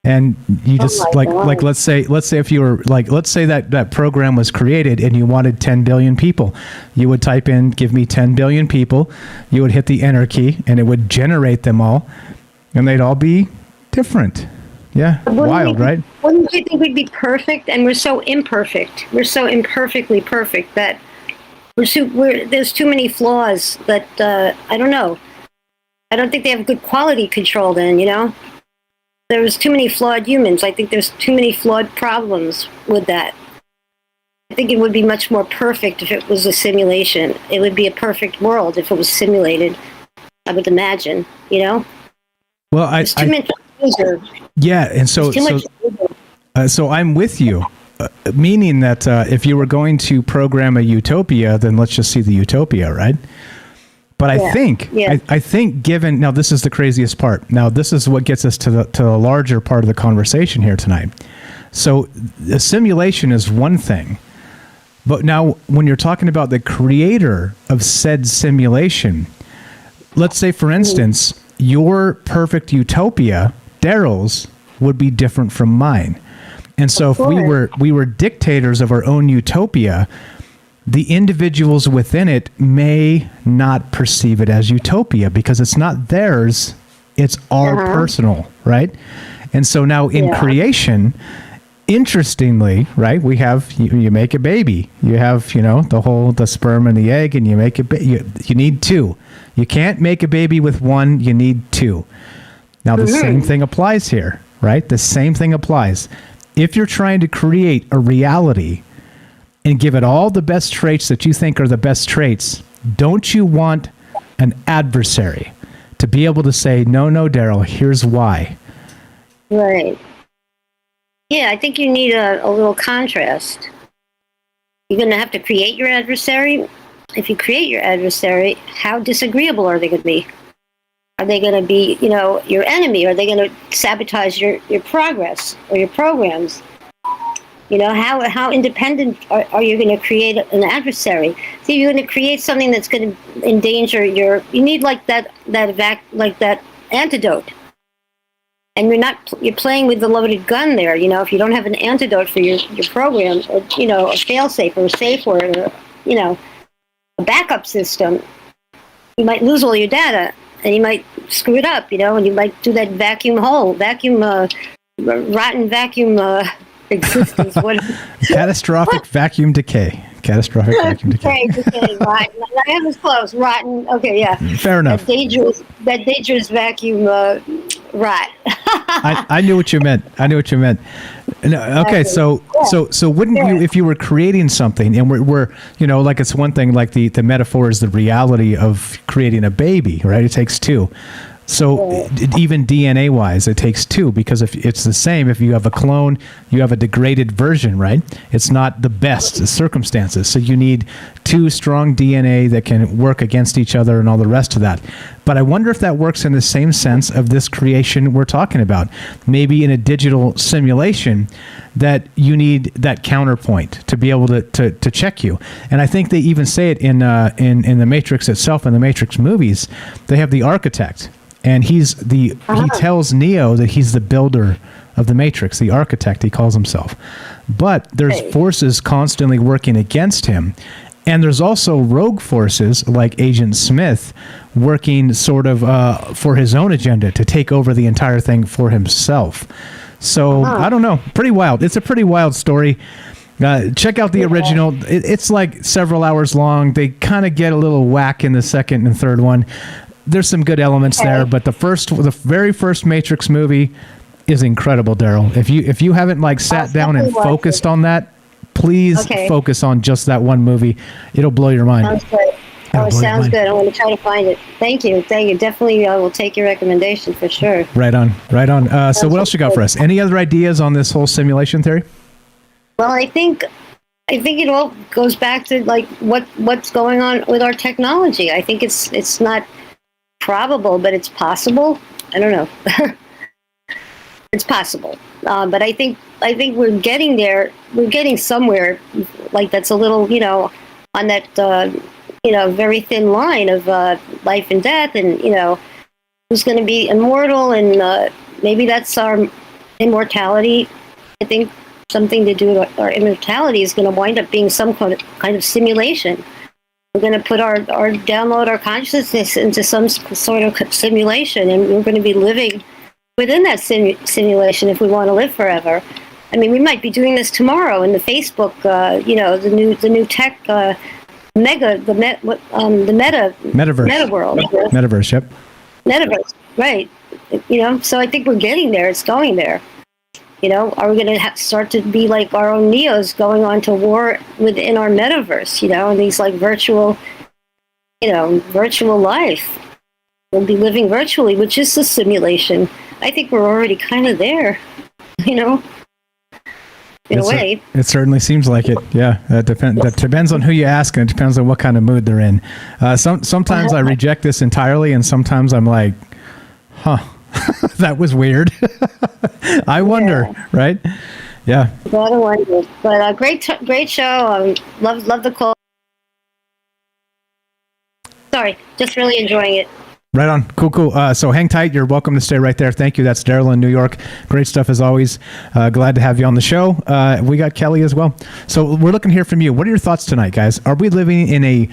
And you just let's say if you were let's say that program was created and you wanted 10 billion people, you would type in, give me 10 billion people, you would hit the enter key and it would generate them all, and they'd all be different. Yeah, wild, right? Wouldn't you think we'd be perfect? And we're so imperfect. We're so imperfectly perfect that there's too many flaws that I don't know. I don't think they have good quality control then, There's too many flawed humans. I think there's too many flawed problems with that. I think it would be much more perfect if it was a simulation. It would be a perfect world if it was simulated, I would imagine, Well, there's too much danger. Yeah, and so I'm with you, meaning that if you were going to program a utopia, then let's just see the utopia, right? But I think given, now this is the craziest part. Now this is what gets us to the larger part of the conversation here tonight. So the simulation is one thing, but now when you're talking about the creator of said simulation, let's say for instance, your perfect utopia, Daryl's, would be different from mine. And so if we were dictators of our own utopia, the individuals within it may not perceive it as utopia because it's not theirs, it's our personal, right? And so now in creation, interestingly, right, we have, you make a baby. You have, the sperm and the egg, and you make you need two. You can't make a baby with one, you need two. Now the same thing applies here, right? The same thing applies. If you're trying to create a reality and give it all the best traits that you think are the best traits, don't you want an adversary to be able to say, no, Daryl, here's why? Right. Yeah, I think you need a little contrast. You're going to have to create your adversary. If you create your adversary, how disagreeable are they going to be? Are they going to be, your enemy? Are they going to sabotage your progress or your programs? How independent are you going to create an adversary? See, you're going to create something that's going to endanger you need like that antidote. And you're playing with the loaded gun there, if you don't have an antidote for your program, or, a fail-safe or a safe word, or, a backup system, you might lose all your data and you might screw it up, and you might do that rotten vacuum existence. Catastrophic vacuum decay. Catastrophic vacuum decay. Right. I was close. Rotten. Okay, yeah. Fair enough. That dangerous vacuum rot. I knew what you meant. No, okay, so wouldn't you, if you were creating something, and we're like it's one thing, like the metaphor is the reality of creating a baby, right? It takes two. So even DNA wise, it takes two, because if it's the same, if you have a clone, you have a degraded version, right? It's not the best circumstances. So you need two strong DNA that can work against each other and all the rest of that. But I wonder if that works in the same sense of this creation we're talking about. Maybe in a digital simulation that you need that counterpoint to be able to check you. And I think they even say it in the Matrix itself, in the Matrix movies. They have the architect. And he tells Neo that he's the builder of the Matrix, the architect, he calls himself. But there's forces constantly working against him. And there's also rogue forces like Agent Smith working sort of for his own agenda to take over the entire thing for himself. So, I don't know. Pretty wild. It's a pretty wild story. Check out the original. It's like several hours long. They kind of get a little whack in the second and third one. there's some good elements there, but the very first Matrix movie is incredible, Daryl. If you haven't like sat down and focused on that, please focus on just that one movie. It'll blow your mind. Sounds good. Sounds good. I'm going to try to find it. Thank you. Definitely, I will take your recommendation for sure. Right on. So what else you got for us? Any other ideas on this whole simulation theory? Well, I think it all goes back to like what's going on with our technology. I think it's not probable, but it's possible. I don't know. It's possible, but I think we're getting there. We're getting somewhere, like that's a little, on that, very thin line of life and death, and who's going to be immortal, and maybe that's our immortality. I think something to do with our immortality is going to wind up being some kind of simulation. We're going to put download our consciousness into some sort of simulation, and we're going to be living within that simulation if we want to live forever. I mean, we might be doing this tomorrow in the Facebook, the new tech, meta world. Metaverse, yep. Metaverse, right. So I think we're getting there. It's going there. Are we going to start to be like our own Neos going on to war within our metaverse, and these like virtual life. We'll be living virtually, which is a simulation. I think we're already kind of there, in a way. It certainly seems like it. Yeah, that depends on who you ask, and it depends on what kind of mood they're in. Sometimes I reject this entirely, and sometimes I'm like, huh, that was weird. I wonder, right? Yeah. Gotta wonder. But great show. Love the call. Sorry, just really enjoying it. Right on. Cool. So hang tight. You're welcome to stay right there. Thank you. That's Daryl in New York. Great stuff as always. Glad to have you on the show. We got Kelly as well. So we're looking to hear from you. What are your thoughts tonight, guys? Are we living in a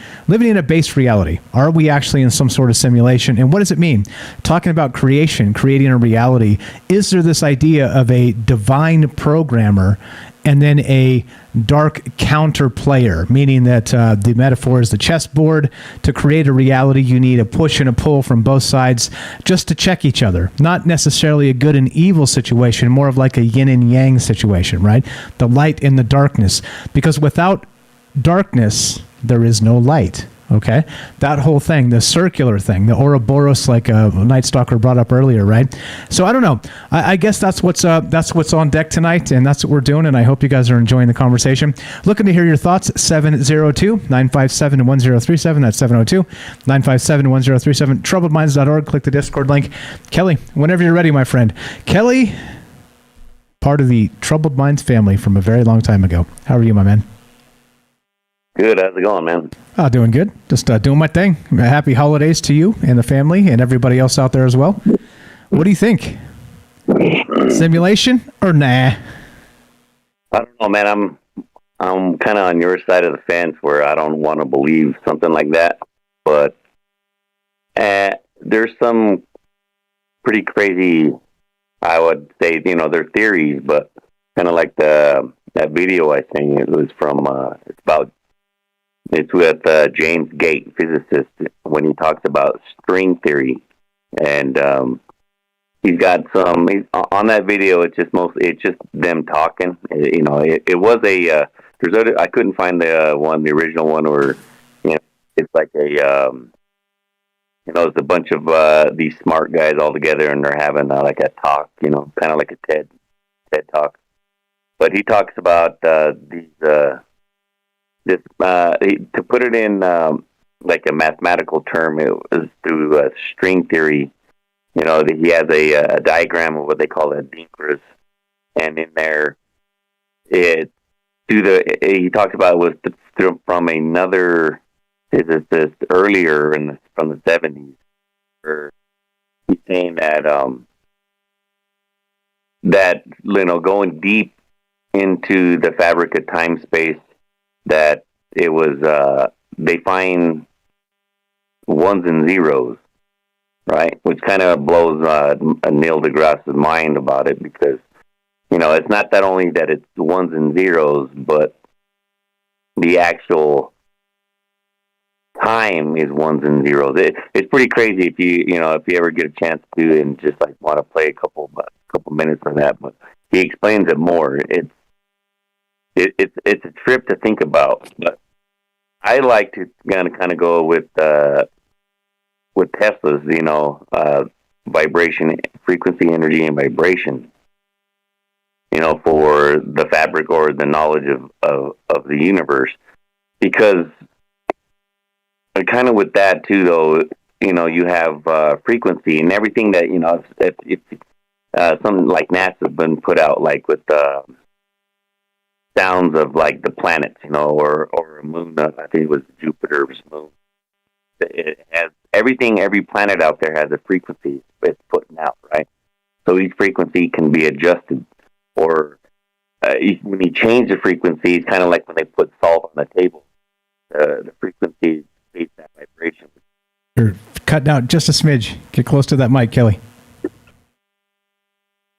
base reality? Are we actually in some sort of simulation? And what does it mean? Talking about creation, creating a reality. Is there this idea of a divine programmer and then a dark counter player, meaning that the metaphor is the chessboard. To create a reality, you need a push and a pull from both sides just to check each other. Not necessarily a good and evil situation, more of like a yin and yang situation, right? The light and the darkness. Because without darkness, there is no light. Okay, that whole thing, the circular thing, the Ouroboros, like Night Stalker brought up earlier, right? So I don't know. I guess that's what's on deck tonight, and that's what we're doing. And I hope you guys are enjoying the conversation. Looking to hear your thoughts. 702-957-1037. That's 702-957-1037. Troubledminds.org. Click the Discord link. Kelly, whenever you're ready, my friend. Kelly, part of the Troubled Minds family from a very long time ago. How are you, my man? Good. How's it going, man? Oh, doing good. Just doing my thing. Happy holidays to you and the family and everybody else out there as well. What do you think? Simulation or nah? I don't know, man. I'm kind of on your side of the fence where I don't want to believe something like that. But there's some pretty crazy, I would say, they're theories, but kind of like that video I think it was from, it's with James Gate, physicist, when he talks about string theory, and he's got some. On that video, it's just them talking. It was I couldn't find the original one, where it's like it's a bunch of these smart guys all together, and they're having like a talk, kind of like a TED talk. But he talks about these. To put it in like a mathematical term, it was through string theory. He has a diagram of what they call a Dinkras, and in there, he talks about it was from another physicist earlier from the 70s. Where he's saying that going deep into the fabric of time space, that it was they find ones and zeros, right? Which kind of blows Neil deGrasse's mind about it, because it's not that only that it's ones and zeros, but the actual time is ones and zeros. It's pretty crazy if you ever get a chance to and just like want to play a couple minutes for that. But he explains it more. It's a trip to think about. But I like to kind of go with Tesla's, vibration, frequency, energy, and vibration. For the fabric or the knowledge of the universe, because kind of with that too, though, you have frequency and everything that if something like NASA's been put out, like with sounds of like the planets, or a moon. I think it was Jupiter's moon. It has everything. Every planet out there has a frequency it's putting out, right? So each frequency can be adjusted. Or when you change the frequency, it's kind of like when they put salt on the table. The frequency creates that vibration. You're cutting out just a smidge. Get close to that mic, Kelly.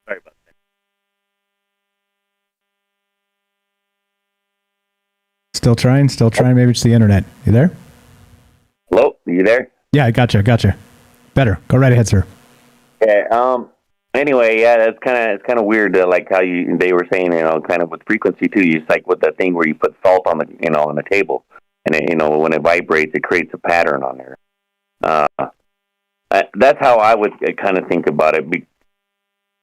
Sorry about that. Still trying. Maybe it's the internet. You there? Hello? Are you there? Yeah, I gotcha. Better. Go right ahead, sir. Yeah. Anyway, yeah, it's kind of weird, like how they were saying, kind of with frequency too. It's like with the thing where you put salt on the on the table, and it, when it vibrates, it creates a pattern on there. That's how I would kind of think about it.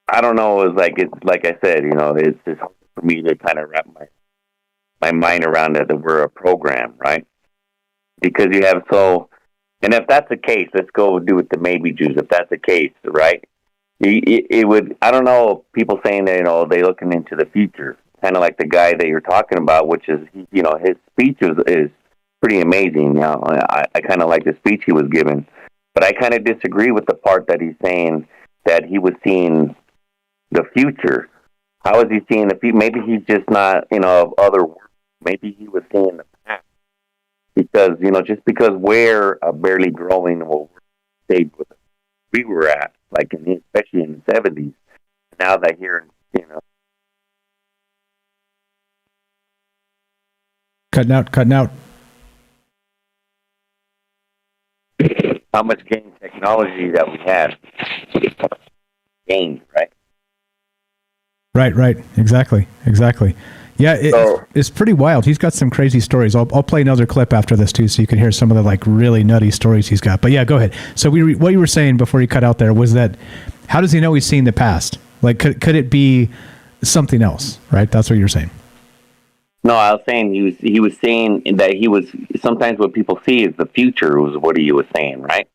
I don't know. It's like I said, it's just hard for me to kind of wrap my mind around that we're a program, right? Because you have and if that's the case, let's go do it the maybe Jews. If that's the case, right? It would. I don't know. People saying that they're looking into the future, kind of like the guy that you're talking about, which is his speech is pretty amazing. I kind of like the speech he was given, but I kind of disagree with the part that he's saying that he was seeing the future. How is he seeing the future? Maybe he's just not of other world. Maybe he was seeing the past because just because we're a barely growing stage with we were at. Like especially in the 70s. Now that here, Cutting out. How much gain technology that we had. Gained, right? Right. Exactly. Yeah, it's pretty wild. He's got some crazy stories. I'll play another clip after this too, so you can hear some of the like really nutty stories he's got. But yeah, go ahead. So what you were saying before you cut out there was that how does he know he's seen the past? Like, could it be something else? Right? That's what you're saying. No, I was saying he was saying that he was sometimes what people see is the future. Was what he was saying, right?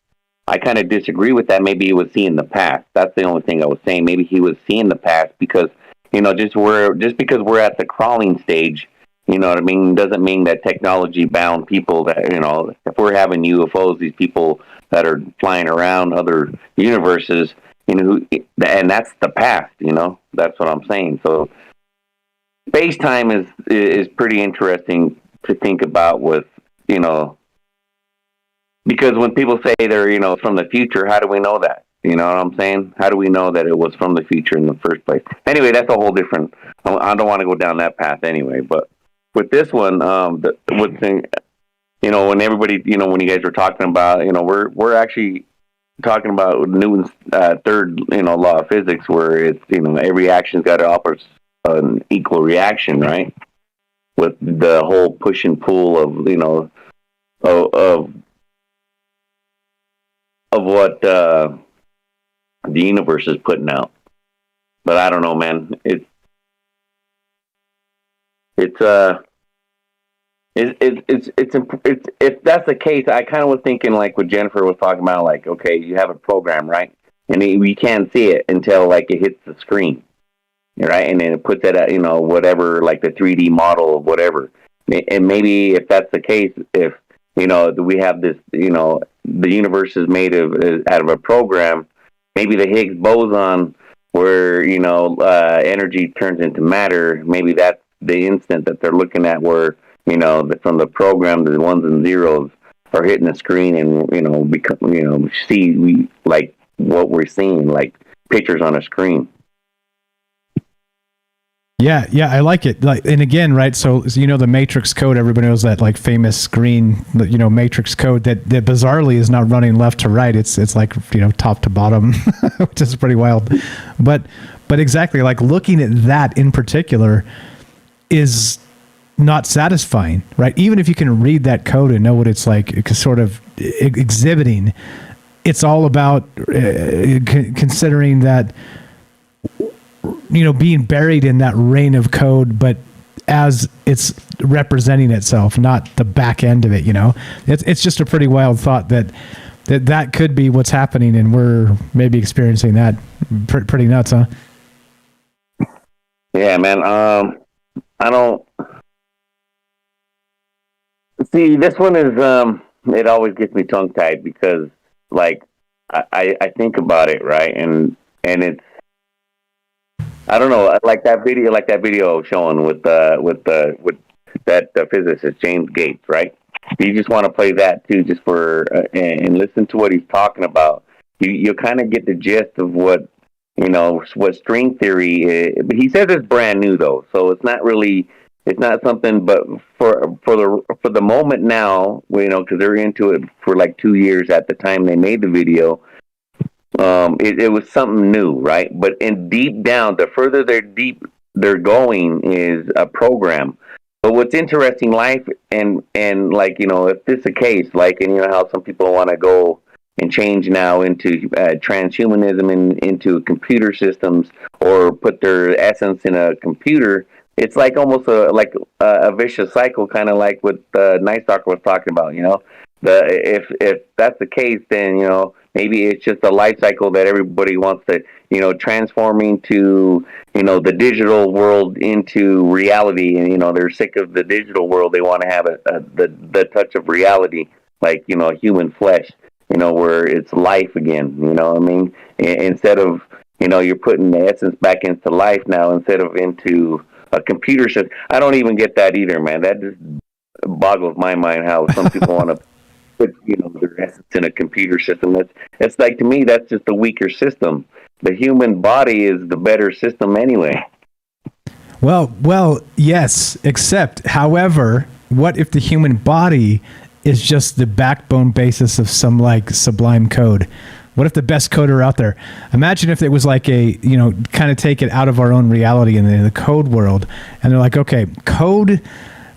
I kind of disagree with that. Maybe he was seeing the past. That's the only thing I was saying. Maybe he was seeing the past because. Just because we're at the crawling stage, what I mean, doesn't mean that technology bound people that, if we're having UFOs, these people that are flying around other universes, and that's the past, that's what I'm saying. So space-time is pretty interesting to think about with, because when people say they're, from the future, how do we know that? You know what I'm saying? How do we know that it was from the future in the first place? Anyway, that's a whole different. I don't want to go down that path anyway. But with this one, when everybody, when you guys were talking about, we're actually talking about Newton's third, law of physics, where it's, every action's got to offer an equal reaction, right? With the whole push and pull of what the universe is putting out. But I don't know, man. If that's the case, I kind of was thinking like what Jennifer was talking about, like, okay, you have a program, right? And we can't see it until like it hits the screen, right? And then it puts it at, whatever, like the 3D model of whatever. And maybe if that's the case, if, we have this, the universe is made out of a program. Maybe the Higgs boson, where energy turns into matter. Maybe that's the instant that they're looking at, where from the program, the ones and zeros are hitting the screen, and see like what we're seeing, like pictures on a screen. Yeah, I like it. Like, and again, right? So you know the matrix code. Everybody knows that like famous green, matrix code that bizarrely is not running left to right. It's like top to bottom, which is pretty wild. But exactly, like looking at that in particular is not satisfying, right? Even if you can read that code and know what it's like, sort of exhibiting, it's all about considering that. Being buried in that rain of code, but as it's representing itself, not the back end of it. It's just a pretty wild thought that could be what's happening, and we're maybe experiencing that. Pretty nuts, huh? Yeah, man. I don't see this one is. It always gets me tongue tied because, like, I think about it, right, and it's. I don't know, like that video showing with that physicist James Gates, right? You just want to play that too, just for and listen to what he's talking about. You kind of get the gist of what string theory is. But he says it's brand new though, so it's not something. But for the moment now, because they're into it for like 2 years at the time they made the video. It was something new, right? But in deep down, the further they're going is a program. But what's interesting, life and like if this is the case, like and how some people want to go and change now into transhumanism and into computer systems or put their essence in a computer. It's like almost a vicious cycle, kind of like what Night Stalker was talking about. If that's the case, then maybe it's just a life cycle that everybody wants to transforming to the digital world into reality, and they're sick of the digital world. They want to have the touch of reality, like human flesh, where it's life again. I mean, instead of you're putting the essence back into life now instead of into a computer system. I don't even get that either, man. That just boggles my mind how some people want to put their essence in a computer system. It's like, to me, that's just a weaker system. The human body is the better system anyway. Well, yes, except, however, what if the human body is just the backbone basis of some like sublime code? What if the best coder out there? Imagine if it was like a, kind of take it out of our own reality in the code world. And they're like, okay, code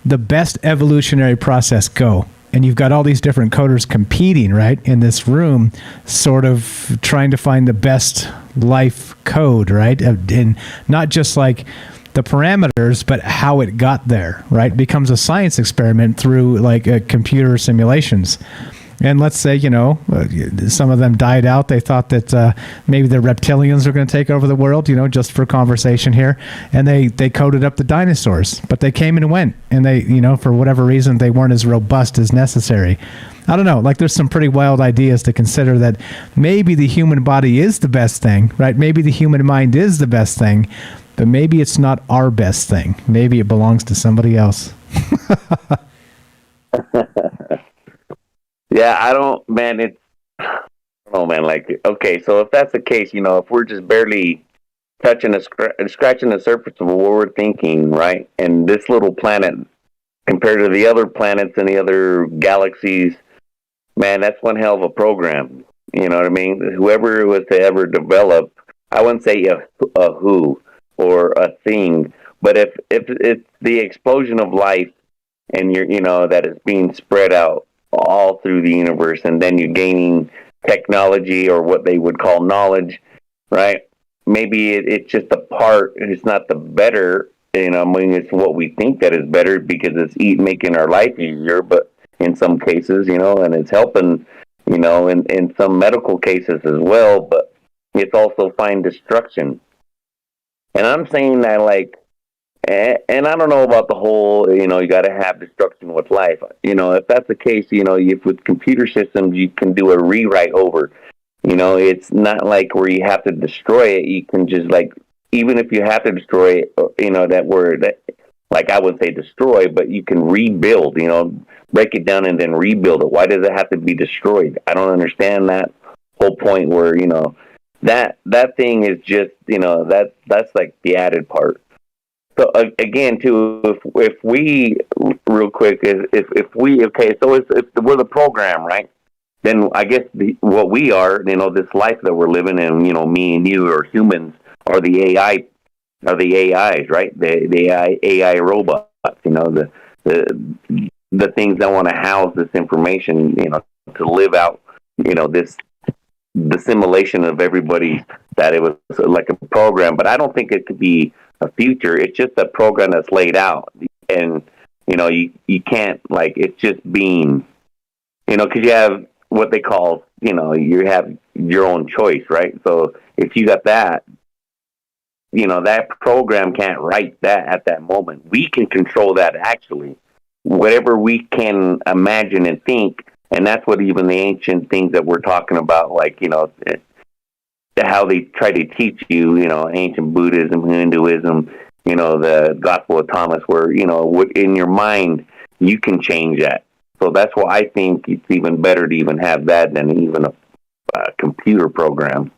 the best evolutionary process, go. And you've got all these different coders competing, right, in this room, sort of trying to find the best life code, right? And not just like the parameters, but how it got there, right? It becomes a science experiment through like computer simulations. And let's say, some of them died out. They thought that maybe the reptilians are going to take over the world, just for conversation here. And they coded up the dinosaurs, but they came and went. And they, for whatever reason, they weren't as robust as necessary. I don't know. Like, there's some pretty wild ideas to consider that maybe the human body is the best thing, right? Maybe the human mind is the best thing, but maybe it's not our best thing. Maybe it belongs to somebody else. Yeah, I don't, man, like, okay, so if that's the case, if we're just barely touching scratching the surface of what we're thinking, right, and this little planet compared to the other planets and the other galaxies, man, that's one hell of a program, you know what I mean? Whoever it was to ever develop, I wouldn't say a who or a thing, but if it's the explosion of life and that is being spread out all through the universe, and then you're gaining technology or what they would call knowledge, right? Maybe it's just a part, it's not the better, I mean, it's what we think that is better because it's making our life easier, but in some cases, and it's helping, in some medical cases as well, but it's also find destruction. And I'm saying that, like, and I don't know about the whole, you got to have destruction with life. If that's the case, if with computer systems, you can do a rewrite over. It's not like where you have to destroy it. You can just, like, even if you have to destroy it, that word, that, like, I wouldn't say destroy, but you can rebuild, break it down and then rebuild it. Why does it have to be destroyed? I don't understand that whole point where, that thing is just, that's like the added part. So again, too, if we real quick if we're the program, right? Then I guess what we are, this life that we're living in, me and you are humans, are the AIs, right? The AI robots, the things that want to house this information, to live out, the simulation of everybody, that it was like a program. But I don't think it could be a future. It's just a program that's laid out, and you can't, like, it's just being, because you have what they call, you have your own choice, right? So if you got that, that program can't write that at that moment. We can control that, actually, whatever we can imagine and think. And that's what even the ancient things that we're talking about, like, how they try to teach you, ancient Buddhism, Hinduism, the Gospel of Thomas, where, in your mind, you can change that. So that's why I think it's even better to even have that than even a computer program.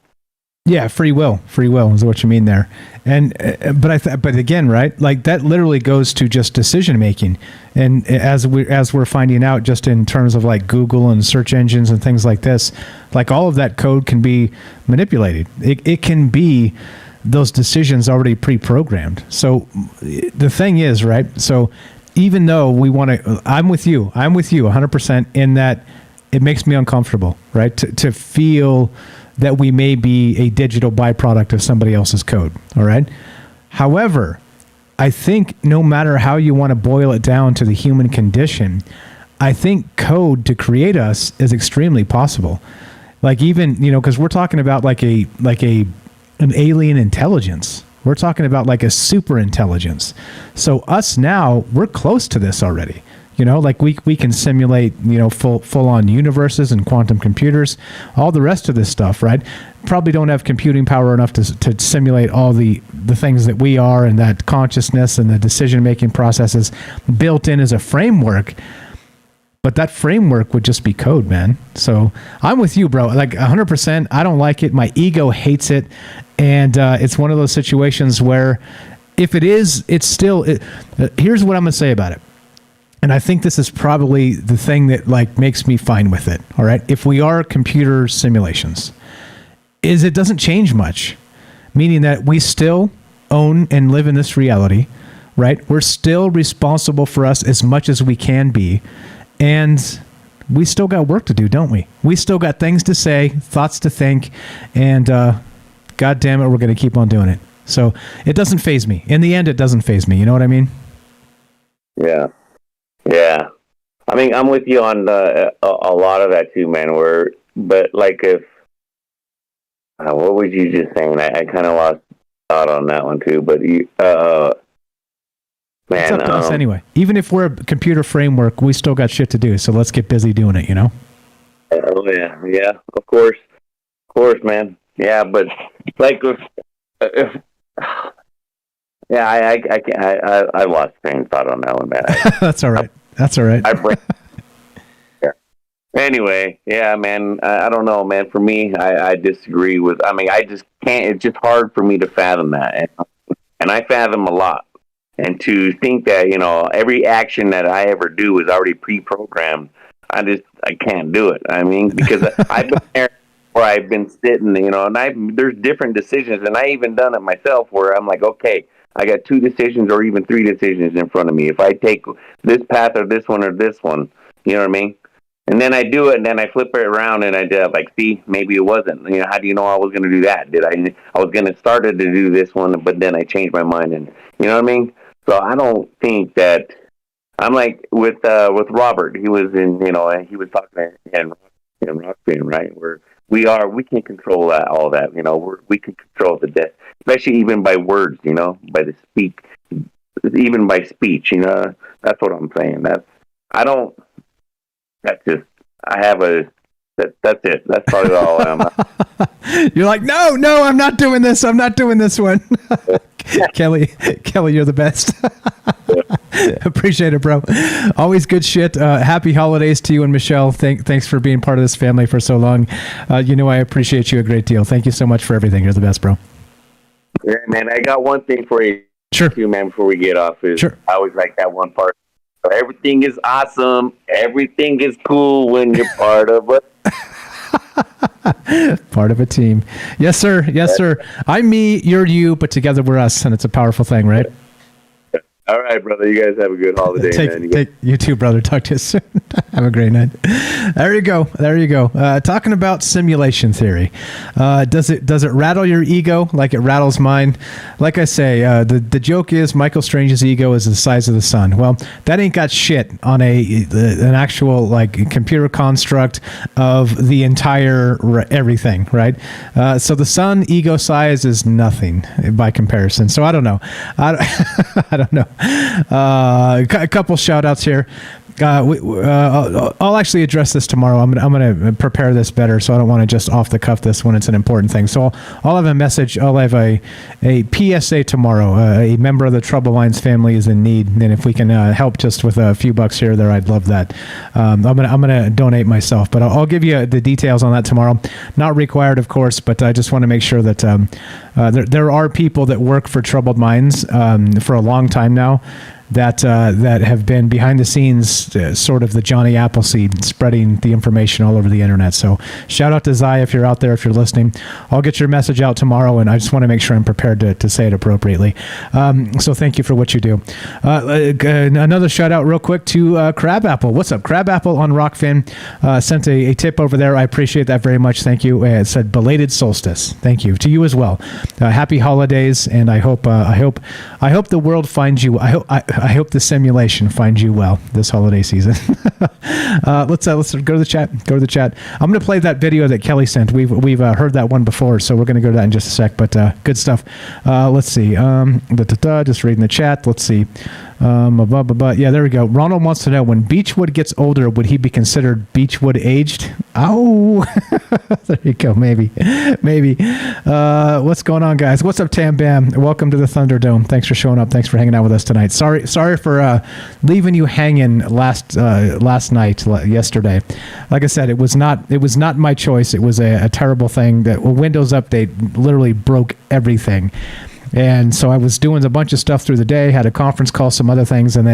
Yeah, free will is what you mean there. And but again, right? Like, that literally goes to just decision making. And as we're finding out, just in terms of like Google and search engines and things like this, like, all of that code can be manipulated. It can be those decisions already pre-programmed. So the thing is, right? So even though we want to, I'm with you 100% in that it makes me uncomfortable, right? To feel that we may be a digital byproduct of somebody else's code. All right. However, I think no matter how you want to boil it down to the human condition, I think code to create us is extremely possible. Like, even, because we're talking about like an alien intelligence. We're talking about like a super intelligence. So us now, we're close to this already. Like we can simulate, full on universes and quantum computers, all the rest of this stuff, right? Probably don't have computing power enough to simulate all the things that we are, and that consciousness and the decision-making processes built in as a framework. But that framework would just be code, man. So I'm with you, bro. Like 100%. I don't like it. My ego hates it. And it's one of those situations where if it is, it's still, here's what I'm going to say about it. And I think this is probably the thing that like makes me fine with it. All right. If we are computer simulations, is it doesn't change much, meaning that we still own and live in this reality, right? We're still responsible for us as much as we can be. And we still got work to do, don't we? We still got things to say, thoughts to think, and God damn it, we're going to keep on doing it. So it doesn't faze me. In the end, it doesn't faze me. You know what I mean? Yeah. Yeah. I mean, I'm with you on a lot of that too, man. But like, if what was you just saying? I kind of lost thought on that one too. But you, man, it's up to us anyway. Even if we're a computer framework, we still got shit to do. So let's get busy doing it. Oh yeah, of course, man. Yeah, but like if yeah, I lost train of thought on that one, man. That's all right. Anyway, yeah, man. I don't know, man. For me, I disagree with. I mean, I just can't. It's just hard for me to fathom that, and I fathom a lot. And to think that every action that I ever do is already pre-programmed, I can't do it. I mean, because I've been there where I've been sitting, and there's different decisions, and I even done it myself where I'm like, okay, I got 2 decisions or even 3 decisions in front of me. If I take this path or this one, you know what I mean? And then I do it, and then I flip it around, and I did like, see, maybe it wasn't. How do you know I was going to do that? I was going to start to do this one, but then I changed my mind, and you know what I mean? So I don't think that I'm like with Robert. He was in, he was talking in Rockfin, right? Where we can control that, all that, we can control the death, especially even by words, by the speak, even by speech, that's what I'm saying. That's it. That's probably all I am. You're like, no, I'm not doing this. I'm not doing this one. Kelly, you're the best. Appreciate it, bro. Always good shit. Happy holidays to you and Michelle. Thanks for being part of this family for so long. I appreciate you a great deal. Thank you so much for everything. You're the best, bro. Yeah, man. I got one thing for you. Sure. Too, man, before we get off, is I always like that one part. Everything is awesome. Everything is cool when you're part of it. Part of a team. Yes, sir. Yes, sir. I'm me, you're you, but together we're us, and it's a powerful thing, right? All right, brother. You guys have a good holiday, man. You too, brother. Talk to you soon. Have a great night. There you go. There you go. Talking about simulation theory. Does it rattle your ego like it rattles mine? Like I say, the joke is Michael Strange's ego is the size of the sun. Well, that ain't got shit on an actual like computer construct of the entire everything, right? So the sun ego size is nothing by comparison. So I don't know. I don't know. A couple shout outs here. I'll actually address this tomorrow. I'm going to prepare this better, so I don't want to just off the cuff this when it's an important thing. So I'll have a message. I'll have a PSA tomorrow. A member of the Trouble Lines family is in need, and if we can help just with a few bucks here or there, I'd love that. I'm gonna donate myself, but I'll give you the details on that tomorrow. Not required, of course, but I just want to make sure that there are people that work for Troubled Minds for a long time now that have been behind the scenes, sort of the Johnny Appleseed, spreading the information all over the internet. So shout out to Zai if you're out there, if you're listening. I'll get your message out tomorrow, and I just want to make sure I'm prepared to say it appropriately. So thank you for what you do. Another shout out real quick to Crabapple. What's up? Crabapple on Rockfin sent a tip over there. I appreciate that very much. Thank you. It said belated solstice. Thank you to you as well. Happy holidays, and I hope the world finds you. I hope the simulation finds you well this holiday season. Let's go to the chat. I'm going to play that video that Kelly sent. We've heard that one before, so we're going to go to that in just a sec. But good stuff. Let's see. Just reading the chat. Let's see. Yeah, there we go. Ronald wants to know, when Beechwood gets older, would he be considered Beechwood aged? Oh, there you go. Maybe. What's going on, guys? What's up, Tam Bam? Welcome to the Thunderdome. Thanks for showing up. Thanks for hanging out with us tonight. Sorry for leaving you hanging last night, yesterday. Like I said, it was not my choice. It was a terrible thing. That Windows update literally broke everything. And so I was doing a bunch of stuff through the day, had a conference call, some other things, and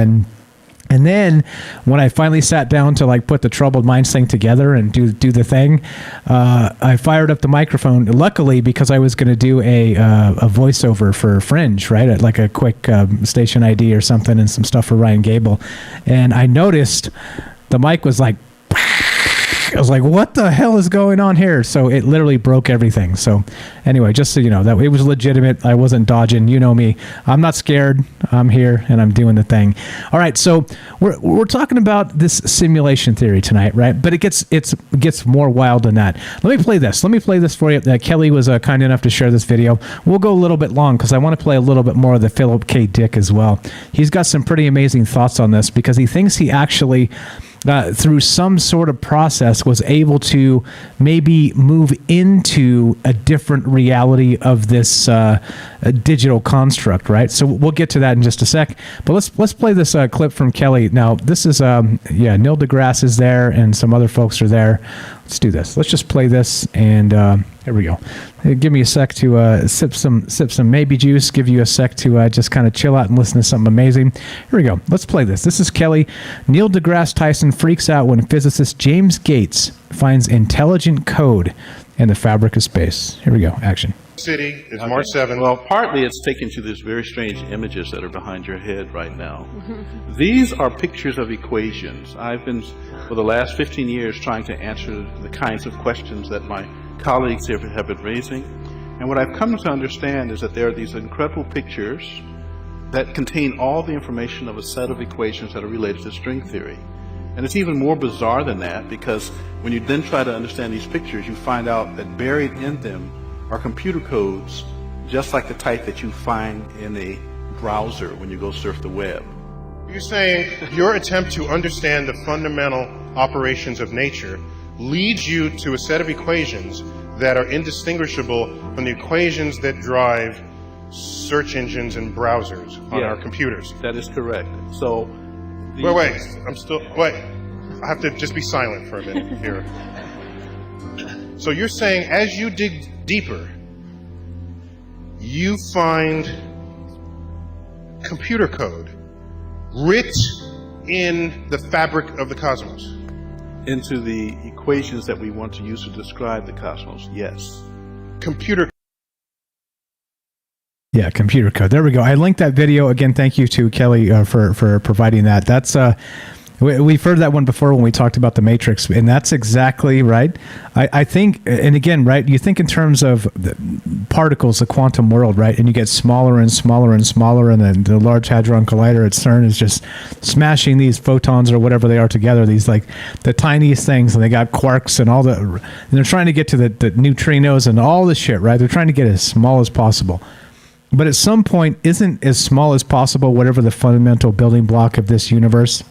then when I finally sat down to like put the Troubled Minds thing together and do the thing, I fired up the microphone. Luckily, because I was going to do a voiceover for Fringe, right? Like a quick station ID or something, and some stuff for Ryan Gable, and I noticed the mic was like. I was like, what the hell is going on here? So it literally broke everything. So anyway, just so you know, that it was legitimate. I wasn't dodging. You know me. I'm not scared. I'm here and I'm doing the thing. All right. So we're talking about this simulation theory tonight, right? But it gets more wild than that. Let me play this for you. Kelly was kind enough to share this video. We'll go a little bit long because I want to play a little bit more of the Philip K. Dick as well. He's got some pretty amazing thoughts on this because he thinks he actually... through some sort of process was able to maybe move into a different reality of this digital construct, right? So we'll get to that in just a sec. But let's play this clip from Kelly. Now, this is, Neil deGrasse is there and some other folks are there. Let's do this. Let's just play this, and here we go. Give me a sec to sip some maybe juice. Give you a sec to just kind of chill out and listen to something amazing. Here we go. Let's play this. This is Kelly. Neil deGrasse Tyson freaks out when physicist James Gates finds intelligent code in the fabric of space. Here we go. Action. City is March 7th. Well, partly it's taken to these very strange images that are behind your head right now. These are pictures of equations. I've been, for the last 15 years, trying to answer the kinds of questions that my colleagues here have been raising. And what I've come to understand is that there are these incredible pictures that contain all the information of a set of equations that are related to string theory. And it's even more bizarre than that, because when you then try to understand these pictures, you find out that buried in them are computer codes, just like the type that you find in a browser when you go surf the web. You're saying your attempt to understand the fundamental operations of nature leads you to a set of equations that are indistinguishable from the equations that drive search engines and browsers on our computers. That is correct. So, wait, I have to just be silent for a minute here. So you're saying as you dig deeper, you find computer code writ in the fabric of the cosmos? Into the equations that we want to use to describe the cosmos, yes. Computer. Yeah, computer code. There we go. I linked that video again. Thank you to Kelly for providing that. That's we've heard that one before when we talked about the Matrix, and that's exactly right. I think, and again, right, you think in terms of the particles, the quantum world, right, and you get smaller and smaller and smaller, and then the Large Hadron Collider at CERN is just smashing these photons or whatever they are together, these like the tiniest things, and they got quarks and all and they're trying to get to the neutrinos and all this shit, right? They're trying to get as small as possible. But at some point, isn't as small as possible whatever the fundamental building block of this universe?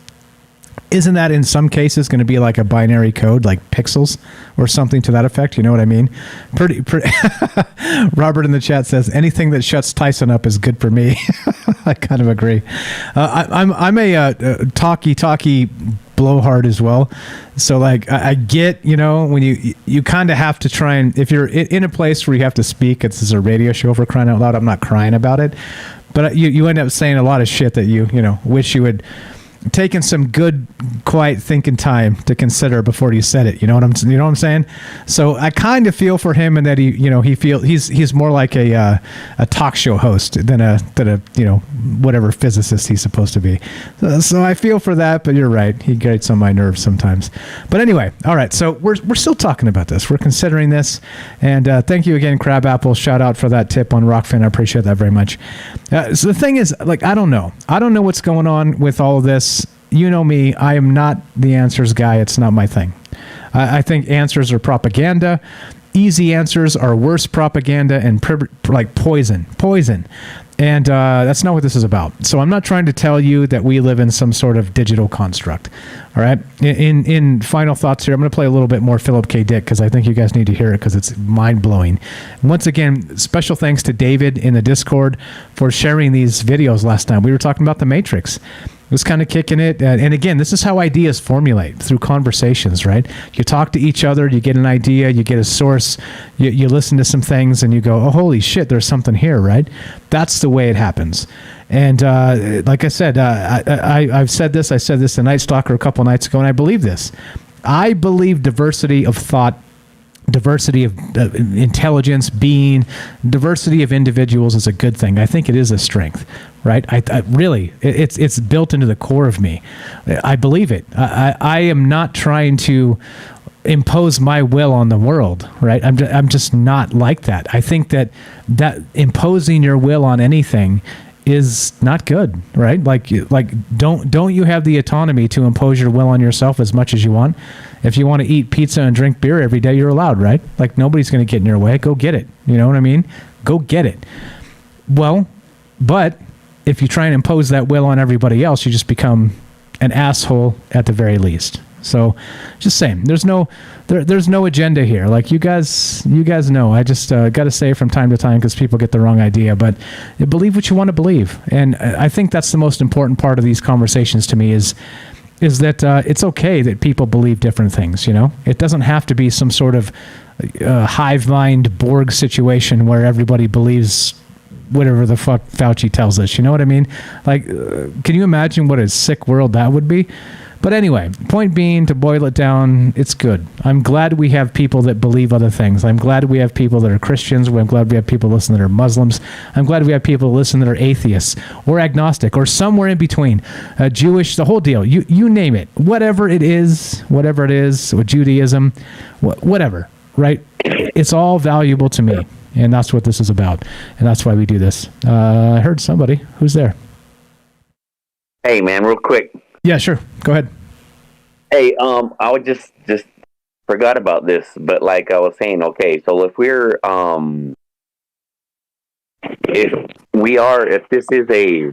Isn't that in some cases going to be like a binary code, like pixels or something to that effect? You know what I mean? Pretty. Robert in the chat says anything that shuts Tyson up is good for me. I kind of agree. I'm a talky blowhard as well. So like I get, when you kind of have to try and, if you're in a place where you have to speak, it's a radio show for crying out loud. I'm not crying about it, but you end up saying a lot of shit that you wish you would taken some good, quiet thinking time to consider before you said it. You know what I'm saying? So I kind of feel for him, in that he's more like a talk show host than a whatever physicist he's supposed to be. So I feel for that, but you're right. He grates on my nerves sometimes. But anyway, all right. So we're still talking about this. We're considering this, and thank you again, Crabapple. Shout out for that tip on Rockfin. I appreciate that very much. So the thing is, like, I don't know what's going on with all of this. You know me, I am not the answers guy. It's not my thing. I think answers are propaganda. Easy answers are worse propaganda and like poison. And that's not what this is about. So I'm not trying to tell you that we live in some sort of digital construct. All right. In final thoughts here, I'm going to play a little bit more Philip K. Dick because I think you guys need to hear it because it's mind-blowing. Once again, special thanks to David in the Discord for sharing these videos last time. We were talking about the Matrix. It was kind of kicking it. And again, this is how ideas formulate, through conversations, right? You talk to each other, you get an idea, you get a source, you listen to some things, and you go, oh, holy shit, there's something here, right? That's the way it happens. And like I said, I've said this. I said this to Night Stalker a couple nights ago, and I believe this. I believe diversity of thought, diversity of intelligence, being, diversity of individuals is a good thing. I think it is a strength, right? I really, it's built into the core of me. I believe it. I am not trying to impose my will on the world, right? I'm just not like that. I think that imposing your will on anything is not good, right? Like don't you have the autonomy to impose your will on yourself as much as you want? If you want to eat pizza and drink beer every day, you're allowed, right? Like nobody's going to get in your way. Go get it. You know what I mean? Go get it. Well, but if you try and impose that will on everybody else, you just become an asshole at the very least. So just saying, there's no agenda here. Like you guys know, I just got to say it from time to time because people get the wrong idea, but believe what you want to believe. And I think that's the most important part of these conversations to me is that it's okay that people believe different things. It doesn't have to be some sort of hive mind Borg situation where everybody believes whatever the fuck Fauci tells us. You know what I mean? Like, can you imagine what a sick world that would be? But anyway, point being, to boil it down, it's good. I'm glad we have people that believe other things. I'm glad we have people that are Christians. I'm glad we have people listen that are Muslims. I'm glad we have people that listen that are atheists or agnostic or somewhere in between, Jewish, the whole deal. You name it. Whatever it is, or Judaism, whatever, right? It's all valuable to me. And that's what this is about. And that's why we do this. I heard somebody. Who's there? Hey, man, real quick. Yeah, sure. Go ahead. Hey, I would just forgot about this, but like I was saying, okay, so if this is a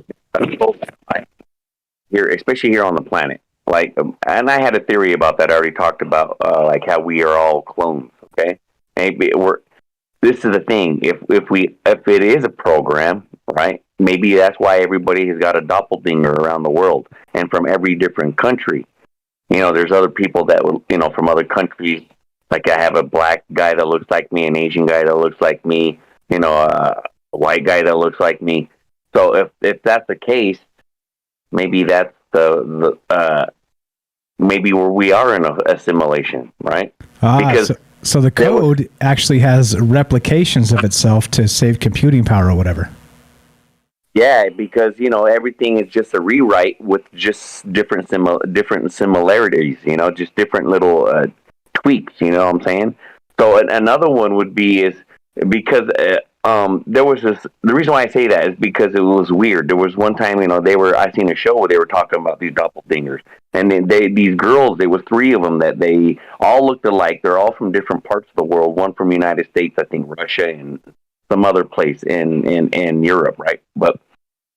here, especially here on the planet, like, and I had a theory about that. I already talked about like how we are all clones. Okay, maybe this is the thing. If it is a program, right? Maybe that's why everybody has got a doppelganger around the world and from every different country. There's other people that will, from other countries. Like I have a black guy that looks like me, an Asian guy that looks like me, a white guy that looks like me. So if that's the case, maybe that's maybe where we are in a simulation, right? Because so the code actually has replications of itself to save computing power or whatever. Yeah, because everything is just a rewrite with just different similarities. Just different little tweaks. You know what I'm saying? So another one would be is because there was this. The reason why I say that is because it was weird. There was one time I seen a show where they were talking about these doppelgangers, and then these girls. There was 3 of them that they all looked alike. They're all from different parts of the world. One from the United States, I think Russia, and some other place in Europe, right? But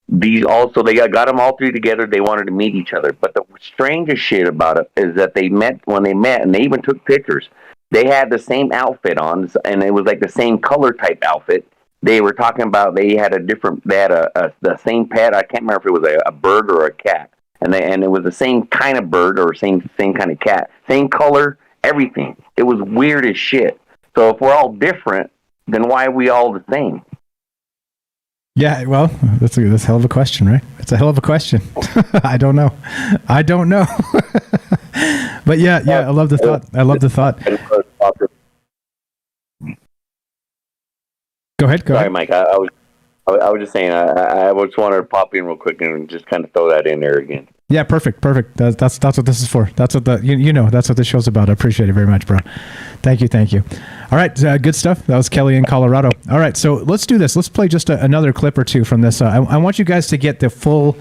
these also, they got them all 3 together. They wanted to meet each other. But the strangest shit about it is that when they met, and they even took pictures. They had the same outfit on, and it was like the same color type outfit. They were talking about they had the same pet. I can't remember if it was a bird or a cat, and it was the same kind of bird or same kind of cat, same color, everything. It was weird as shit. So if we're all different, then why are we all the same? Yeah, well, that's a hell of a question, right? It's a hell of a question. I don't know. But yeah, I love the thought. Go ahead. Sorry, Mike. I was just saying. I just wanted to pop in real quick and just kind of throw that in there again. Yeah, perfect. That's what this is for. That's what that's what this show's about. I appreciate it very much, bro. Thank you. All right, good stuff. That was Kelly in Colorado. All right, so let's do this. Let's play just another clip or two from this. I want you guys to get the full.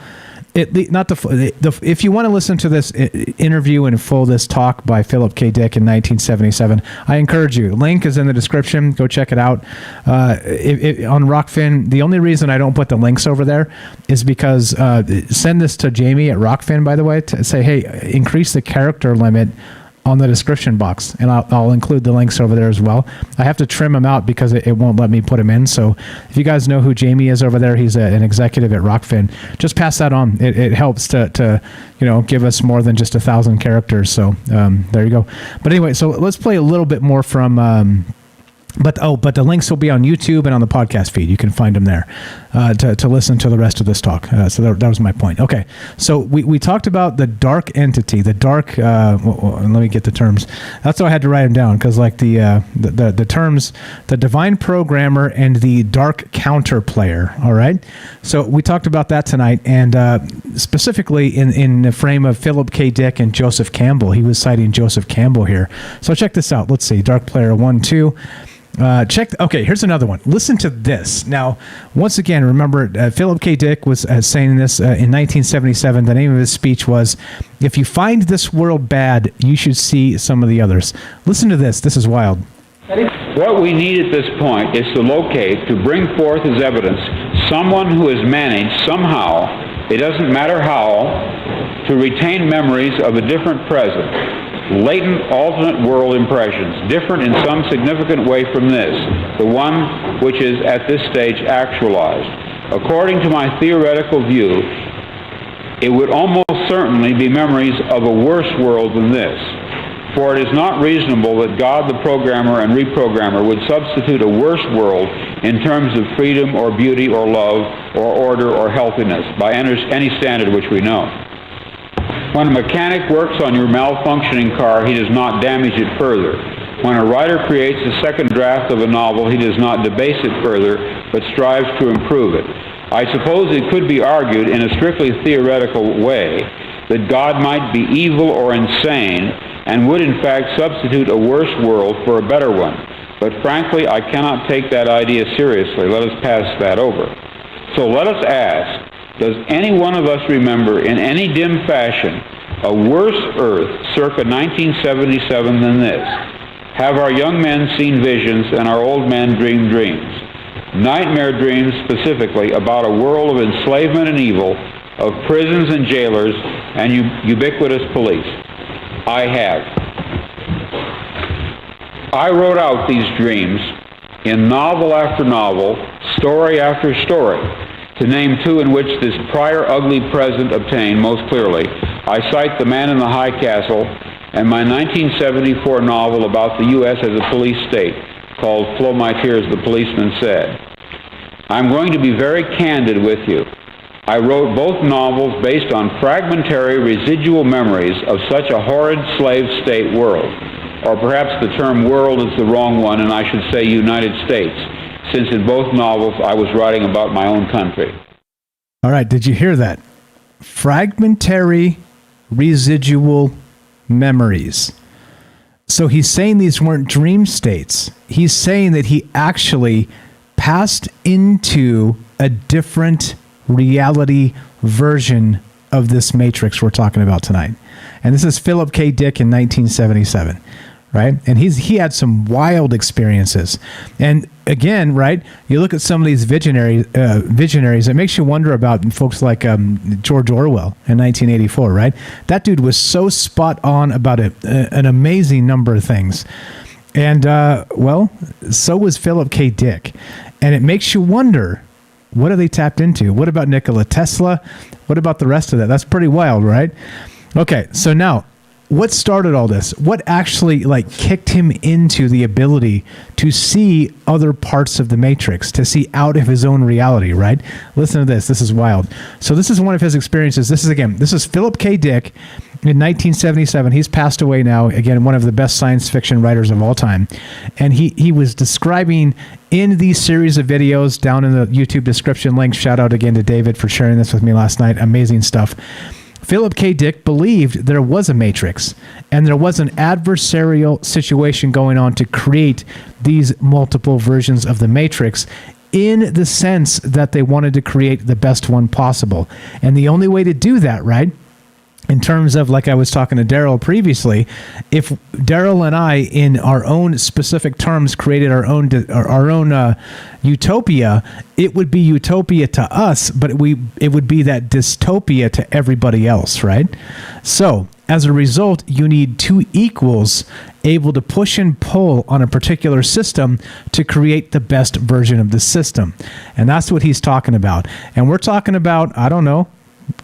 If you want to listen to this interview in full, this talk by Philip K. Dick in 1977, I encourage you. Link is in the description. Go check it out. On Rockfin, the only reason I don't put the links over there is because send this to Jamie at Rockfin, by the way, to say, hey, increase the character limit on the description box, and I'll include the links over there as well. I have to trim them out because it won't let me put them in. So if you guys know who Jamie is over there, he's an executive at Rockfin. Just pass that on. It helps to give us more than just 1,000 characters. So there you go. But anyway, so let's play a little bit more from. But the links will be on YouTube and on the podcast feed. You can find them there to listen to the rest of this talk. So that was my point. Okay, so we talked about the dark entity, the dark. Let me get the terms. That's why I had to write them down, because like the terms, the divine programmer and the dark counter player. All right. So we talked about that tonight, and specifically in the frame of Philip K. Dick and Joseph Campbell. He was citing Joseph Campbell here. So check this out. Let's see. Dark player 1, 2. Okay, here's another one. Listen to this. Now, once again, remember, Philip K. Dick was saying this in 1977. The name of his speech was, "If you find this world bad, you should see some of the others." Listen to this. This is wild. What we need at this point is to locate, to bring forth as evidence, someone who has managed somehow, it doesn't matter how, to retain memories of a different present. Latent alternate world impressions, different in some significant way from this, the one which is at this stage actualized. According to my theoretical view, it would almost certainly be memories of a worse world than this. For it is not reasonable that God the programmer and reprogrammer would substitute a worse world in terms of freedom or beauty or love or order or healthiness by any standard which we know. When a mechanic works on your malfunctioning car, he does not damage it further. When a writer creates a second draft of a novel, he does not debase it further, but strives to improve it. I suppose it could be argued in a strictly theoretical way that God might be evil or insane and would in fact substitute a worse world for a better one. But frankly, I cannot take that idea seriously. Let us pass that over. So let us ask, does any one of us remember in any dim fashion a worse Earth circa 1977 than this? Have our young men seen visions and our old men dreamed dreams? Nightmare dreams specifically about a world of enslavement and evil, of prisons and jailers and ubiquitous police? I have. I wrote out these dreams in novel after novel, story after story. To name two in which this prior ugly present obtained most clearly, I cite The Man in the High Castle and my 1974 novel about the U.S. as a police state, called Flow My Tears, the Policeman Said. I'm going to be very candid with you. I wrote both novels based on fragmentary residual memories of such a horrid slave state world. Or perhaps the term world is the wrong one, and I should say United States, since in both novels I was writing about my own country. All right, did you hear that? Fragmentary residual memories. So he's saying these weren't dream states. He's saying that he actually passed into a different reality version of this matrix we're talking about tonight. And this is Philip K. Dick in 1977, right? And he had some wild experiences. And again, right, you look at some of these visionaries, it makes you wonder about folks like George Orwell in 1984, right? That dude was so spot on about an amazing number of things. And, well, so was Philip K. Dick. And it makes you wonder, what are they tapped into? What about Nikola Tesla? What about the rest of that? That's pretty wild, right? Okay, so now, what started all this? What actually kicked him into the ability to see other parts of the matrix, to see out of his own reality, right? Listen to this. This is wild. So this is one of his experiences. This is Philip K. Dick in 1977. He's passed away now. Again, one of the best science fiction writers of all time. And he was describing in these series of videos down in the YouTube description link. Shout out again to David for sharing this with me last night. Amazing stuff. Philip K. Dick believed there was a matrix and there was an adversarial situation going on to create these multiple versions of the matrix in the sense that they wanted to create the best one possible. And the only way to do that, right, in terms of, like I was talking to Daryl previously, if Daryl and I, in our own specific terms, created our own utopia, it would be utopia to us, but it would be that dystopia to everybody else, right? So, as a result, you need two equals able to push and pull on a particular system to create the best version of the system. And that's what he's talking about. And we're talking about, I don't know,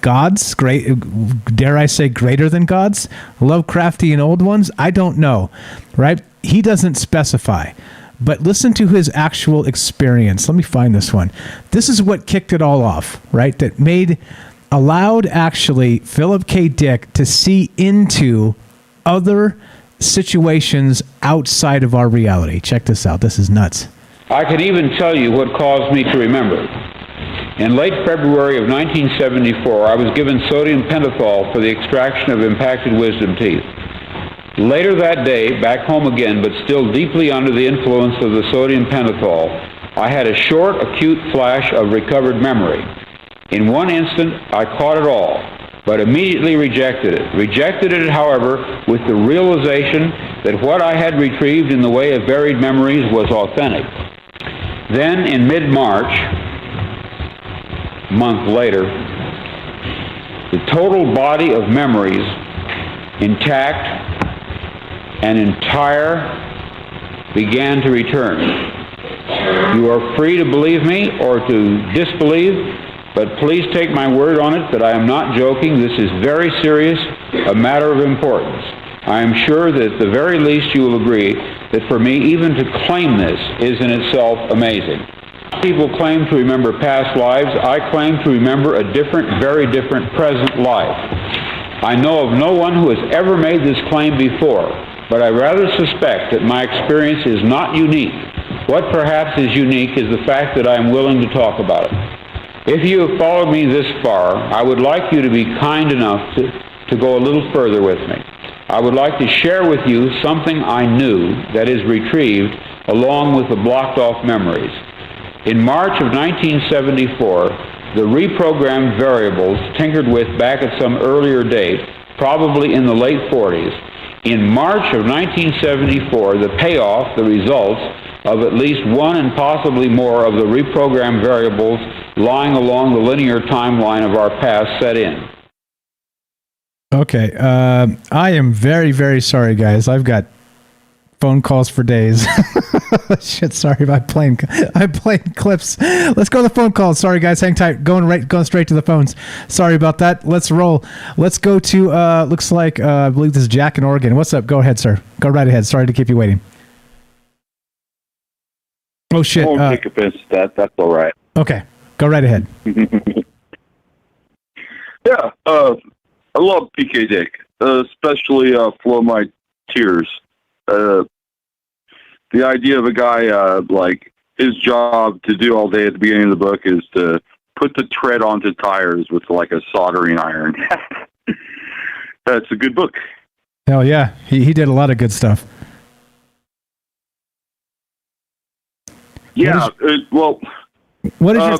gods, dare I say greater than gods, Lovecraftian old ones, I don't know, right? He doesn't specify, but listen to his actual experience. Let me find this one. This is what kicked it all off, right? That allowed actually Philip K. Dick to see into other situations outside of our reality. Check this out. This is nuts. I can even tell you what caused me to remember. In late February of 1974, I was given sodium pentothal for the extraction of impacted wisdom teeth. Later that day, back home again, but still deeply under the influence of the sodium pentothal, I had a short, acute flash of recovered memory. In one instant, I caught it all, but immediately rejected it. Rejected it, however, with the realization that what I had retrieved in the way of buried memories was authentic. Then, in mid-March, month later, the total body of memories, intact and entire, began to return. You are free to believe me or to disbelieve, but please take my word on it that I am not joking. This is very serious, a matter of importance. I am sure that at the very least you will agree that for me, even to claim this is in itself amazing. People claim to remember past lives. I claim to remember a different, very different present life. I know of no one who has ever made this claim before, but I rather suspect that my experience is not unique. What perhaps is unique is the fact that I am willing to talk about it. If you have followed me this far, I would like you to be kind enough to go a little further with me. I would like to share with you something I knew that is retrieved along with the blocked off memories. In March of 1974, the reprogrammed variables tinkered with back at some earlier date, probably in the late 40s. In March of 1974, the payoff, the results of at least one and possibly more of the reprogrammed variables lying along the linear timeline of our past set in. Okay, I am very, very sorry, guys. I've got phone calls for days. Shit, sorry, I'm playing clips. Let's go to the phone calls. Sorry, guys, hang tight. Going straight to the phones. Sorry about that. Let's roll. Let's go to, looks like, I believe this is Jack in Oregon. What's up? Go ahead, sir. Go right ahead. Sorry to keep you waiting. Oh, shit. I won't take offense to that. That's all right. Okay, go right ahead. Yeah, I love PK Dick, especially Flow My Tears. The idea of a guy, like, his job to do all day at the beginning of the book is to put the tread onto tires with, like, a soldering iron. That's a good book. Hell yeah, he did a lot of good stuff. Yeah, What is your...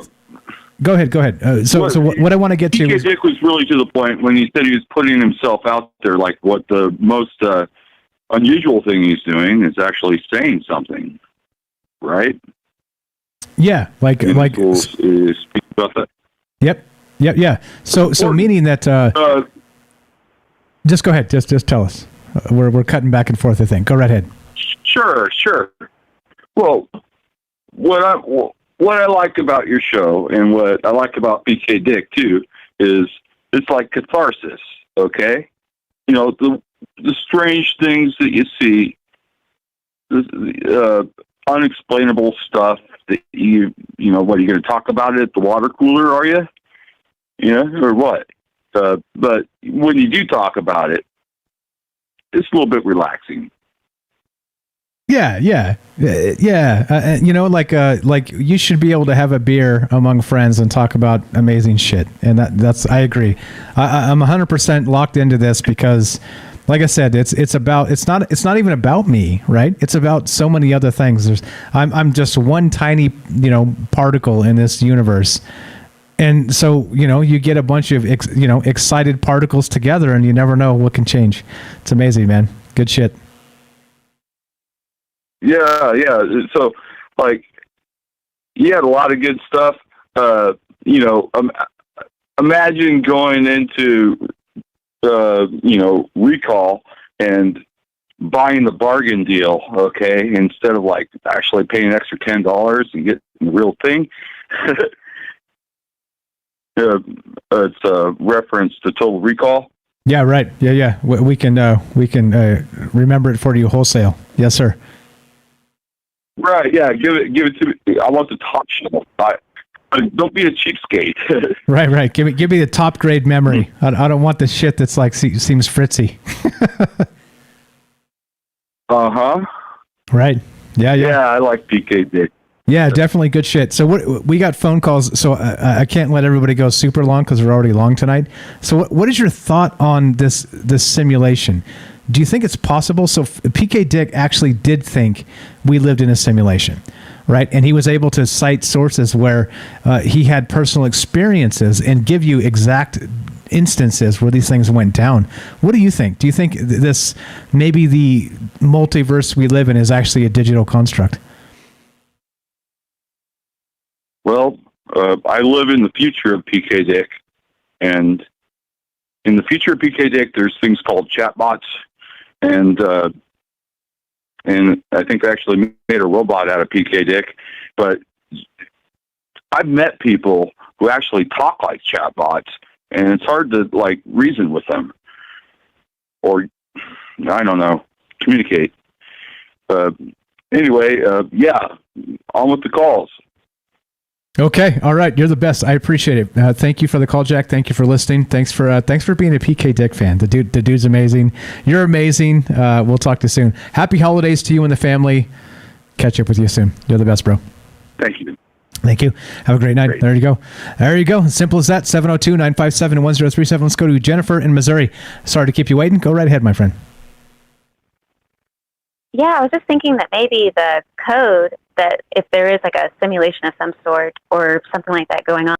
Go ahead. So what I want to get to PK Dick was really to the point when he said he was putting himself out there, like what the most unusual thing he's doing is actually saying something, right? Yeah, like speak about that. Yep. So meaning that just go ahead, just tell us. We're cutting back and forth, I think. Go right ahead. Sure. Well, what I like about your show and what I like about PK Dick too is it's like catharsis. Okay, you know, the strange things that you see, the unexplainable stuff that you know. What are you going to talk about it at the water cooler? Are you? Yeah, or what? But when you do talk about it, it's a little bit relaxing. Yeah. You know, like you should be able to have a beer among friends and talk about amazing shit, and that's I agree. I'm 100% locked into this because, like I said, it's not even about me, right? It's about so many other things. I'm just one tiny particle in this universe, and so you get a bunch of excited particles together, and you never know what can change. It's amazing, man. Good shit. Yeah. So, like, you had a lot of good stuff. Imagine going into, recall and buying the bargain deal, okay, instead of, like, actually paying an extra $10 and getting the real thing. It's a reference to Total Recall. Yeah, right. Yeah. We can remember it for you wholesale. Yes, sir. Right, yeah, give it to me. I want the top shelf. Don't be a cheapskate. Right. Give me the top grade memory. I don't want the shit that's like seems fritzy. Right. Yeah. Yeah, I like PK Dick. Yeah, definitely good shit. So we got phone calls, so I can't let everybody go super long because we're already long tonight. So what is your thought on this simulation? Do you think it's possible? So PK Dick actually did think we lived in a simulation, right? And he was able to cite sources where he had personal experiences and give you exact instances where these things went down. What do you think? Do you think this, maybe the multiverse we live in is actually a digital construct? Well, I live in the future of PK Dick, and in the future of PK Dick, there's things called chatbots. And I think they actually made a robot out of PK Dick. But I've met people who actually talk like chatbots, and it's hard to, like, reason with them. Or, I don't know, communicate. Anyway, yeah, on with the calls. Okay, all right, you're the best. I appreciate it. Thank you for the call, Jack. Thank you for listening. Thanks for being a PK Dick fan. The dude's amazing. You're amazing. We'll talk to you soon. Happy holidays to you and the family. Catch up with you soon. You're the best, bro. Thank you. Thank you. Have a great night. Great. There you go. Simple as that. 702-957-1037. Let's go to Jennifer in Missouri. Sorry to keep you waiting. Go right ahead, my friend. Yeah, I was just thinking that maybe the code, that if there is like a simulation of some sort or something like that going on.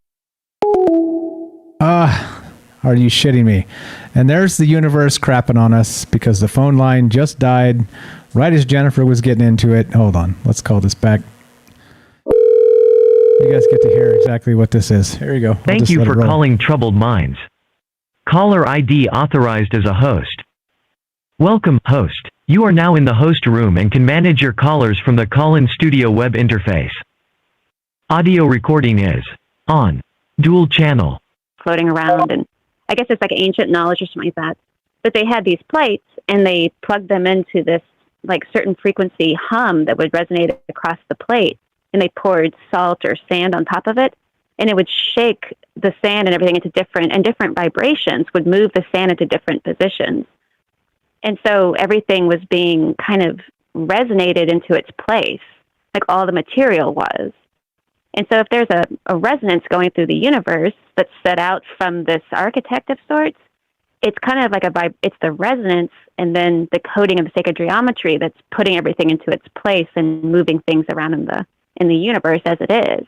Are you shitting me? And there's the universe crapping on us because the phone line just died right as Jennifer was getting into it. Hold on. Let's call this back. You guys get to hear exactly what this is. Here you go. Thank you for calling Troubled Minds. Caller ID authorized as a host. Welcome, host. You are now in the host room and can manage your callers from the call-in studio web interface. Audio recording is on. Dual channel. Floating around, and I guess it's like ancient knowledge or something like that. But they had these plates, and they plugged them into this like certain frequency hum that would resonate across the plate. and they poured salt or sand on top of it, and it would shake the sand and everything into different vibrations would move the sand into different positions. And so everything was being kind of resonated into its place, like all the material was. And so if there's a resonance going through the universe that's set out from this architect of sorts, it's kind of like it's the resonance and then the coding of the sacred geometry that's putting everything into its place and moving things around in the universe as it is.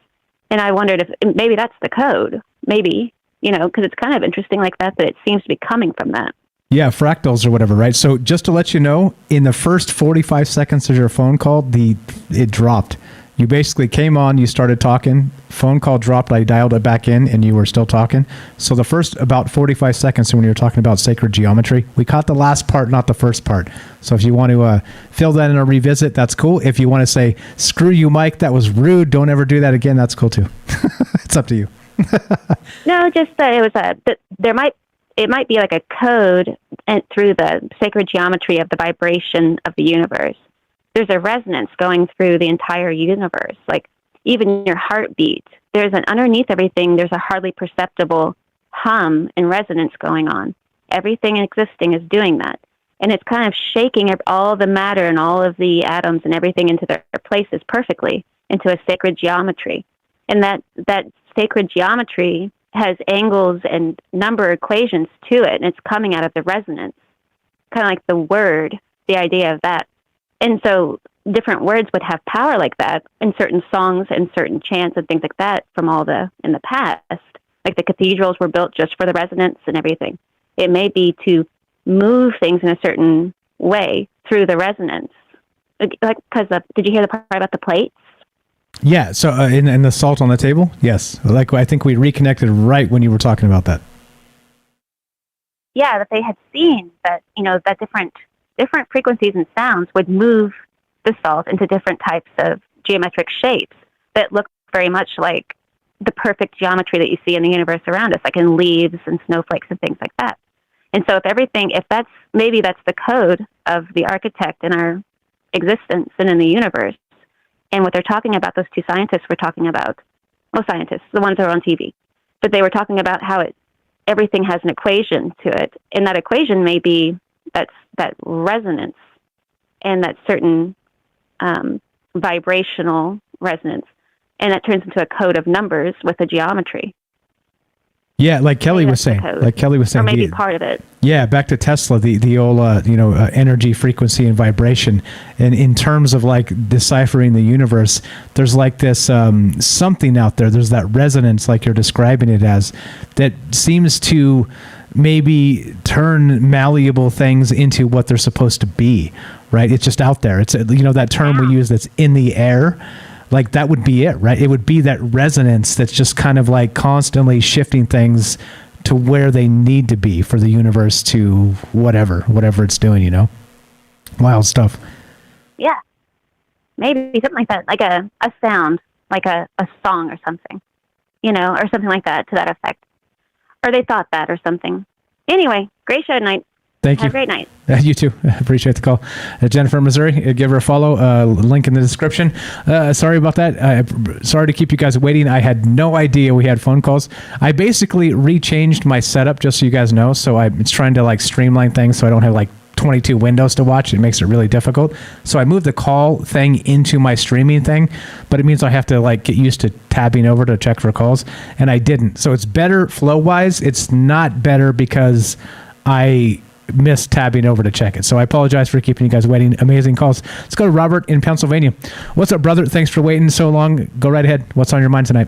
And I wondered if maybe that's the code, maybe, because it's kind of interesting like that it seems to be coming from that. Yeah, fractals or whatever, right? So just to let you know, in the first 45 seconds of your phone call, it dropped. You basically came on, you started talking, phone call dropped, I dialed it back in, and you were still talking. So the first about 45 seconds when you were talking about sacred geometry, we caught the last part, not the first part. So if you want to fill that in or revisit, that's cool. If you want to say, screw you, Mike, that was rude, don't ever do that again, that's cool too. It's up to you. No, just that it might be like a code through the sacred geometry of the vibration of the universe. There's a resonance going through the entire universe, like even your heartbeat. There's underneath everything, there's a hardly perceptible hum and resonance going on. Everything existing is doing that. And it's kind of shaking all the matter and all of the atoms and everything into their places perfectly into a sacred geometry. And that sacred geometry has angles and number equations to it, and it's coming out of the resonance, kind of like the word, the idea of that. And so different words would have power like that in certain songs and certain chants and things like that from in the past. Like the cathedrals were built just for the resonance and everything. It may be to move things in a certain way through the resonance. Did you hear the part about the plates? Yeah, so in the salt on the table? Yes. Like I think we reconnected right when you were talking about that. Yeah, that they had seen that, that different frequencies and sounds would move the salt into different types of geometric shapes that look very much like the perfect geometry that you see in the universe around us, like in leaves and snowflakes and things like that. And so maybe that's the code of the architect in our existence and in the universe. And what they're talking about, those two scientists were talking about, scientists, the ones that are on TV, but they were talking about how everything has an equation to it. And that equation may be that resonance and that certain vibrational resonance. And that turns into a code of numbers with a geometry. Yeah, like Kelly was saying. Or maybe part of it. Yeah, back to Tesla, the old energy, frequency, and vibration. And in terms of like deciphering the universe, there's like this something out there. There's that resonance, like you're describing it as, that seems to maybe turn malleable things into what they're supposed to be. Right? It's just out there. It's that term we use that's in the air. Like that would be it, right? It would be that resonance that's just kind of like constantly shifting things to where they need to be for the universe to whatever it's doing, Wild stuff. Yeah. Maybe something like that, like a sound, like a song or something, or something like that to that effect. Or they thought that or something. Anyway, great show tonight. Thank you. Have a great night. You too. Appreciate the call. Jennifer, Missouri, give her a follow. Link in the description. Sorry about that. Sorry to keep you guys waiting. I had no idea we had phone calls. I basically rechanged my setup just so you guys know. So it's trying to like streamline things so I don't have like 22 windows to watch. It makes it really difficult. So I moved the call thing into my streaming thing, but it means I have to like get used to tabbing over to check for calls, and I didn't. So it's better flow-wise. It's not better because I missed tabbing over to check it. So I apologize for keeping you guys waiting. Amazing calls. Let's go to Robert in Pennsylvania. What's up, brother? Thanks for waiting so long. Go right ahead. What's on your mind tonight?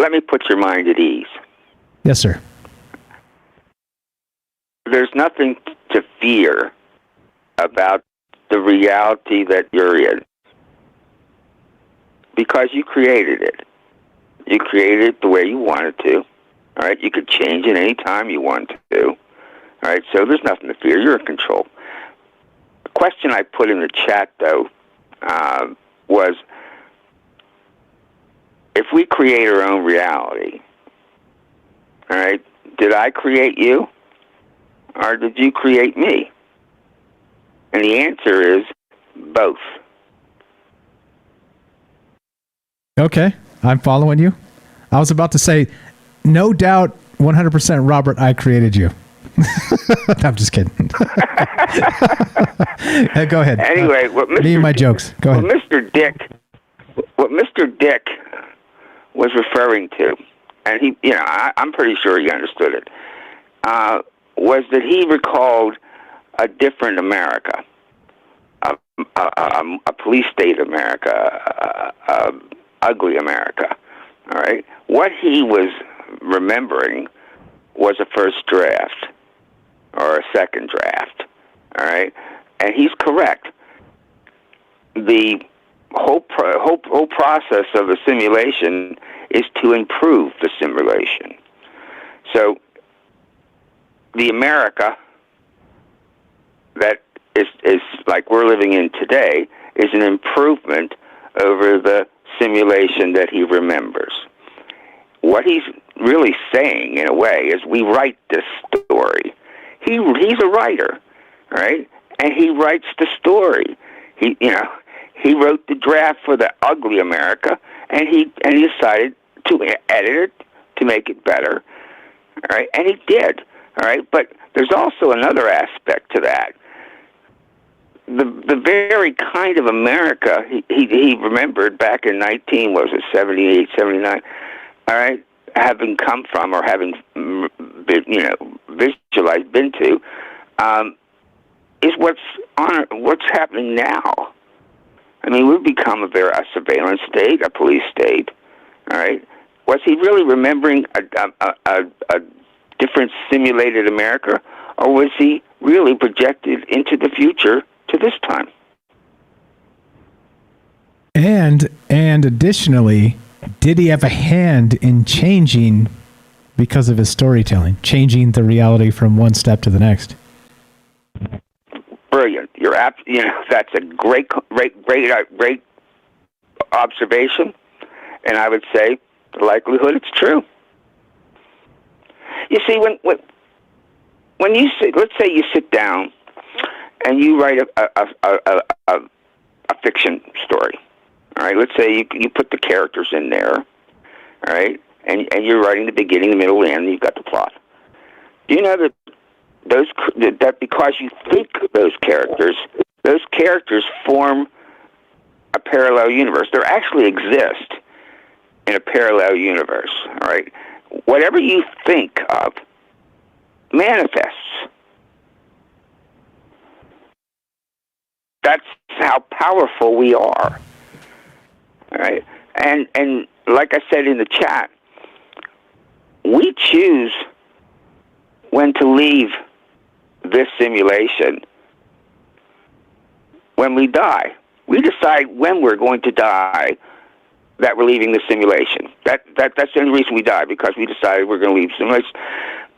Let me put your mind at ease. Yes, sir. There's nothing to fear about the reality that you're in because you created it. You created it the way you wanted to. All right, you could change it any time you want to. All right, so there's nothing to fear. You're in control. The question I put in the chat, though, was if we create our own reality, all right, did I create you or did you create me? And the answer is both. Okay, I'm following you. I was about to say, no doubt, 100% Robert, I created you. I'm just kidding. Go ahead. Anyway, me and my jokes. Go ahead. What Mr. Dick was referring to, and he, I'm pretty sure he understood it, was that he recalled a different America, a police state America, ugly America. All right. What he was remembering was a first draft or a second draft. All right, and he's correct. The whole process of the simulation is to improve the simulation. So the America that is like we're living in today is an improvement over the simulation that he remembers. What he's really saying, in a way, is we write this story. He's a writer, right? And he writes the story. He wrote the draft for the ugly America, and he decided to edit it to make it better, all right? And he did, all right? But there's also another aspect to that. The very kind of America he remembered back in 78, 79, all right, having come from or having visualized, been to, is what's happening now. I mean, we've become a surveillance state, a police state. All right, was he really remembering a different simulated America, or was he really projected into the future to this time? And additionally, did he have a hand in changing, because of his storytelling, changing the reality from one step to the next? Brilliant. That's a great observation, and I would say the likelihood it's true. You see, when you let's say you sit down and you write a fiction story. All right, let's say you put the characters in there, all right, and you're writing the beginning, the middle, the end, and you've got the plot. Do you know that because you think of those characters form a parallel universe. They actually exist in a parallel universe, all right? Whatever you think of manifests. That's how powerful we are. All right, and like I said in the chat, we choose when to leave this simulation. When we die, we decide when we're going to die that we're leaving the simulation. That's the only reason we die, because we decided we're going to leave simulation.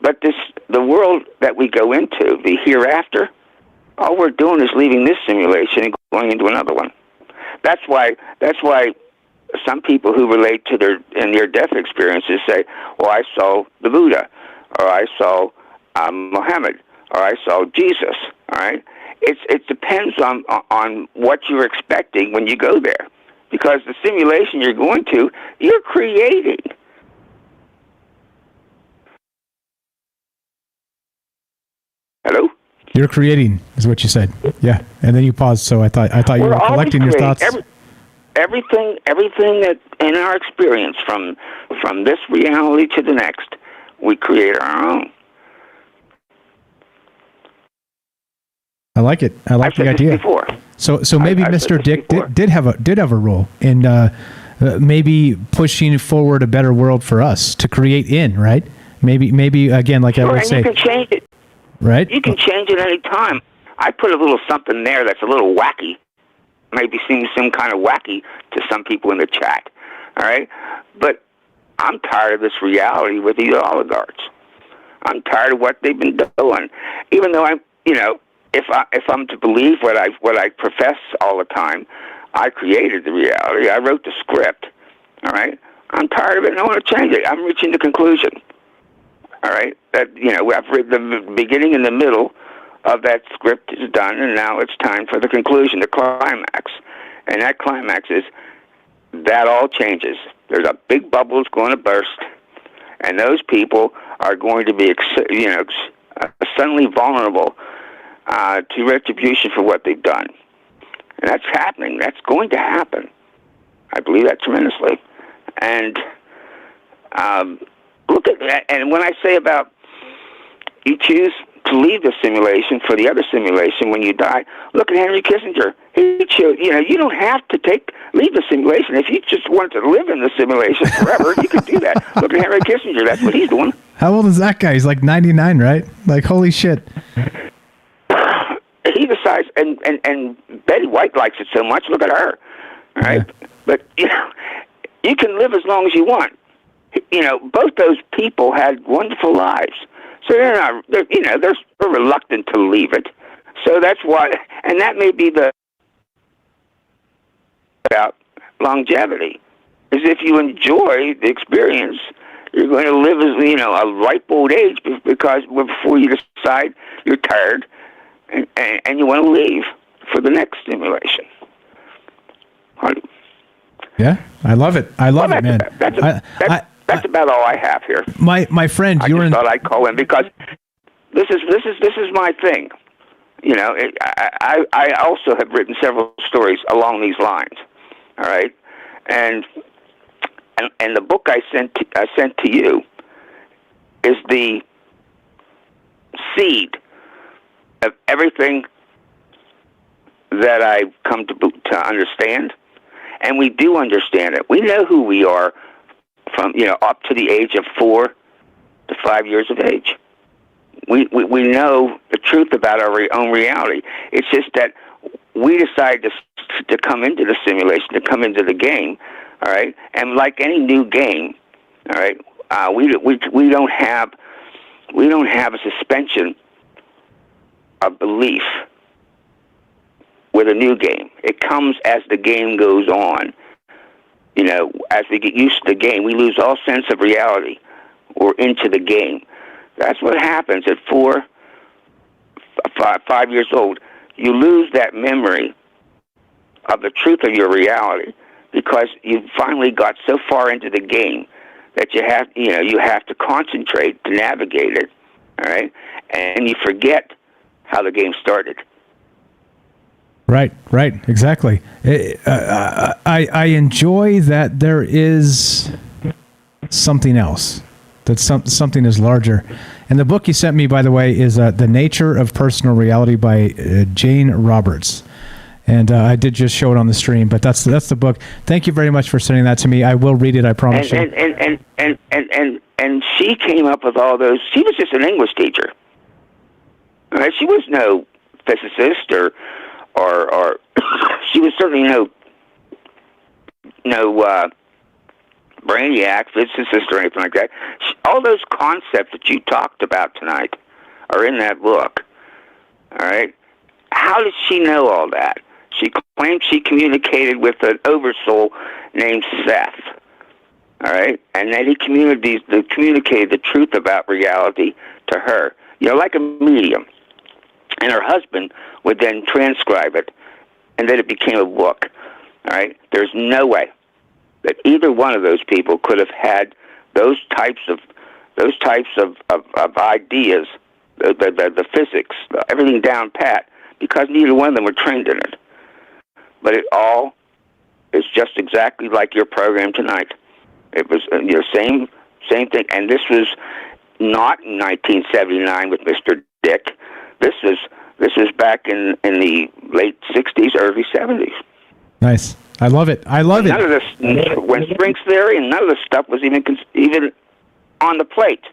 But the world that we go into, the hereafter, all we're doing is leaving this simulation and going into another one. That's why some people who relate to their death experiences say, well, I saw the Buddha, or I saw Muhammad, or I saw Jesus, all right? It depends on what you're expecting when you go there, because the simulation you're going to, you're creating. Hello? You're creating, is what you said. Yeah, and then you paused, so I thought you were collecting your thoughts. Everything that in our experience, from this reality to the next, we create our own. I like it. I like the idea. Before. So maybe Mr. Dick did have a role in maybe pushing forward a better world for us to create in, right? Maybe again, like I would say. You can change it. Right? You can change it any time. I put a little something there that's a little wacky. Maybe seems some kind of wacky to some people in the chat. All right? But I'm tired of this reality with these oligarchs. I'm tired of what they've been doing. Even though if I'm to believe what I profess all the time, I created the reality. I wrote the script. All right? I'm tired of it and I want to change it. I'm reaching the conclusion. All right, that I've written the beginning and the middle of that script is done, and now it's time for the conclusion, the climax. And that climax is that all changes. There's a big bubble that's going to burst, and those people are going to be, suddenly vulnerable to retribution for what they've done. And that's happening. That's going to happen. I believe that tremendously. And look at that. And when I say about you choose to leave the simulation for the other simulation when you die, look at Henry Kissinger. He chose, you don't have to leave the simulation. If you just want to live in the simulation forever, you can do that. Look at Henry Kissinger. That's what he's doing. How old is that guy? He's like 99, right? Like, holy shit. He decides, and Betty White likes it so much. Look at her, right? Yeah. But you can live as long as you want. Both those people had wonderful lives, so they're reluctant to leave it. So that's why, and that may be about longevity. Is if you enjoy the experience, you're going to live as a ripe old age, because before you decide you're tired. And you want to leave for the next stimulation. Yeah, I love it. I love it, man. That's about all I have here. My friend, I just thought I'd call in because this is my thing. I also have written several stories along these lines. All right, and the book I sent to you is the seed of everything that I've come to understand, and we do understand it. We know who we are from up to the age of 4 to 5 years of age. We know the truth about our own reality. It's just that we decide to come into the simulation, to come into the game. All right, and like any new game, all right, we don't have a suspension of belief with a new game. It comes as the game goes on. As we get used to the game, we lose all sense of reality. We're into the game. That's what happens at 5 years old. You lose that memory of the truth of your reality because you finally got so far into the game that you have to concentrate to navigate it. All right, and you forget how the game started. Right, exactly. I enjoy that there is something else, that something is larger. And the book you sent me, by the way, is The Nature of Personal Reality by Jane Roberts. And I did just show it on the stream, but that's the book. Thank you very much for sending that to me. I will read it, I promise you. And she came up with all those. She was just an English teacher. She was no physicist or she was certainly no brainiac, physicist, or anything like that. All those concepts that you talked about tonight are in that book. All right. How did she know all that? She claimed she communicated with an oversoul named Seth. All right, and then he communicated the truth about reality to her. Like a medium. And her husband would then transcribe it, and then it became a book. All right? There's no way that either one of those people could have had those types of ideas, the physics, everything down pat, because neither one of them were trained in it. But it all is just exactly like your program tonight. It was same thing, and this was not in 1979 with Mr. Dick. This was back in the late 60s, early 70s. Nice. I love it. None of this, when Spring's theory, and none of this stuff was even on the plate.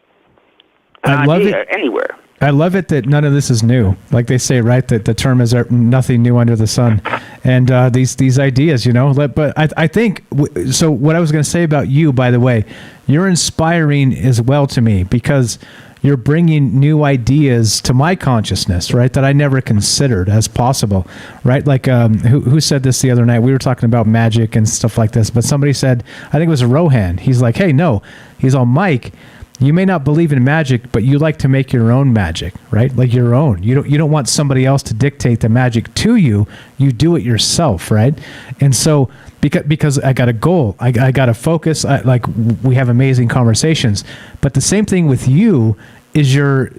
I love it anywhere. I love it that none of this is new. Like they say, right, that the term is nothing new under the sun. And these ideas, But I think, so what I was going to say about you, by the way, you're inspiring as well to me because you're bringing new ideas to my consciousness, right, that I never considered as possible, right? Like, who said this the other night? We were talking about magic and stuff like this, but somebody said, I think it was Rohan. He's like, hey, no. He's all, Mike, You may not believe in magic, but you like to make your own magic, right? Like your own. You don't want somebody else to dictate the magic to you. You do it yourself, right? And so because I got a goal, I got a focus. Like we have amazing conversations, but the same thing with you is you're,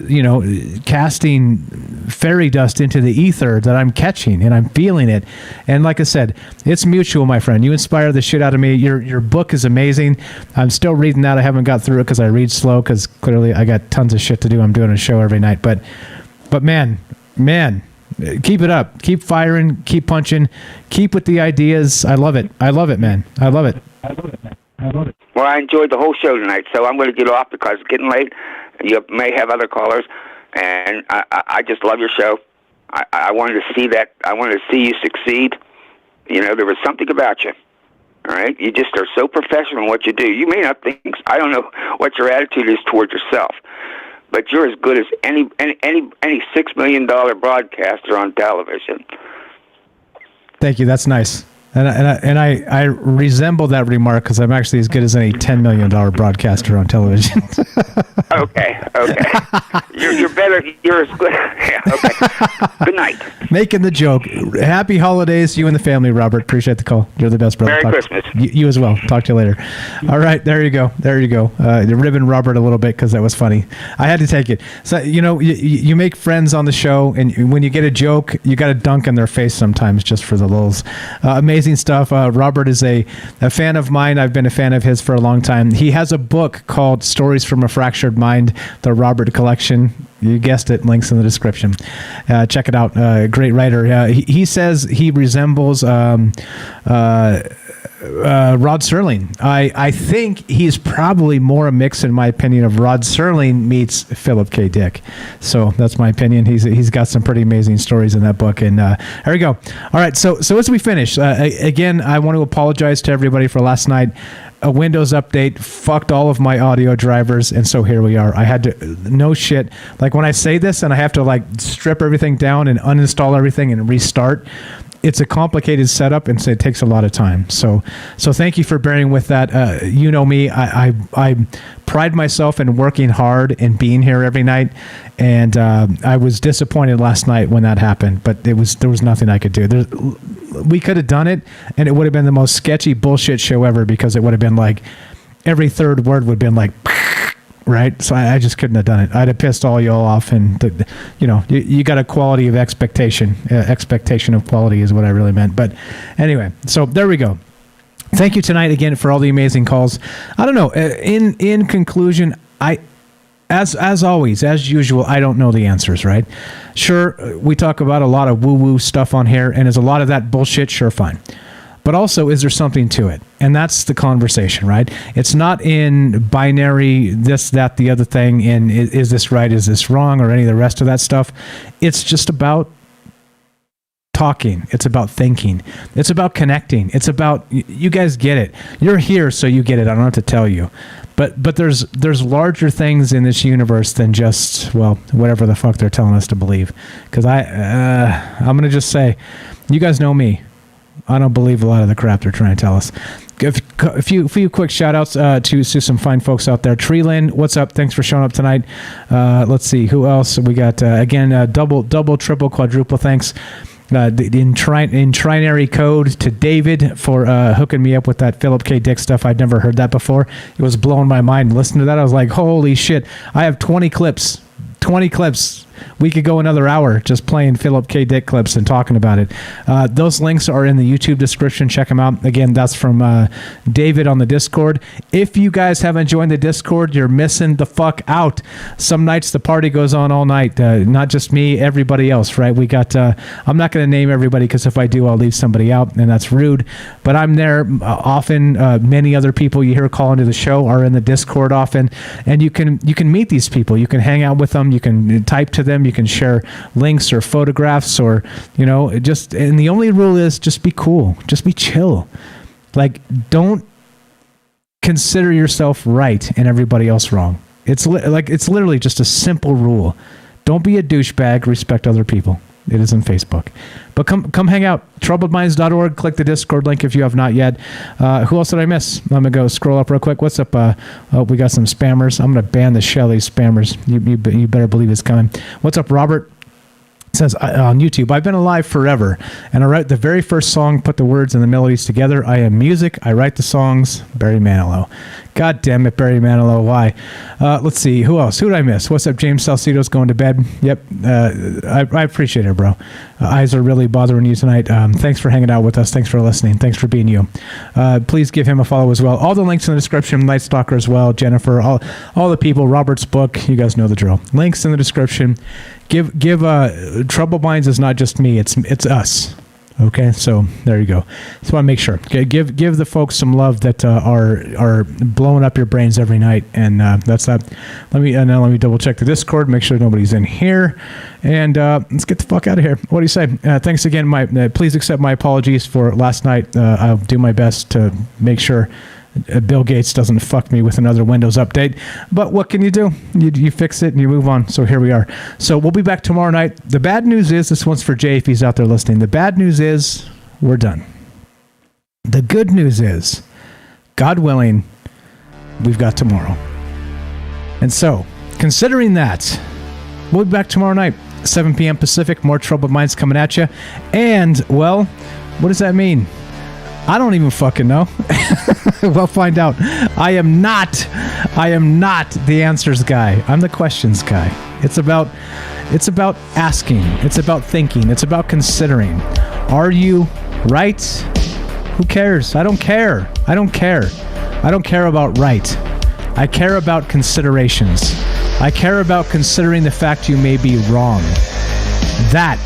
casting fairy dust into the ether that I'm catching, and I'm feeling it. And like I said, it's mutual, my friend. You inspire the shit out of me. Your book is amazing. I'm still reading that. I haven't got through it because I read slow, because clearly I got tons of shit to do. I'm doing a show every night. But man, keep it up. Keep firing. Keep punching. Keep with the ideas. I love it. I love it, man. I love it. Well, I enjoyed the whole show tonight, so I'm going to get off because it's getting late. You may have other callers, and I just love your show. I wanted to see that. I wanted to see you succeed. There was something about you. All right, you just are so professional in what you do. You may not think. I don't know what your attitude is towards yourself, but you're as good as any $6 million broadcaster on television. Thank you. That's nice. And I resemble that remark because I'm actually as good as any $10 million broadcaster on television. Okay. You're better. You're as good. Yeah, okay. Good night. Making the joke. Happy holidays to you and the family, Robert. Appreciate the call. You're the best, brother. Merry Christmas. You as well. Talk to you later. All right. There you go. You're ribbing Robert a little bit because that was funny. I had to take it. So, you make friends on the show, and when you get a joke, you got to dunk in their face sometimes just for the lulz. Amazing stuff. Robert is a fan of mine. I've been a fan of his for a long time. He has a book called Stories from a Fractured Mind, the Robert Collection. You guessed it. Links in the description. Check it out. Great writer. He says he resembles Rod Serling. I think he's probably more a mix, in my opinion, of Rod Serling meets Philip K. Dick. So that's my opinion. He's got some pretty amazing stories in that book. And there we go. All right. So as we finish, again, I want to apologize to everybody for last night. A Windows update fucked all of my audio drivers, and so here we are. I had to, no shit, like when I say this and I have to like strip everything down and uninstall everything and restart, it's a complicated setup, and so it takes a lot of time. So thank you for bearing with that. You know me, I pride myself in working hard and being here every night, and I was disappointed last night when that happened, but there was nothing I could do. We could have done it, and it would have been the most sketchy bullshit show ever, because it would have been like every third word would have been like, right? So I just couldn't have done it. I'd have pissed all y'all off, and you got a quality of expectation. Expectation of quality is what I really meant. But anyway, so there we go. Thank you tonight again for all the amazing calls. I don't know. In conclusion, As always, as usual, I don't know the answers, right? Sure, we talk about a lot of woo-woo stuff on here, and is a lot of that bullshit? Sure, fine. But also, is there something to it? And that's the conversation, right? It's not in binary, this, that, the other thing, and is this right, is this wrong, or any of the rest of that stuff. It's just about talking. It's about thinking. It's about connecting. It's about, you guys get it. You're here, so you get it. I don't have to tell you. But there's larger things in this universe than just, well, whatever the fuck they're telling us to believe. Because I'm going to just say, you guys know me. I don't believe a lot of the crap they're trying to tell us. A few quick shout outs to some fine folks out there. Treelin, what's up? Thanks for showing up tonight. Let's see, who else we got? Again, double, triple, quadruple thanks. In trinary code to David for hooking me up with that Philip K. Dick stuff. I'd never heard that before. It was blowing my mind. Listening to that, I was like, holy shit. I have 20 clips. We could go another hour just playing Philip K. Dick clips and talking about it. Those links are in the YouTube description. Check them out. Again, that's from David on the Discord. If you guys haven't joined the Discord, you're missing the fuck out. Some nights the party goes on all night. Not just me, everybody else, right? We got, I'm not going to name everybody because if I do, I'll leave somebody out, and that's rude. But I'm there often. Many other people you hear call into the show are in the Discord often. And you can meet these people. You can hang out with them. You can type to them. You can share links or photographs, or and the only rule is just be cool, just be chill. Like, don't consider yourself right and everybody else wrong. It's literally just a simple rule. Don't be a douchebag, respect other people. It is on Facebook. But come hang out. TroubledMinds.org. Click the Discord link if you have not yet. Who else did I miss? I'm going to go scroll up real quick. What's up? We got some spammers. I'm going to ban the Shelley spammers. You better believe it's coming. What's up, Robert? It says on YouTube, I've been alive forever, and I write the very first song, put the words and the melodies together. I am music. I write the songs. Barry Manilow. God damn it, Barry Manilow. Why? Let's see. Who else? Who did I miss? What's up, James Salcido's going to bed? Yep. I appreciate it, bro. Eyes are really bothering you tonight. Thanks for hanging out with us. Thanks for listening. Thanks for being you. Please give him a follow as well. All the links in the description. Night Stalker as well. Jennifer. All the people. Robert's book. You guys know the drill. Links in the description. Give Troubled Minds is not just me. It's us. Okay, so there you go. Just want to make sure. Okay, give the folks some love that are blowing up your brains every night, and that's that. Let me double check the Discord, make sure nobody's in here, and let's get the fuck out of here. What do you say? Thanks again. Please accept my apologies for last night. I'll do my best to make sure Bill Gates doesn't fuck me with another Windows update. But what can you do? You fix it and you move on. So here we are. So we'll be back tomorrow night. The bad news is, this one's for Jay if he's out there listening. The bad news is we're done. The good news is, God willing, we've got tomorrow. And so, considering that, we'll be back tomorrow night, 7 p.m. Pacific. More Troubled Minds coming at you. And, well, what does that mean? I don't even fucking know. We'll find out. I am not the answers guy. I'm the questions guy. It's about asking. It's about thinking. It's about considering. Are you right? Who cares? I don't care. I don't care about right. I care about considerations. I care about considering the fact you may be wrong. That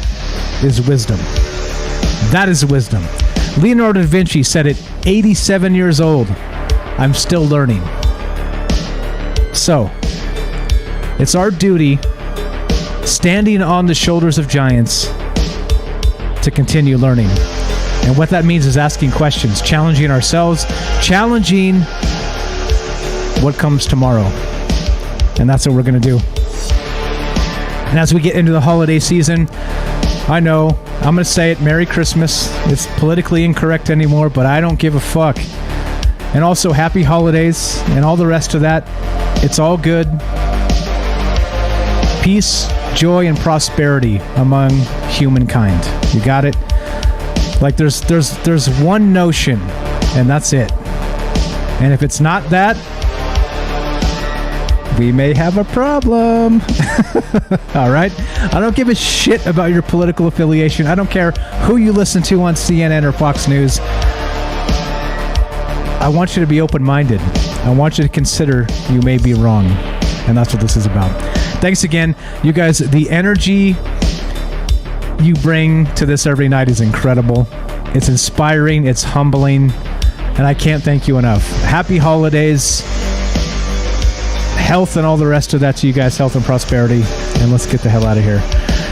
is wisdom. That is wisdom. Leonardo da Vinci said at 87 years old, I'm still learning. So, it's our duty, standing on the shoulders of giants, to continue learning. And what that means is asking questions, challenging ourselves, challenging what comes tomorrow. And that's what we're going to do. And as we get into the holiday season, I know, I'm going to say it, Merry Christmas. It's politically incorrect anymore, but I don't give a fuck. And also, Happy Holidays and all the rest of that. It's all good. Peace, joy, and prosperity among humankind. You got it? Like, there's one notion, and that's it. And if it's not that, we may have a problem. All right? I don't give a shit about your political affiliation. I don't care who you listen to on CNN or Fox News. I want you to be open-minded. I want you to consider you may be wrong. And that's what this is about. Thanks again. You guys, the energy you bring to this every night is incredible. It's inspiring. It's humbling. And I can't thank you enough. Happy holidays. Health and all the rest of that to you guys. Health and prosperity. And let's get the hell out of here.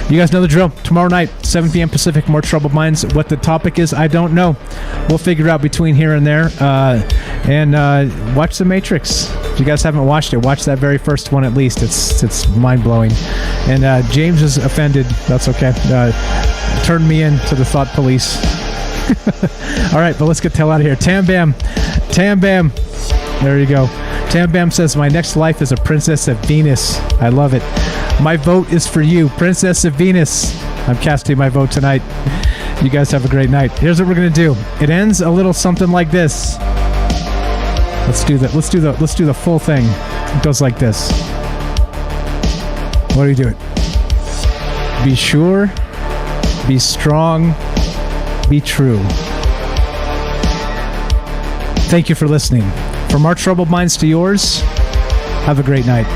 You guys know the drill. Tomorrow night, 7 p.m. Pacific, more Troubled Minds. What the topic is, I don't know. We'll figure out between here and there. And watch The Matrix. If you guys haven't watched it, watch that very first one at least. It's mind-blowing. And James is offended. That's okay. Turn me in to the thought police. All right, but let's get the hell out of here. Tam Bam. Tam Bam. There you go. Tam Bam says, my next life is a princess of Venus. I love it. My vote is for you, Princess of Venus. I'm casting my vote tonight. You guys have a great night. Here's what we're gonna do. It ends a little something like this. Let's do that. Let's do the full thing. It goes like this. What do we do it? Be sure, be strong, be true. Thank you for listening. From our Troubled Minds to yours, have a great night.